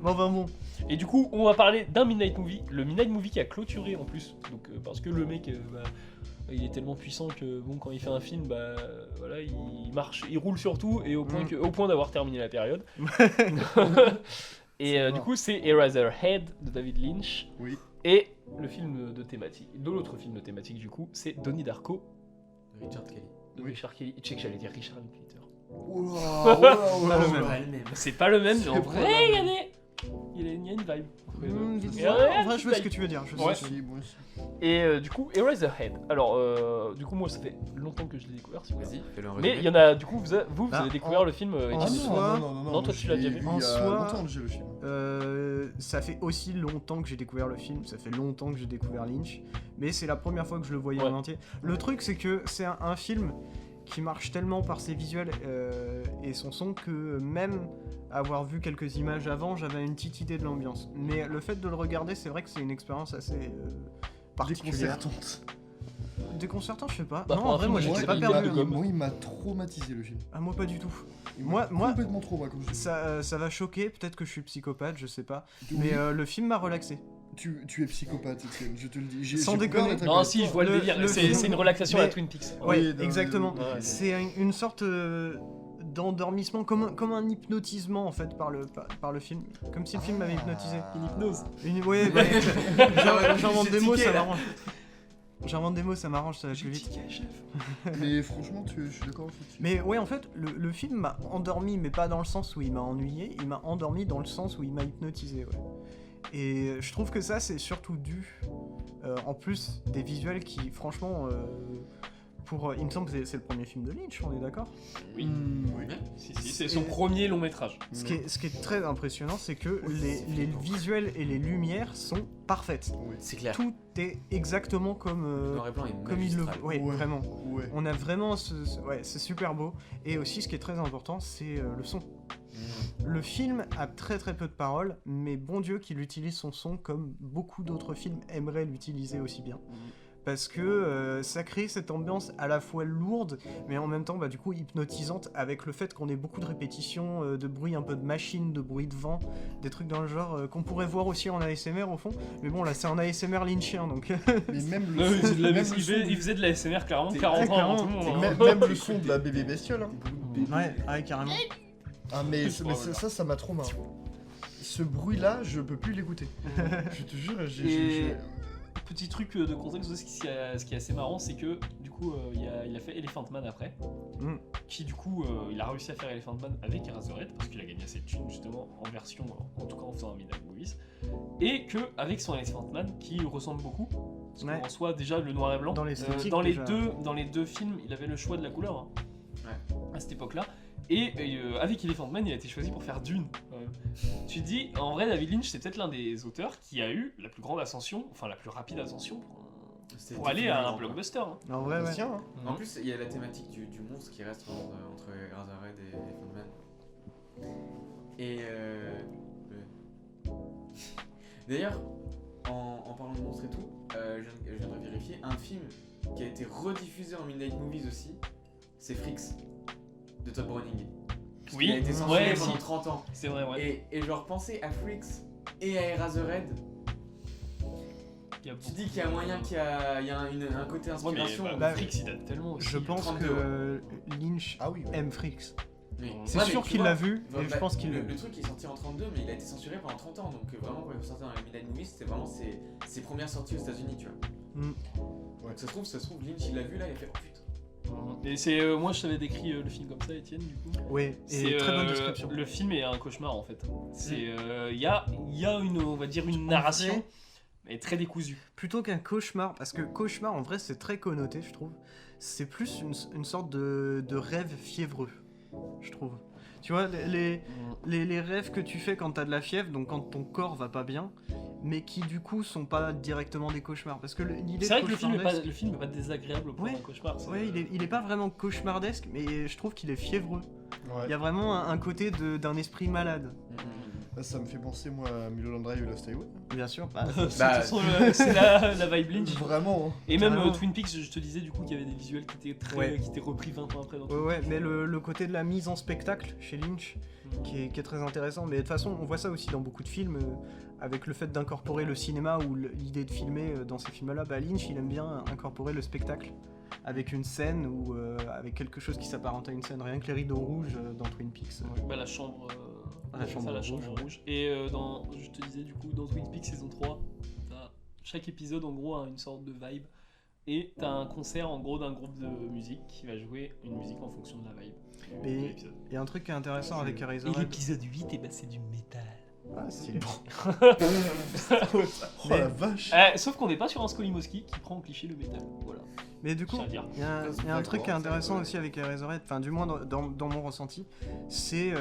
Bon, ben bon. Et du coup, on va parler d'un Midnight Movie. Le Midnight Movie qui a clôturé en plus. Donc, parce que le mec, il est tellement puissant que bon, quand il fait un film, bah voilà, il marche, il roule sur tout et au point d'avoir terminé la période. Et C'est du mort. coup, c'est Eraserhead de David Lynch. Oui. Et le film de thématique, de l'autre film de thématique du coup, c'est Donnie Darko De Richard Kelly. de Oui. Richard Kelly. Tu sais que j'allais dire Richard Linklater. Oh là, oh là, oh là, Pas le oh même. là. Pas le même. C'est pas le même, mais C'est en pas vrai, le il y a même. des. Il y a une vibe. Vite Et fait. ouais, En vrai, je vois ce vibe. que tu veux dire. Je sais Ouais. ce que tu veux dire. Moi aussi. Et du coup, Eraserhead. Alors, du coup, moi, ça fait longtemps que je l'ai découvert, si vous voulez. Vas-y, fais-le Mais il y en a, du coup, vous Ah, avez découvert le film. en Étienne. soi- Non, toi, tu l'as déjà vu. Il En y a soi- longtemps que j'ai le film. Ça fait aussi longtemps que j'ai découvert le film, ça fait longtemps que j'ai découvert Lynch, mais c'est la première fois que je le voyais Ouais. en entier. Le truc, c'est que c'est un film qui marche tellement par ses visuels et son son que même avoir vu quelques images avant, j'avais une petite idée de l'ambiance. Mais le fait de le regarder, c'est vrai que c'est une expérience assez particulière. Déconcertante. Déconcertant, je sais pas. Bah, non, pour un en vrai, film, moi, moi, j'étais j'ai pas une perdu. idée de gomme. Moi, il m'a traumatisé le film. Ah, moi, pas du tout. Il Moi- m'a complètement trop comme je dis. Ça va choquer, peut-être que je suis psychopathe, je sais pas. Oui, Mais le film m'a relaxé. tu es psychopathe, Étienne, je te le dis. Sans j'ai peur déconner. d'être Non, avec si, toi. je vois le Le- délire. le C'est film- une relaxation à la mais- Twin Peaks. Ouais, Oui, exactement. Ouais. C'est une sorte d'endormissement, comme un hypnotisement en fait par le film. Comme si le film m'avait hypnotisé. Une hypnose. Ouais, j'invente des mots, ça m'arrange. J'invente des mots, ça m'arrange, ça va plus vite. Mais franchement, je suis d'accord. Mais ouais, en fait, le film m'a endormi, mais pas dans le sens où il m'a ennuyé, il m'a endormi dans le sens où il m'a hypnotisé, ouais. Et je trouve que ça, c'est surtout dû, en plus des visuels qui, franchement, il me semble que c'est le premier film de Lynch, on est d'accord? Oui. Oui. Si, c'est son premier long métrage. Ce qui est très impressionnant, c'est que les visuels et les lumières sont parfaites. C'est clair. Tout est exactement Le comme, noir et blanc est comme il le magistral. veut. Ouais, Ouais. vraiment. Ouais. On a vraiment ouais, c'est super beau. Et aussi, ce qui est très important, c'est le son. Le film a très très peu de paroles, mais bon Dieu qu'il utilise son son comme beaucoup d'autres films aimeraient l'utiliser aussi bien. Parce que ça crée cette ambiance à la fois lourde, mais en même temps bah, du coup hypnotisante, avec le fait qu'on ait beaucoup de répétitions, de bruit un peu de machine, de bruit de vent, des trucs dans le genre qu'on pourrait voir aussi en ASMR au fond. Mais bon là c'est en ASMR lynchien donc... Mais même Non, le son, même le il son faisait de la SMR clairement C'est 40 ans avant tout le clairement. monde. hein. même le son de la bébé bestiole. Hein. ouais, carrément. Ah mais ça m'a trop marré. Ce bruit-là, je peux plus l'écouter. Je te jure, Et Petit truc de contexte aussi, ce qui est assez marrant, c'est que du coup, il a fait Elephant Man après, qui du coup, il a réussi à faire Elephant Man avec Eraserhead, parce qu'il a gagné assez de thunes justement en version, en tout cas en faisant un Midnight Movies, et que avec son Elephant Man, qui ressemble beaucoup, parce qu'en soi, déjà le noir et blanc, Dans l'esthétique, dans les déjà. dans les deux films, il avait le choix de la couleur à cette époque-là. Et avec Elephant Man, il a été choisi pour faire Dune. Tu te dis, en vrai, David Lynch, c'est peut-être l'un des auteurs qui a eu la plus grande ascension, enfin la plus rapide ascension pour aller à un blockbuster. Hein. En vrai, ouais. Tiens, En plus, il y a la thématique du monstre qui reste entre Eraserhead et Elephant Man. Et d'ailleurs, en parlant de monstres et tout, je viens de vérifier, un film qui a été rediffusé en Midnight Movies aussi, c'est Freaks, de Todd Browning. Oui, Il a été censuré ouais, pendant si. 30 ans. C'est vrai, ouais. Et genre, penser à Freaks et à Eraserhead, Il y a tu dis qu'il y a moyen qu'il y a un côté Ouais, inspiration. mais Bah, Freaks, il date tellement aussi. Je pense 32, que Lynch Ah oui, ouais. aime Freaks. Oui. C'est Ouais, mais sûr tu qu'il vois, l'a vu, bah, et je pense qu'il le le... truc il est sorti en 32, mais il a été censuré pendant 30 ans. Donc vraiment, quand il est sorti dans les Midnight Movies, c'était vraiment ses premières sorties aux États-Unis, tu vois. Ouais. Donc ça se trouve, Lynch il l'a vu là, il a fait oh putain. Et c'est moi je t'avais décrit le film comme ça, Étienne, du coup. Oui, et très bonne description. Le film est un cauchemar en fait. C'est il y a une, on va dire, une narration vrai, mais très décousue. Plutôt qu'un cauchemar, parce que cauchemar en vrai c'est très connoté, je trouve. C'est plus une sorte de rêve fiévreux, je trouve. Tu vois, les rêves que tu fais quand t'as de la fièvre, donc quand ton corps va pas bien, mais qui du coup sont pas directement des cauchemars. Parce que l'idée C'est vrai de que le film cauchemardesque- est pas désagréable pour Ouais. un cauchemar. c'est- Ouais, il est pas vraiment cauchemardesque, mais je trouve qu'il est fiévreux. Ouais. Il y a vraiment un côté d'un esprit malade. Ça me fait penser, moi, à Mulholland Drive et Lost Highway. Bien sûr. C'est de toute Bah, façon, c'est la vibe Lynch. Vraiment, hein. Et même Carrément. Twin Peaks, je te disais du coup qu'il y avait des visuels qui étaient Ouais. qui étaient repris 20 ans après. Dans Ouais, ouais, mais le côté de la mise en spectacle chez Lynch, qui est très intéressant. Mais de toute façon, on voit ça aussi dans beaucoup de films, avec le fait d'incorporer le cinéma ou l'idée de filmer dans ces films-là. Bah, Lynch, il aime bien incorporer le spectacle avec une scène ou avec quelque chose qui s'apparente à une scène. Rien que les rideaux rouges dans Twin Peaks. Bah, la chambre. La chambre la chambre rouge. rouge. Et je te disais du coup, dans Twin Peaks saison 3, chaque épisode en gros a une sorte de vibe. Et t'as un concert en gros d'un groupe de musique qui va jouer une musique en fonction de la vibe. Mais de l'épisode. il y a un truc qui est intéressant avec Eraserhead. l'épisode 8, c'est du métal. Ah, c'est Oh la vache. Sauf qu'on n'est pas sur un Skolimowski qui prend en cliché le métal. Voilà. Mais du coup, Je tiens à dire. il y a un truc qui est intéressant aussi avec Eraserhead, enfin du moins dans mon ressenti, c'est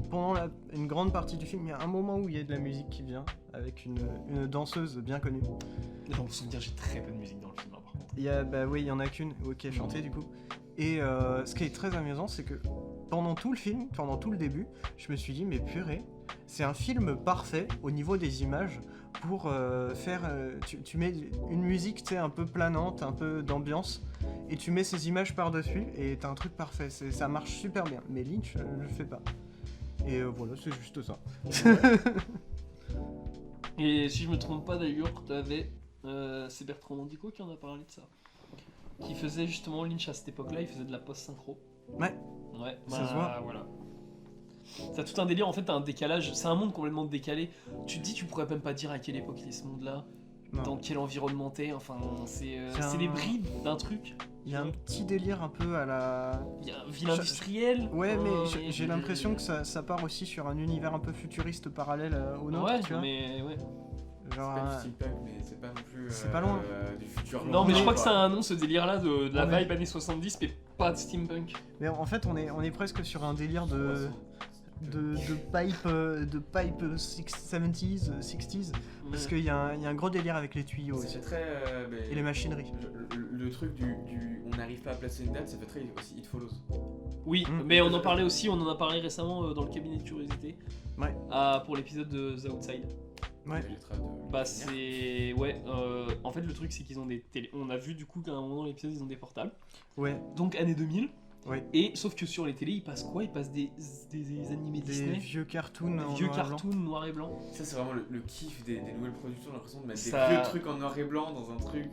pendant une grande partie du film, il y a un moment où il y a de la musique qui vient, avec une danseuse bien connue. Dans le souvenir, j'ai très peu de musique dans le film, hein, par contre. Oui, il y en a qu'une qui est chantée du coup. Et ce qui est très amusant, c'est que pendant tout le film, pendant tout le début, je me suis dit, mais purée, c'est un film parfait au niveau des images pour faire... tu mets une musique, tu sais, un peu planante, un peu d'ambiance, et tu mets ces images par-dessus, et t'as un truc parfait. Ça marche super bien. Mais Lynch, je le fais pas. Et voilà, c'est juste ça. Et si je me trompe pas d'ailleurs, t'avais... c'est Bertrand Mandico qui en a parlé de ça. Qui faisait justement Lynch à cette époque-là, il faisait de la post-synchro. Ouais. Ouais, Ça se voit. Voilà. T'as tout un délire, en fait, t'as un décalage. C'est un monde complètement décalé. Tu te dis, tu pourrais même pas dire à quelle époque il est ce monde-là, Non. dans quel environnement t'es. Enfin, c'est un- des bribes d'un truc. Il y a un petit délire un peu à la... Il y a une ville industrielle. Ouais, mais j'ai l'impression que ça part aussi sur un univers un peu futuriste parallèle au nôtre, Ouais, tu vois. mais ouais. Genre, C'est pas du steampunk, mais c'est pas non plus. c'est pas loin. Du futur. Non, mais je crois que ça c'est un nom, ce délire-là, de la Ouais. vibe années 70, mais pas de steampunk. mais en fait, on est presque sur un délire de pipe 70s, 60s, parce qu'il y a un gros délire avec les tuyaux Ça aussi, fait très. et les machineries. Le truc du on n'arrive pas à placer une date, ça fait très aussi It Follows. Oui, mais on en parlait aussi, on en a parlé récemment dans le cabinet de curiosité. Ouais. Pour l'épisode de The Outside. Ouais. Les traces de- Bah c'est... Ouais, en fait le truc c'est qu'ils ont des télé... On a vu du coup qu'à un moment dans l'épisode ils ont des portables. Ouais, Donc année 2000. Ouais. Et sauf que sur les télés ils passent quoi? Ils passent des animés des Disney. vieux cartoons Des en vieux noir et blanc. cartoons noir et blanc. Ça, c'est vraiment le kiff des nouvelles productions. J'ai l'impression de mettre Ça- des vieux trucs en noir et blanc dans un truc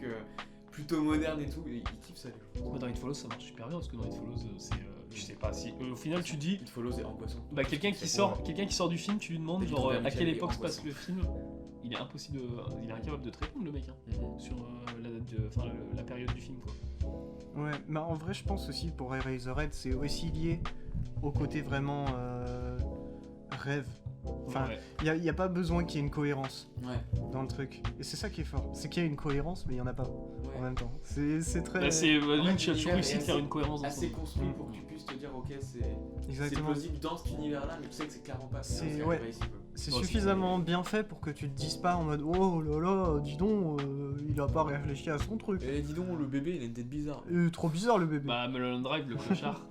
plutôt moderne et tout. Et ils kiffent ça, les gens. Bah, dans It Follows ça marche super bien parce que dans It Follows c'est... je sais pas si... au final tu te dis... It Follows est angoissant. Bah quelqu'un qui sort du film, tu lui demandes Et genre Robert à quelle Michel est époque se passe angoissant. le film. il est impossible, il est incapable de te répondre le mec sur la période du film quoi. Ouais, mais en vrai, je pense aussi pour Eraserhead, c'est aussi lié au côté vraiment rêve. Enfin, il n'y a pas besoin qu'il y ait une cohérence dans le truc. Et c'est ça qui est fort. C'est qu'il y a une cohérence, mais il n'y en a pas en même temps. C'est très... Lynch a toujours réussi de faire une cohérence dans assez son... construit pour que tu puisses te dire ok c'est Exactement. plausible dans cet univers-là, mais tu sais que c'est clairement pas C'est ici, quoi. C'est suffisamment bien fait pour que tu te dises pas en mode oh là là, dis donc, il a pas réfléchi à son truc. Et dis donc, le bébé il a une tête bizarre. Trop bizarre le bébé. Bah, Mulholland Drive, le clochard,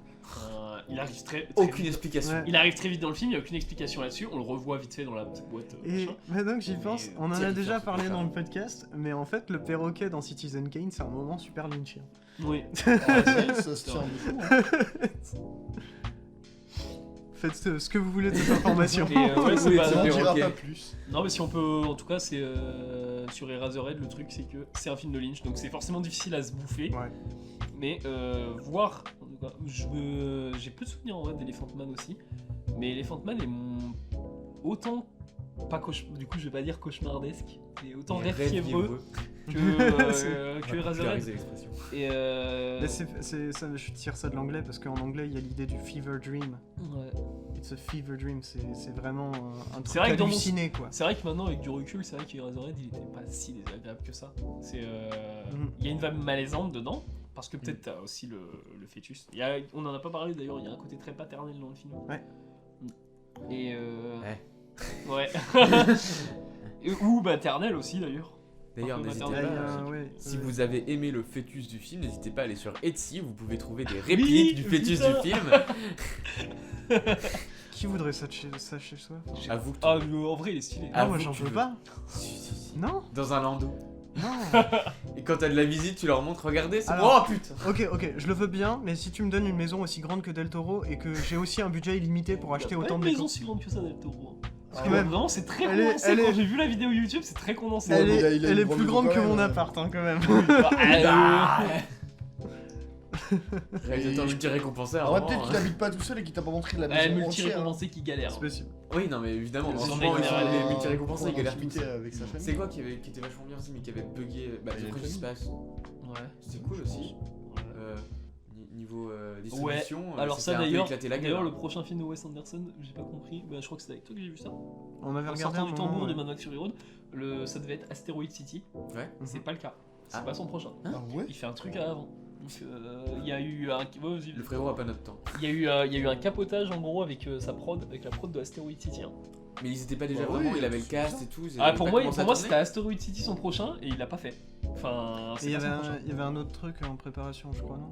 il arrive très Aucune vite. explication. Ouais. Il arrive très vite dans le film, il n'y a aucune explication là-dessus, on le revoit vite fait dans la petite boîte. Et machin. maintenant que j'y pense, on en a terrifiant, déjà ce parlé clochard. dans le podcast, mais en fait, le perroquet dans Citizen Kane, c'est un moment super lynchien. Oui. Ça se tient beaucoup. Faites ce que vous voulez de cette information. Et ouais, c'est Oui, pas... c'est On bien. dira ok. pas plus. Non mais si on peut, en tout cas c'est sur Eraserhead le truc c'est que c'est un film de Lynch donc c'est forcément difficile à se bouffer. Ouais. Mais voir, en tout cas, j'ai peu de souvenirs en vrai d'Elephant Man aussi, mais Elephant Man est autant pas du coup je vais pas dire cauchemardesque, mais autant rêve fiévreux que Eraserhead. l'expression. Et Mais ça, je tire ça de l'anglais parce qu'en anglais il y a l'idée du fever dream. ouais. It's a fever dream, c'est vraiment un truc C'est vrai que dans mon- halluciné quoi. C'est vrai que maintenant avec du recul, c'est vrai qu'Eraserhead il était pas si désagréable que ça. Il y a une vibe malaisante dedans. Parce que peut-être t'as aussi le fœtus. On en a pas parlé d'ailleurs, il y a un côté très paternel dans le film. Ouais. Et Ouais. Ou maternel aussi d'ailleurs. D'ailleurs, Un peu n'hésitez maternel. pas. Si vous avez aimé le fœtus du film, n'hésitez pas à aller sur Etsy, vous pouvez trouver des répliques du fœtus putain. du film. Qui voudrait ça chez soi? Avoue que Ah, en vrai il est stylé. Ah, avoue moi que j'en tu veux veux. pas. Si. Non, Dans un landau. non. Et quand t'as de la visite, tu leur montres, regardez, c'est Alors- oh putain. Ok, je le veux bien, mais si tu me donnes une maison aussi grande que Del Toro et que j'ai aussi un budget illimité pour acheter autant de maison décos. si grande que ça Del Toro. Parce Ah que ouais. vraiment c'est très Elle est- condensé. elle Quand est- j'ai vu la vidéo YouTube, c'est très condensé. Elle Ouais, est, il a elle une est grande plus maison grande quand que mon même. appart hein, quand même. Réalisateur multi-récompensé. Alors, peut-être qu'il habite pas tout seul et qu'il t'a pas montré de la maison entière. multi-récompensé qui galère. C'est possible. Oui, non, mais évidemment, C'est franchement, mec, les multi-récompensés, ils galèrent limité tous. avec sa famille. C'est quoi qui était vachement bien aussi, mais qui avait bugué bah, Il y a The une French famille. Dispatch. Ouais. C'était cool aussi. Niveau Ouais, distribution, alors c'était ça un peu d'ailleurs, éclaté la gueule. d'ailleurs hein. le prochain film de Wes Anderson, j'ai pas compris, bah, je crois que c'était avec toi que j'ai vu ça. On avait En regardé sortant un du moment, tambour de ouais. Mad Max Fury Road, ça devait être Asteroid City, Ouais. c'est pas le cas, c'est Ah. pas son prochain. Ah ouais. Il fait un truc à avant. Donc il y a eu un, ouais, vas-y. Le frérot a pas notre temps. Il y a eu un capotage en gros avec sa prod, avec la prod de Asteroid City. Hein. Mais ils étaient pas déjà Bah vraiment, oui, il avait le c'est cast ça. et tout. ils Ah avaient pour pas moi commencé à c'était tourner. Asteroid City son prochain et il l'a pas fait. Enfin, Et c'est il y pas avait son prochain. il y avait un autre truc en préparation, je crois, non?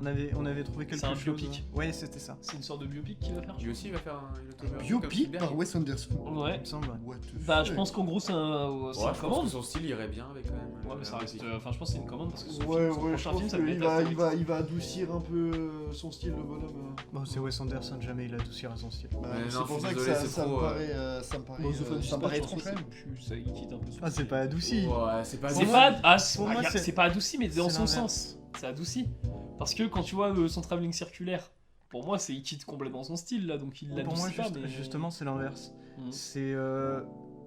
On avait trouvé quelque C'est un chose. biopic. Ouais, c'était ça. C'est une sorte de biopic qu'il va faire. Lui aussi il va faire une autobiographie comme Biopic Spielberg. par Wes Anderson. Ouais. Il me semble. What the Bah je fuck. pense qu'en gros c'est Ouais, une je pense commande. que son style irait bien avec quand même. Ouais mais ça reste, enfin je pense que c'est une commande parce que son, Ouais, son ouais, je prochain pense film ça devait qu'il être va, Asteroid. il va adoucir un peu son style, le bonhomme. Bon, c'est Wes Anderson, jamais il adoucira son style. Bah, Ouais, c'est non, pour je ça suis que désolé, ça, c'est ça me trop, paraît, ça me paraît, Bon, The Fun ça me paraît Dispatch, étrange quand même. ça il quitte un peu son Ah, c'est style. pas adouci. Ouais, c'est pas C'est Pour pas, moi- c'est pour pas- moi, regarde, c'est- c'est pas adouci, mais dans c'est son l'inverse. sens. C'est adouci. Parce que quand tu vois son travelling circulaire, pour moi, il quitte complètement son style là, donc il Pour moi, l'adoucit pas. Mais... justement, c'est l'inverse. Mhm. C'est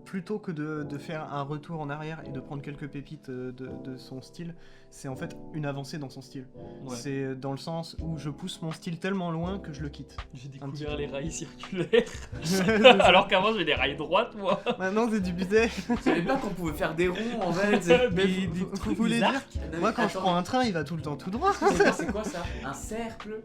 plutôt que de faire un retour en arrière et de prendre quelques pépites de son style, c'est en fait une avancée dans son style. Ouais. C'est dans le sens où je pousse mon style tellement loin que je le quitte. J'ai Un petit découvert peu. les rails circulaires. Alors qu'avant, j'ai des rails droites, moi. Maintenant, c'est du bidet. Je savais pas qu'on pouvait faire des ronds en fait. Mais Des vous trucs voulez bizarres. dire Non, mais Moi, quand je attends, prends un train, il va tout le temps tout droit. c'est quoi ça? Un cercle?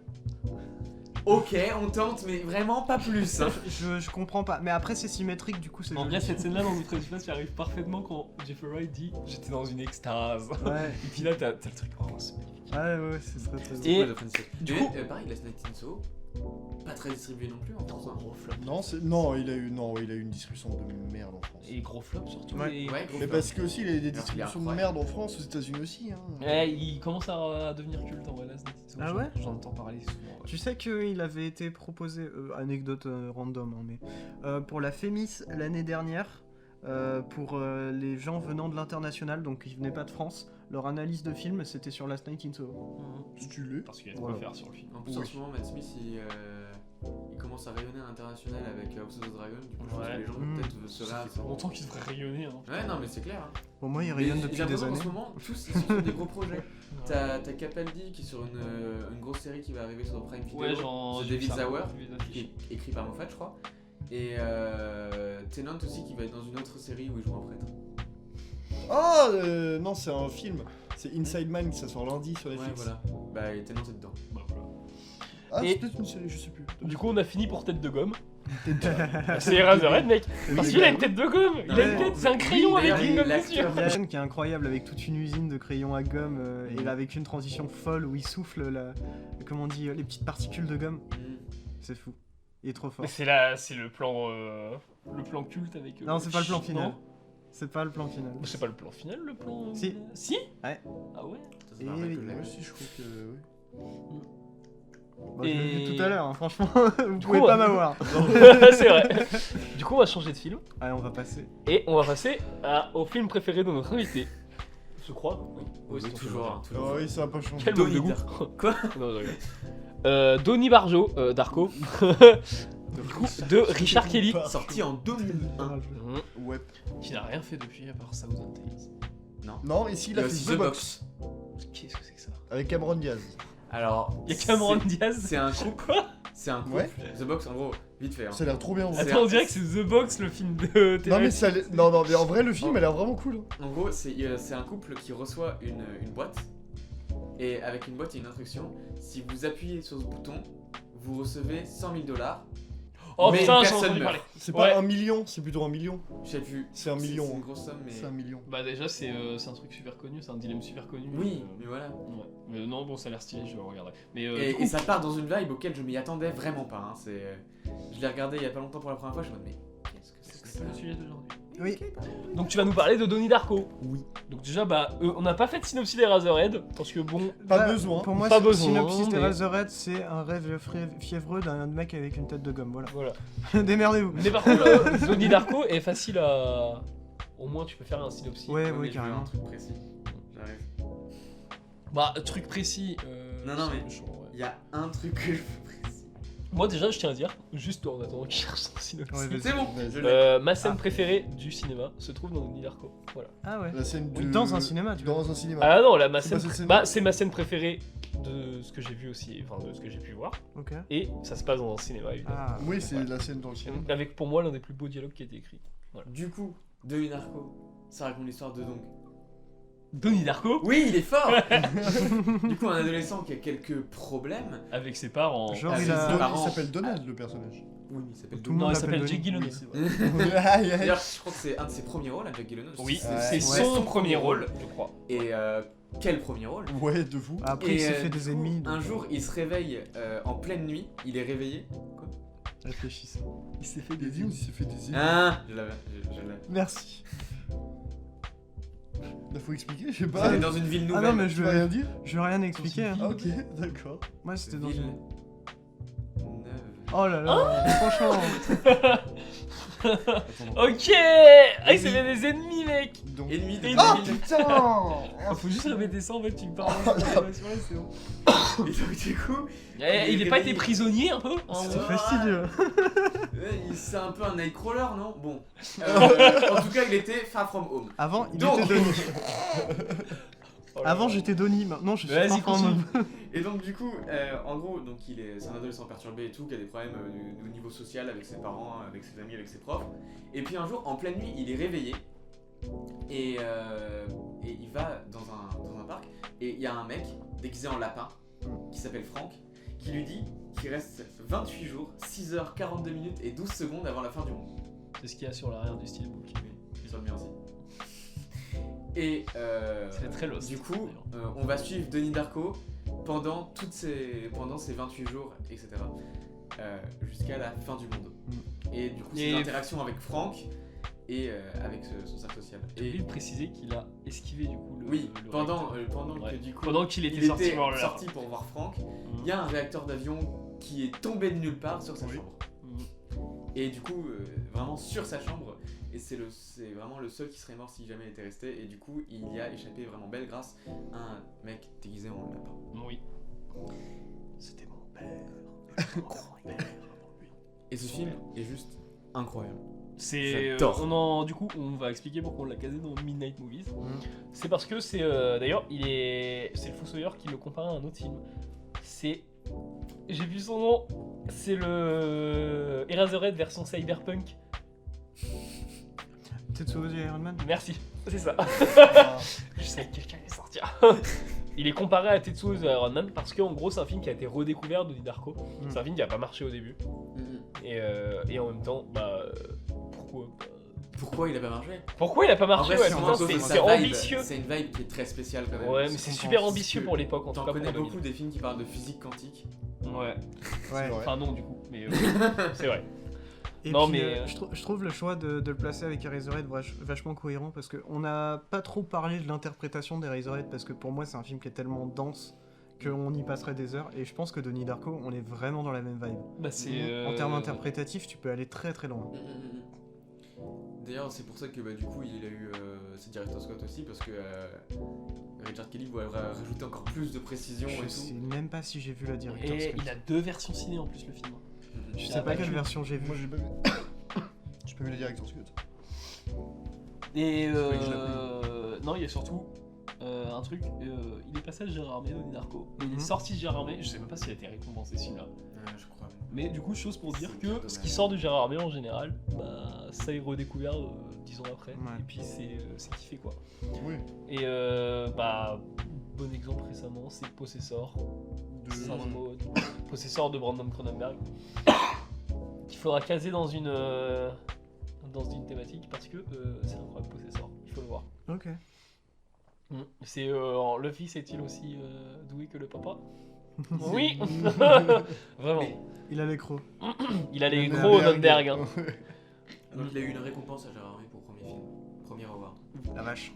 Ok, on tente, mais vraiment pas plus. hein. Je comprends pas. Mais après, c'est symétrique, du coup, c'est En joli. vrai, cette scène-là dans notre espace, tu arrive parfaitement quand Jeffrey Wright dit j'étais dans une extase. Ouais, Et puis là, t'as le truc. Oh, c'est magnifique. ouais, c'est très très Et- Ouais, The Friends Dispatch. du Mais, coup- pareil, Last Night in Soho, pas très distribué non plus en France. hein. Gros flop. Non, il a eu une distribution de merde en France. Et gros flop surtout. Ouais. et- Ouais, gros Mais flop. parce que aussi il a des Alors qu'il est distributions de incroyable. merde en France, aux États-Unis aussi. Hein. Ouais, il commence à devenir culte en vrai, là. Ah ouais J'en entends parler souvent. Ouais. Tu sais qu'il avait été proposé, anecdote random, hein, mais pour la Fémis l'année dernière, pour les gens venant de l'international, donc ils venaient pas de France. Leur analyse de film, c'était sur Last Night in Soho. Stylé. Parce qu'il y a de Voilà. quoi faire sur le film. En plus, en ce moment, Matt Smith, il commence à rayonner à l'international avec House of the Dragon. Du coup, je pense Ouais. que les gens peut-être se Ça fait longtemps qu'il devrait rayonner. Hein. Ouais, non, mais c'est clair. Hein. Pour moi, ils Mais rayonnent j'ai depuis des l'impression années. qu'en ce moment, tous ils sont sur des gros projets. T'as Capaldi qui est sur une grosse série qui va arriver sur Prime Video. Ouais, genre. The j'ai vu David ça. Zauer, J'ai vu les qui affiches. est écrit par Moffat, je crois. Et Tennant aussi qui va être dans une autre série où il joue un prêtre. Ah non, c'est un film. C'est Inside Man, ça sort lundi sur Ouais, Netflix. voilà. Bah, et Tennant est dedans. Bah, voilà. Ah, Et- c'est peut-être une série, je sais plus. Du coup, on a fini pour tête de gomme. C'est Eraserhead, mec. Parce qu'il a une tête de gomme. Il a une Ouais. tête, c'est un crayon Oui, avec d'ailleurs, une gomme l'acteur- dessus. Il y a une scène qui est incroyable avec toute une usine de crayons à gomme et là, avec une transition folle où il souffle comment on dit, les petites particules de gomme. C'est fou. Il est trop fort. Mais c'est le plan culte avec. Non, c'est pas le plan Non. final. C'est pas le plan final. C'est pas le plan final, le plan. Si. Si. Ouais. Ah ouais. Ça, c'est Marvel Et- que je l'ai. Ouais, si, je crois que. Oui. Bah, je l'ai Et- vu tout à l'heure, hein, franchement. Vous Du pouvez coup, pas on- m'avoir. C'est vrai. Du coup, on va changer de film Allez, on va passer. et on va passer au film préféré de notre invité. Je crois. Oui. Oui, c'est ton toujours. film. Hein, Ah toujours. oui, ça a pas changé. Quel manque de Donnie goût. Darko. Quoi Non, je rigole. Donnie Barjo, Darko. Du coup, de Richard Kelly. Sorti en 2001. Ouais. Qui n'a rien fait depuis à part Thousand Tales. Non, ici, il a fait aussi The Box. Qu'est-ce que c'est que ça? Avec Cameron Diaz. Alors. Il y a Cameron c'est- Diaz. C'est un couple. Quoi? C'est un couple. Ouais. The Box, en gros, vite fait. Hein. Ça a l'air trop bien. en vrai. C'est Attends, un- on dirait que c'est The Box, le film de Non, mais TF. ça. Non, mais en vrai, le film a l'air vraiment cool. En gros, c'est un couple qui reçoit une boîte. Et avec une boîte, il y a une instruction. Si vous appuyez sur ce bouton, vous recevez 100 000 $. Oh Mais putain, j'en ai personne entendu meurt. parler. C'est Ouais. pas 1 million, c'est plutôt 1 million. Je sais plus. C'est 1 million. C'est une hein. grosse somme, mais. C'est 1 million. Bah, déjà, c'est un truc super connu, c'est un dilemme super connu. Oui, mais voilà. Ouais. Mais non, bon, ça a l'air stylé, je regarderai. Mais Et, du coup, et ça part dans une vibe auquel je m'y attendais vraiment pas. Hein. Je l'ai regardé il y a pas longtemps pour la première fois, je me dis mais qu'est-ce que c'est que c'est ça pas le sujet d'aujourd'hui. Oui. Donc, tu vas nous parler de Donnie Darko. Oui. Donc, déjà, bah, on n'a pas fait de synopsis d'Eraserhead, parce que bon. Pas Bah, besoin. Pour moi, Pas c'est besoin, synopsis mais- Eraserhead, c'est un rêve fiévreux d'un mec avec une tête de gomme. Voilà. Voilà. Démerdez-vous. Mais par contre, Donnie Darko est facile à. Au moins, tu peux faire un synopsis. Ouais, mais ouais, je veux carrément. un truc précis. J'arrive. Bah, truc précis. Non, non, c'est mais- un peu chaud, ouais. Il y a un truc que je veux précis. Moi, déjà, je tiens à dire, juste en attendant qu'il cherche son synopsis. Ouais, vas-y. C'est bon, Vas-y. je l'ai. Ma scène Ah. préférée du cinéma se trouve dans Donnie Darko. Voilà. Ah ouais. La scène Oui, de... dans un cinéma, tu vois. Dans un cinéma. Ah non, là, ma C'est scène. pas cette scène. Bah, c'est ma scène préférée de ce que j'ai vu aussi, enfin de ce que j'ai pu voir. Ok. Et ça se passe dans un cinéma, évidemment. Ah. Oui, c'est Ouais. la scène dans le cinéma. Avec pour moi l'un des plus beaux dialogues qui a été écrit. Du coup, Donnie Darko, ça raconte l'histoire de donc. Donnie Darko Oui, il est fort Du coup, un adolescent qui a quelques problèmes. avec ses parents. Genre, Ah, il c'est a. ses Il parents. s'appelle Donald, le personnage. Oui, mais il s'appelle Tout le Donnie. Non, monde il s'appelle l'appelle Jake Donnie. Gyllenhaal. c'est vrai. Aïe, aïe. D'ailleurs, je crois que c'est un de ses premiers rôles à Jack Gyllenhaal. Oui, Ouais. c'est Ouais. son premier rôle, je crois. Et quel premier rôle Ouais, de fou. Après, il s'est fait du des coup, ennemis. Un donc, jour, il se réveille en pleine nuit. Il est réveillé. Quoi Réfléchissez. Il s'est fait des ennemis, il s'est fait des ennemis. Ah Je l'avais. Je l'avais. Merci. Il faut expliquer, je sais Il pas. est dans une ville Ah nouvelle. non, mais Tu vas rien dire je vais rien expliquer. Hein. Ah, ok, d'accord. Moi, c'était dans Ville une. neuve. Oh là là, franchement. Ok. Ah, il s'est fait des ennemis, mec. Donc... Ennemi de Et Ah ville. putain. Ah, faut juste répéter ça en fait, tu me parles. Et donc, du coup, Il n'a pas été prisonnier un peu hein, C'est ouais. fastidieux. c'est un peu un Nightcrawler, non Bon. En tout cas, il était Far From Home. Avant, il Donc- était Donnie. Oh là Avant, là. j'étais Donnie. Maintenant, je suis Vas-y, Far From continue. Home. Et donc du coup, en gros, donc c'est un adolescent perturbé et tout, qui a des problèmes au niveau social avec ses parents, avec ses amis, avec ses profs. Et puis un jour, en pleine nuit, il est réveillé et il va dans un parc et il y a un mec déguisé en lapin qui s'appelle Frank qui lui dit qu'il reste 28 jours, 6h42 minutes et 12 secondes avant la fin du monde. C'est ce qu'il y a sur l'arrière du steelbook. Ils ont mis ainsi. Et C'est très lost. du coup, on va suivre Donnie Darko pendant ces 28 jours, etc. Jusqu'à la fin du monde. Et du coup, c'est Et- l'interaction avec Frank et avec son cercle social. J'ai oublié Et de préciser qu'il a esquivé du coup le. oui, le pendant réacteur. que Ouais. du coup, Pendant qu'il était il sorti était voir le sorti pour voir Frank, lapin. il y a un réacteur d'avion qui est tombé de nulle part sur sa Oui. chambre. Mhm. Et du coup, vraiment sur sa chambre. et c'est vraiment le seul qui serait mort si jamais il était resté, et du coup il y a échappé vraiment belle grâce à un mec déguisé en lapin. Oui. C'était mon père. Et ce film est juste incroyable. J'adore. Du coup, on va expliquer pourquoi on l'a casé dans Midnight Movies. C'est parce que c'est d'ailleurs, c'est le Fossoyeur qui le compare à un autre film. J'ai vu son nom. C'est le Eraserhead version cyberpunk. Tetsuo du Iron Man. Merci. C'est ça. Je savais que quelqu'un allait sortir. Il est comparé à Tetsuo the Iron Man parce qu'en gros, c'est un film qui a été redécouvert de Donnie Darko. C'est un film qui a pas marché au début. Et en même temps, pourquoi il a pas marché? Pourquoi il a pas marché? En vrai, c'est ambitieux. C'est une vibe qui est très spéciale quand même. Ouais, mais c'est super ambitieux pour l'époque. En tout cas, t'en connais beaucoup des films qui parlent de physique quantique. Ouais. Ouais. Enfin non du coup, mais c'est vrai. Et non, puis, mais je trouve le choix de le placer avec Eraserhead vachement cohérent parce qu'on n'a pas trop parlé de l'interprétation d'Eraserhead parce que pour moi c'est un film qui est tellement dense qu'on y passerait des heures et je pense que Donnie Darko on est vraiment dans la même vibe. Bah, En termes interprétatifs tu peux aller très très loin. D'ailleurs c'est pour ça que du coup il a eu ce director Scott aussi parce que Richard Kelly voulait rajouter encore plus de précision Je et sais tout. même pas si j'ai vu la director et Scott. il a 2 versions ciné en plus le film. Je sais pas quelle version j'ai vu. Moi j'ai pas vu. J'ai pas vu la direction Scott. Et pas que je non, il y a surtout un truc, il est passé à Gérard Armé, Donnie Darko. Il est sorti de Gérard Armé, je sais même pas s'il a été récompensé celui-là. Je crois. Mais du coup, chose pour dire C'est que dommage. ce qui sort de Gérard Armé en général, ça est redécouvert 10 ans après. Ouais. Et puis c'est kiffé quoi. Oui. Et bon exemple récemment, c'est Possessor Possessor de Brandon Cronenberg. Qu'il faudra caser dans une thématique parce que c'est incroyable Possessor, il faut le voir. Ok. C'est le fils est-il aussi doué que le papa? Oui. Vraiment. Il a les crocs. Il a les Cronenberg. gros Nürnberg. Hein. Donc il a eu une récompense à Gérard Armé pour premier film, premier award. La vache.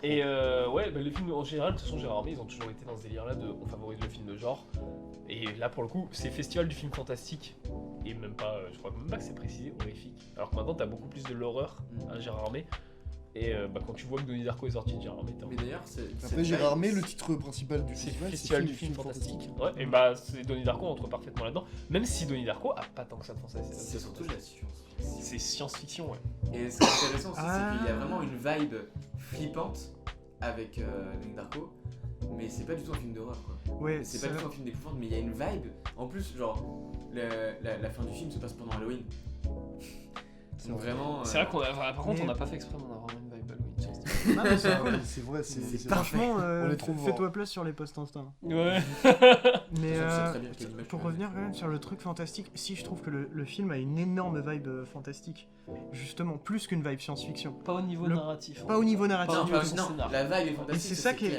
Et les films en général, de toute façon Gérard Armé, ils ont toujours été dans ce délire là de on favorise le film de genre. Et là pour le coup, c'est festival du film fantastique. Et même pas, je crois même pas que c'est précisé horrifique. Alors que maintenant t'as beaucoup plus de l'horreur à Gérard Armé. Et quand tu vois que Donnie Darko est sorti de Gérard Armé, t'es en Mais d'ailleurs, c'est. Après Gérard Armé, le titre principal du c'est festival, festival du film fantastique. Ouais, et c'est Donnie Darko entre parfaitement là-dedans. Même si Donnie Darko a pas tant que ça de fantastique. C'est surtout de la science. C'est science-fiction, ouais. Et ce qui est intéressant aussi, c'est qu'il y a vraiment une vibe flippante avec Donnie Darko, mais c'est pas du tout un film d'horreur quoi. Ouais, C'est pas du tout un film d'épouvante, mais il y a une vibe. En plus, genre, la fin du film se passe pendant Halloween. Donc vraiment. C'est vrai qu'on a. Par contre, mais- on n'a pas fait exprès, mais on a vraiment une vibe Halloween sur ce truc. Ah, mais c'est- C'est vrai, c'est Franchement, On est trop fais-toi place sur les posts Insta. Ouais. Mais C'est très bien qu'il y ait l'image pour que- revenir quand même sur le truc fantastique, si je trouve que le film a une énorme vibe fantastique, justement plus qu'une vibe science-fiction. Pas au niveau Le- narratif. Pas au niveau narratif. Pas au Non, niveau pas- de son non, scénar. la vibe est Et fantastique.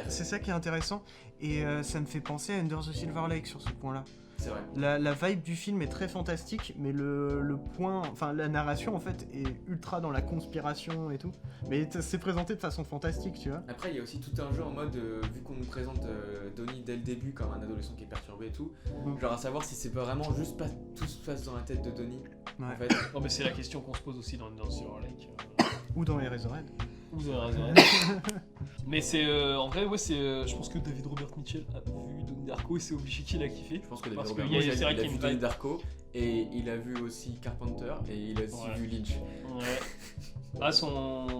c'est ça qui est intéressant. Et ça me fait penser à Under the Silver Lake sur ce point-là. C'est vrai. La vibe du film est très fantastique, mais le point, enfin la narration en fait est ultra dans la conspiration et tout. Mais c'est présenté de façon fantastique, tu vois. Après, il y a aussi tout un jeu en mode, vu qu'on nous présente Donnie dès le début comme un adolescent qui est perturbé et tout, genre à savoir si c'est pas vraiment juste pas tout se passe dans la tête de Donnie. Ouais. En fait, Non, mais c'est la question qu'on se pose aussi dans Silver Lake. Ou dans Eraserhead. Vous avez raison. Mais c'est en vrai, ouais, je pense que David Robert Mitchell a vu Donnie Darko et c'est obligé qu'il a kiffé. je pense que Parce David que Robert c'est vrai il a qu'il y a vu une Donnie vibe. Darko et il a vu aussi Carpenter et il a aussi Ouais. vu Lynch. Ouais.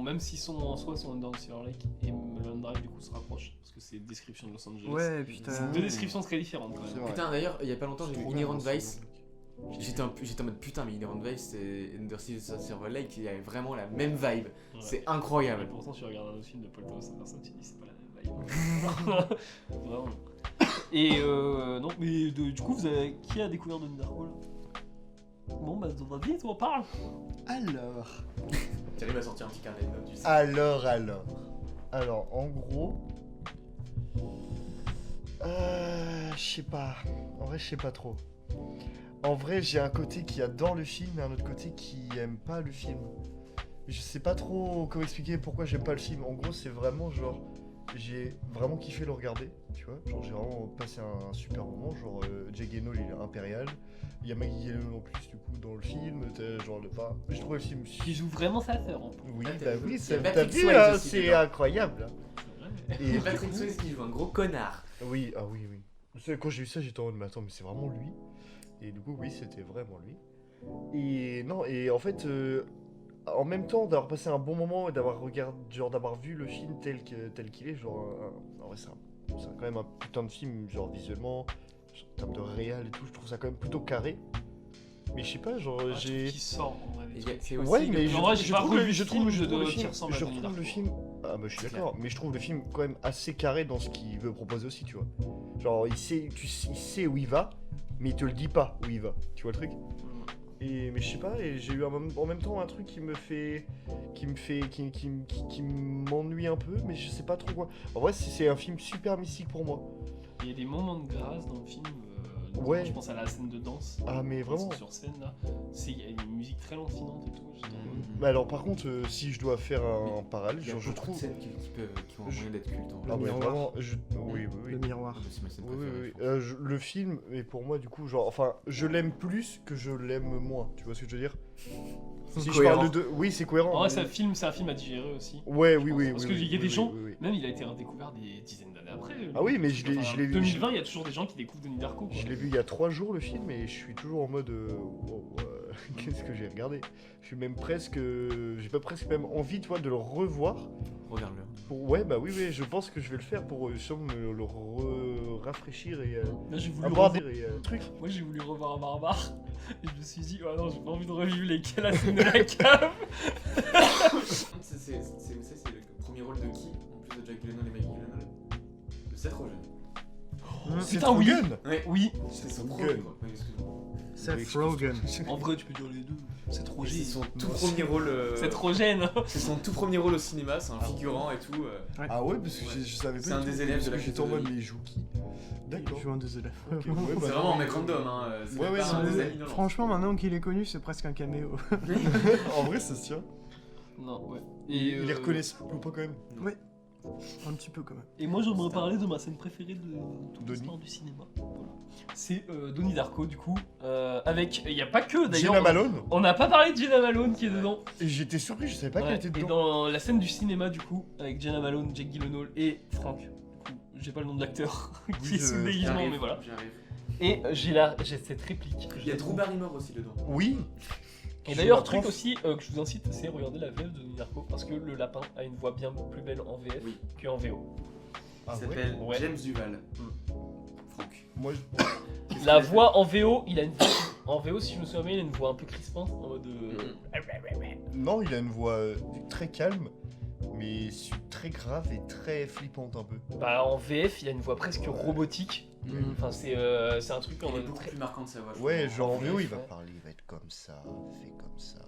Même s'ils sont en soi, sont dans Silver Lake et Mulholland Drive du coup se rapprochent parce que c'est description de Los Angeles. Ouais, et puis t'as- C'est deux descriptions très différentes quand C'est même. vrai. Putain, d'ailleurs, il y a pas longtemps, j'ai vu Inherent Vice. Ouais. J'étais en mode putain, mais Inherent Vice et Under the Silver Lake, il y avait vraiment la même vibe. Ouais. C'est Mais incroyable. pourtant, tu regardes un autre film de Paul Thomas Anderson, tu dis c'est pas la même vibe. Vraiment. Et non, mais du coup, qui a découvert Donnie Darko là? Bon, bah, vite, on en parle. Alors, Tu arrives à sortir un petit carnet de notes, tu sais. alors, en gros, je sais pas. En vrai, je sais pas trop. En vrai, j'ai un côté qui adore le film et un autre côté qui aime pas le film. Je sais pas trop comment expliquer pourquoi j'aime pas le film. En gros, c'est vraiment genre j'ai vraiment kiffé le regarder, tu vois. Genre, j'ai vraiment passé un super moment. Genre, Jake Gyllenhaal, il est impérial. Il y a Maggie Gyllenhaal en plus, du coup, dans le film. Genre, enfin, j'ai trouvé le film. Qui joue vraiment sa sœur en plus. Oui, Ah, bah oui, il y a t'as Patrick vu, Swayze hein, aussi c'est dedans. incroyable. Hein. Et Et Patrick Swayze qui joue un gros connard. oui, ah oui, oui. Quand j'ai vu ça, j'étais en mode, mais attends, mais c'est vraiment lui. Et du coup, oui, c'était vraiment lui. Et non, et en fait, en même temps, d'avoir passé un bon moment et d'avoir vu le film tel qu'il est, genre, en vrai, c'est quand même un putain de film, genre visuellement, en termes de réal et tout, je trouve ça quand même plutôt carré. Mais je sais pas, genre, Ah, je trouve j'ai. qu'il sort en vrai. des Et trucs. c'est aussi Ouais, le- mais En vrai, j'ai pas revu le je trouve film le qui film, ressemble à je Donnie trouve le Darko. film. Ah bah je suis C'est d'accord, mais je trouve le film quand même assez carré dans ce qu'il veut proposer aussi, tu vois. Genre il sait où il va, mais il te le dit pas où il va, tu vois le truc. Et mais je sais pas, et j'ai eu en même temps un truc qui m'ennuie un peu, mais je sais pas trop quoi. En vrai, c'est un film super mystique pour moi. Il y a des moments de grâce dans le film. Notamment, Ouais. Je pense à la scène de danse. Ah mais Ils vraiment. sont sur scène là. Il y a une musique très lancinante et tout. j'étais en mode, Mais alors par contre, si je dois faire un parallèle, Il y a genre, je beaucoup de trouve. scènes qui ont un moyen d'être culte en Ah vrai. ouais, miroir. vraiment, oui, oui, oui. Le miroir. C'est ma scène Oui, oui, préférée, oui. je pense. Le film est pour moi du coup genre, enfin, je l'aime plus que je l'aime moins. Tu vois ce que je veux dire? Si je Cohérent. parle de deux, oui, c'est cohérent. En vrai, mais- c'est un film à digérer aussi. Ouais, je oui, pense. oui, Parce oui, qu'il y a oui, des gens, oui, oui. même il a été redécouvert des dizaines d'années après. Ah oui, mais je l'ai vu. 2020, il y a toujours des gens qui découvrent Donnie Darko. Quoi. Je l'ai vu il y a 3 jours le film et je suis toujours en mode wow, qu'est-ce que j'ai regardé? Je suis même presque j'ai pas presque même envie, tu vois, de le revoir. Regarde-le. Ouais, bah oui, je pense que je vais le faire pour sûrement me le rafraîchir et Là, j'ai voulu avoir revoir- des trucs. Moi, j'ai voulu revoir un barbare. Et je me suis dit, oh non, j'ai pas envie de revivre la scène de la cave. C'est le premier rôle de qui en plus de Jack Gyllenhaal et Maggie Gyllenhaal? De Seth Rogen. C'est Putain, oui. Rogen. Ouais. Oui, C'est son Rogen. premier rôle. Ouais, excuse-moi. Seth Rogen. en vrai, tu peux dire les deux. C'est trop C'est gêne. son tout premier rôle. C'est trop gêne. C'est son tout premier rôle au cinéma, c'est un figurant et tout. Ah ouais, parce que Ouais. je savais pas. C'est un du tout, des élèves parce de la que j'étais en mode catégorie. mais il joue qui? D'accord. Je suis un des élèves. Ok, ouais, bah, C'est vraiment non, un mec random, hein. C'est Ouais, même ouais, pas un c'est- des amis, non, non. Franchement, maintenant qu'il est connu, c'est presque un caméo. En vrai, ça se tient. Non, ouais. Il est reconnaissable ou pas quand même? Un petit peu quand même. Et moi, j'aimerais parler de ma scène préférée de toute Donnie. l'histoire du cinéma. Voilà. C'est Donnie Darko, du coup. Avec. Il n'y a pas que d'ailleurs. Jenna Malone. On n'a pas parlé de Jenna Malone qui est dedans. Et j'étais surpris, je savais pas Ouais, qu'elle était et dedans. dans la scène du cinéma, du coup, avec Jenna Malone, Jake Gyllenhaal et Frank. Du coup, j'ai pas le nom de l'acteur qui est sous le déguisement, J'arrive, mais voilà. j'arrive. Et j'ai cette réplique. Il y a Drew Barrymore aussi dedans. Oui. Et Je d'ailleurs, suis truc un prof. aussi que je vous incite, c'est regarder la VF de Donnie Darko parce que le lapin a une voix bien plus belle en VF Oui. qu'en VO. Ah Il ouais. s'appelle Ouais. James Duval. Franck. Moi, Qu'est-ce La qu'il a fait voix en VO, il a une voix. En VO, si je me souviens bien, il a une voix un peu crispante en mode. non, il a une voix très calme, mais très grave et très flippante un peu. Bah, en VF, il a une voix presque robotique. Enfin, c'est un truc en Il est mode. beaucoup très- plus marquant de sa voix. je Ouais, trouve. genre en en VO, il VF, va ouais. parler, il va être comme ça, fait comme ça,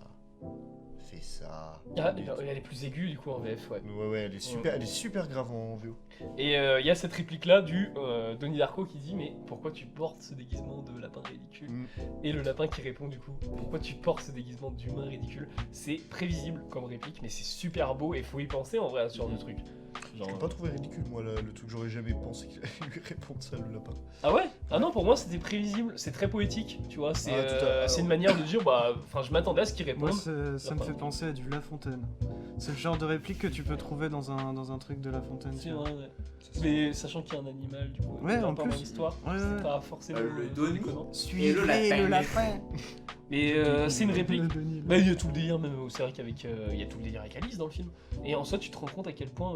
fait ça. Ah, elle est plus aiguë du coup en VF, ouais. Ouais, elle est super grave en VO. Et il y a cette réplique là du Donnie Darko qui dit mais pourquoi tu portes ce déguisement de lapin ridicule? Mm. Et le lapin qui répond du coup pourquoi tu portes ce déguisement d'humain ridicule? C'est prévisible comme réplique mais c'est super beau et faut y penser en vrai à ce genre de truc. Je Genre, l'ai pas trouvé ridicule, moi, le truc, j'aurais jamais pensé qu'il allait lui répondre ça, le lapin. Ah ouais? Ah non pour moi c'était prévisible, c'est très poétique, tu vois, c'est Ah, tout à- c'est une manière de dire bah enfin je m'attendais à ce qu'il Moi, réponde. ça me fait penser à du La Fontaine. C'est le genre de réplique que tu peux trouver dans un truc de La Fontaine. C'est tu vois. vrai, ouais. Mais sachant qu'il y a un animal du coup, Ouais, un en peu plus. dans l'histoire, Ouais, c'est ouais. pas forcément Le Donnie. déconnant. Suivez lapin. le lapin. Mais c'est une réplique. Le Denis, Bah, il y a tout le délire, même c'est vrai qu'avec il y a tout le délire avec Alice dans le film. Et en soi, tu te rends compte à quel point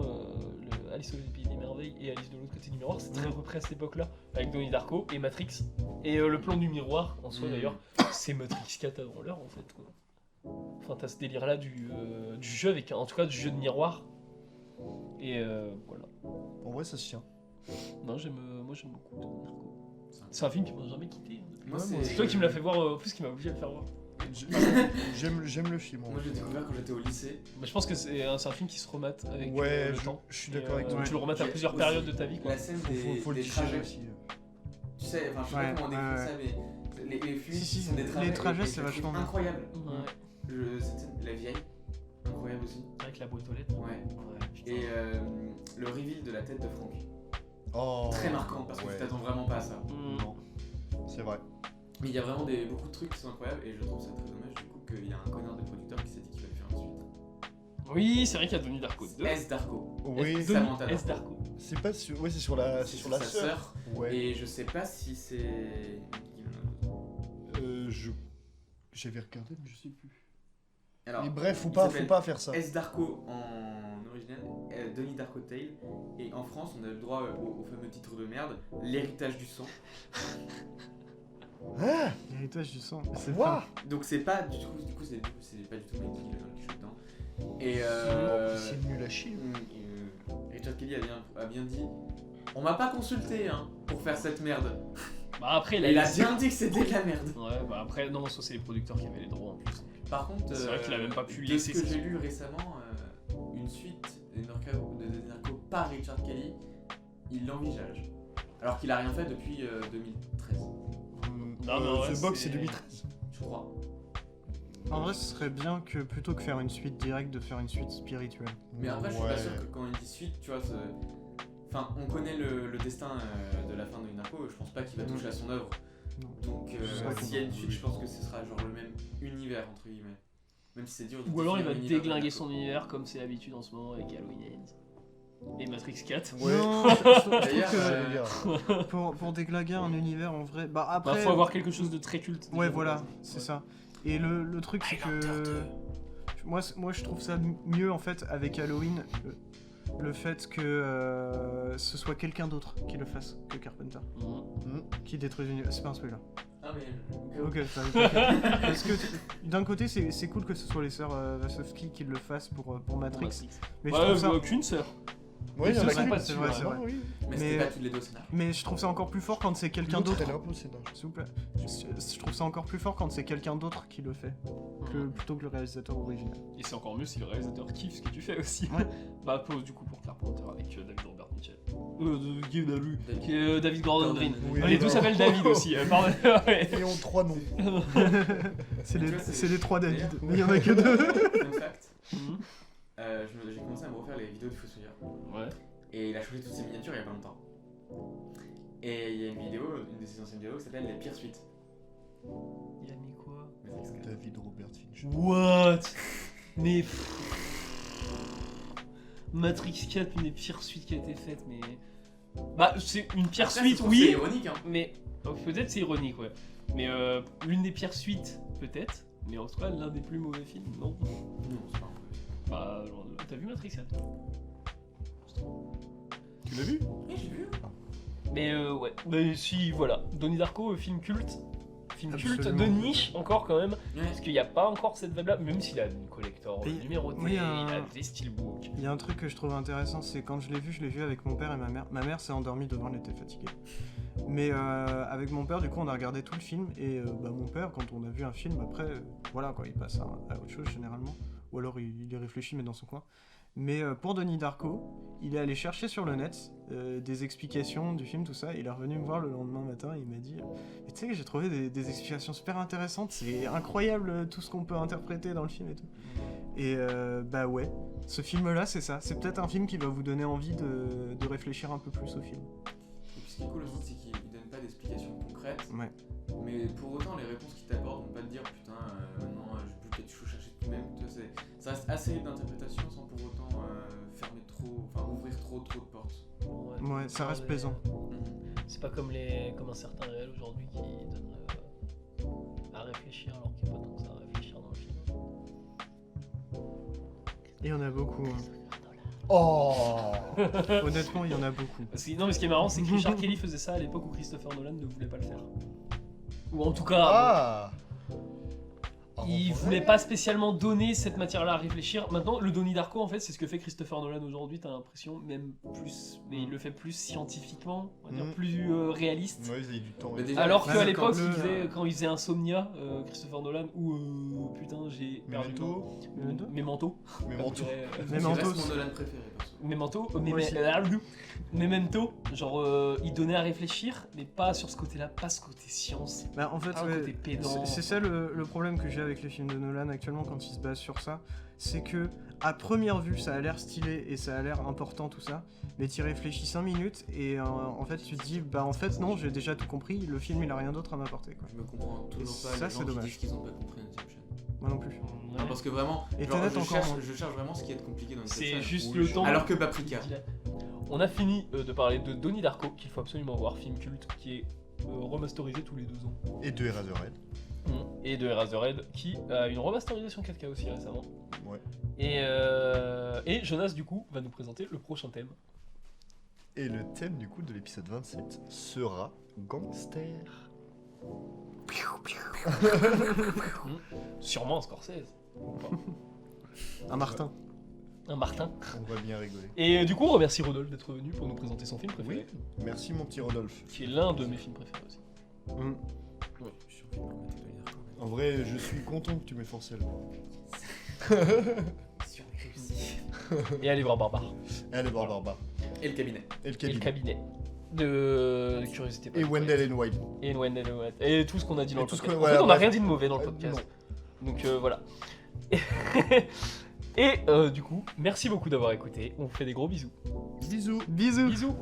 Alice au pays des merveilles et Alice de l'autre côté du miroir, c'est très repris à cette époque-là, avec Donnie Darko et Matrix. Et le plan du miroir, en soi Mm. d'ailleurs, c'est Matrix 4 avant l'heure en fait. Quoi. Enfin, t'as ce délire-là du jeu, avec, en tout cas du jeu de miroir. Et voilà. En vrai, ça se tient. Non, moi j'aime beaucoup Donnie Darko. C'est un film qui m'a jamais quitté. Moi, Ouais, C'est toi qui me l'as fait voir, en plus qui m'a obligé à le faire voir. J'aime le film. en Moi, vrai. je l'ai découvert quand j'étais au lycée. Mais je pense que c'est un film qui se remate avec Ouais, le je- temps. je suis Et, d'accord avec toi. Tu le remates à J'ai plusieurs aussi périodes de ta vie, quoi. La scène Faut le des digérer trajets. aussi. Tu sais, enfin, je sais Ouais, pas comment décrire ouais, ça, mais les films Si, si, sont des les trajets. trajets, et c'est je la trouve vachement bien. incroyable. Ouais. Cette scène, la vieille, incroyable aussi. Avec la boîte aux lettres. Ouais. Ouais, putain. Et le reveal de la tête de Franck. Oh. Très marquant parce que tu t'attends vraiment pas à ça. Non, c'est vrai. Mais il y a vraiment beaucoup de trucs qui sont incroyables et je trouve ça très dommage du coup qu'il y a un connard de producteur qui s'est dit qu'il fallait faire une suite. Oui, c'est vrai qu'il y a Donnie Darko 2. S. Darko. Oui, Samantha S. Darko. c'est pas sur... Ouais, c'est sur la, C'est sur la sa sœur. Ouais. Et je sais pas si c'est. J'avais regardé, mais je sais plus. Alors, Mais bref, faut il pas s'appelle faire ça. S. Darko en original, Donnie Darko Tale. Et en France, on a le droit au fameux titre de merde, L'héritage du sang. Ah, L'héritage du sang. C'est Ouah. pas. Donc c'est pas du coup c'est pas du tout Mike qui joue dedans. Et c'est nul à chier. Richard Kelly a bien dit, on m'a pas consulté hein, pour faire cette merde. Bah après, Il a bien dit que c'était de la merde. Ouais, bah après, non, ça c'est les producteurs qui avaient les droits en plus. Par contre, C'est vrai qu'il a même pas pu de laisser ce que ça. j'ai lu récemment, une suite de Narco par Richard Kelly, il l'envisage. Alors qu'il a rien fait depuis 2013, Non, mais ouais, The Box, c'est- c'est 2013. je crois. En vrai, ce serait bien que plutôt que faire une suite directe, de faire une suite spirituelle. Mais après, je suis pas sûr que quand il dit suite, tu vois, enfin, on connaît le destin de la fin de Narco, je pense pas qu'il va toucher à son œuvre. Non. Donc, C'est vrai s'il y a une qu'on- suite, je pense que ce sera genre le même univers, entre guillemets. Même si c'est dur de Ou alors il va définir l'univers de déglinguer Narco. son univers comme c'est l'habitude en ce moment avec Halloween Ends et Matrix 4. Ouais. Non, je trouve D'ailleurs, que J'allais dire. pour déglinguer un univers en vrai. Bah Bah, après. faut avoir quelque chose de très culte. Ouais, déjà, voilà, de base. c'est ça. Et le truc, c'est que. Moi, je trouve ça mieux en fait avec Halloween. Le fait que ce soit quelqu'un d'autre qui le fasse que Carpenter. Mhm. Qui détruit l'univers. C'est pas un spoiler. Ah, mais. Ok, ça t'inquiète. Parce que d'un côté, c'est cool que ce soit les sœurs Wachowski qui le fassent pour Matrix. Mais je Ouais, trouve ça. qu'une sœur. Ouais, il y en a c'est qui vrai, le c'est suivent, vrai, ouais. c'est vrai. Oui. Mais Mais- c'était pas tous les deux scénarios. Mais je trouve ça encore plus fort quand c'est quelqu'un L'autre, d'autre. elle est un peu scénar. S'il vous plaît. Je trouve ça encore plus fort quand c'est quelqu'un d'autre qui le fait, plutôt que le réalisateur original. Et c'est encore mieux si le réalisateur kiffe ce que tu fais aussi. Ouais. Bah, pause du coup pour Carpenter avec David Robert Mitchell. David, David. David Gordon Green. Oui, les deux alors. s'appellent David aussi. Pardon. Ouais. Et ont 3 noms. C'est Mais les, tu vois, c'est les trois David, d'ailleurs, mais il y en a que deux. Fun fact, Mhm. j'ai commencé à me refaire les vidéos du Fossoyeur. Ouais. Et il a changé toutes ses miniatures il y a pas longtemps. Et il y a une vidéo, une de ses anciennes vidéos qui s'appelle Les pires suites. Il a mis quoi? Matrix 4. David Robert Fincher. What? Mais. Matrix 4, une des pires suites qui a été faite, mais. Bah, c'est une pire Après, suite, c'est oui, ironique, hein. mais. Peut-être c'est ironique, ouais. Mais l'une des pires suites, peut-être. Mais en tout cas, l'un des plus mauvais films, non. Non, c'est pas un peu. Bah, genre, t'as vu Matrix 4? Tu l'as vu? Oui, j'ai vu. Mais ouais. Mais si, voilà. Donnie Darko, film culte. Film culte de Absolument. niche, encore quand même. Ouais. Parce qu'il n'y a pas encore cette vibe-là, même s'il a une collector Et- numérotée, oui, il a des steelbooks. Il y a un truc que je trouve intéressant, c'est quand je l'ai vu avec mon père et ma mère. Ma mère s'est endormie devant, elle était fatiguée. Mais avec mon père, du coup, on a regardé tout le film. Et bah, mon père, quand on a vu un film, après, voilà quoi, il passe à autre chose généralement. Ou alors il y réfléchit, mais dans son coin. Mais pour Donnie Darko, il est allé chercher sur le net des explications du film, tout ça. Il est revenu me voir le lendemain matin et il m'a dit mais tu sais, j'ai trouvé des explications super intéressantes. C'est incroyable tout ce qu'on peut interpréter dans le film et tout. Et bah ouais, ce film-là, c'est ça. C'est peut-être un film qui va vous donner envie de réfléchir un peu plus au film. Et puis ce qui est cool aussi, c'est qu'il donne pas d'explications concrètes. Ouais. Mais pour autant, les réponses qu'il t'apporte vont pas te dire putain, non, je peux peut-être faut chercher tout de même. Tu vois, ça reste assez libre d'interprétation sans pour autant fermer trop, enfin ouvrir trop de portes. Ouais, ça reste plaisant. C'est pas comme un certain réel aujourd'hui qui donne à réfléchir alors qu'il n'y a pas tant que ça à réfléchir dans le film. Il y en a beaucoup. hein. Oh. Honnêtement, il y en a beaucoup. Non, mais ce qui est marrant, c'est que Richard Kelly faisait ça à l'époque où Christopher Nolan ne voulait pas le faire. Ou en tout cas, Ah. il voulait pas spécialement donner cette matière-là à réfléchir. Maintenant, le Donnie Darko, en fait, c'est ce que fait Christopher Nolan aujourd'hui, t'as l'impression, même plus, mais il le fait plus scientifiquement, on va dire plus réaliste. Ouais, il y a eu du temps. Mais ouais. déjà, Alors Ouais, qu'à mais l'époque, quand quand il faisait Insomnia, Christopher Nolan, ou putain, j'ai perdu le nom. Memento. Memento Memento. Memento. Mais qui Mentos. reste mon Nolan préféré, perso. Memento, genre il donnait à réfléchir, mais pas sur ce côté-là, pas ce côté science, Bah, en fait, pas le côté pédant. c'est ça le problème que j'ai avec les films de Nolan actuellement quand ils se basent sur ça. C'est que, à première vue, ça a l'air stylé et ça a l'air important tout ça, mais tu y réfléchis 5 minutes et en fait, tu te dis, bah en fait, non, j'ai déjà tout compris, le film il a rien d'autre à m'apporter quoi. Je me comprends toujours Ça, pas les c'est gens qui dommage. disent qu'ils ont pas compris Inception. Moi non plus. Non, parce que vraiment, Et genre, Tenet je, encore cherche, moins. je cherche vraiment ce qui est compliqué dans Inception. C'est juste Oui, le je- temps. Alors que Paprika. On a fini de parler de Donnie Darko, qu'il faut absolument voir, film culte qui est remasterisé tous les 2 ans. Et de Eraserhead. Et de Eraserhead qui a une remasterisation 4K aussi récemment. Ouais. Et Jonas du coup va nous présenter le prochain thème. Et le thème du coup de l'épisode 27 sera Gangster. Sûrement un Scorsese. Ou pas. Un Martin. Un Martin. On va bien rigoler. Et du coup on remercie Rodolphe d'être venu pour nous présenter son film préféré. Merci mon petit Rodolphe. Qui est l'un de mes films préférés aussi. Ouais, je suis en train de mettre Donnie Darko. En vrai, je suis content que tu m'aies forcé à le voir. Si on est réussi. Et allez voir Barbare. Allez voir Barbare. Et le cabinet. Et le Et le cabinet. cabinet. De Curiosité. Et Wendell and Wild. Et Wendell and Wild. Et tout ce qu'on a dit dans Et le tout ce podcast. qu'on- En fait, voilà, on n'a bref. rien dit de mauvais dans le podcast. Donc voilà. Et du coup, merci beaucoup d'avoir écouté. On vous fait des gros bisous. Bisous. Bisous. Bisous.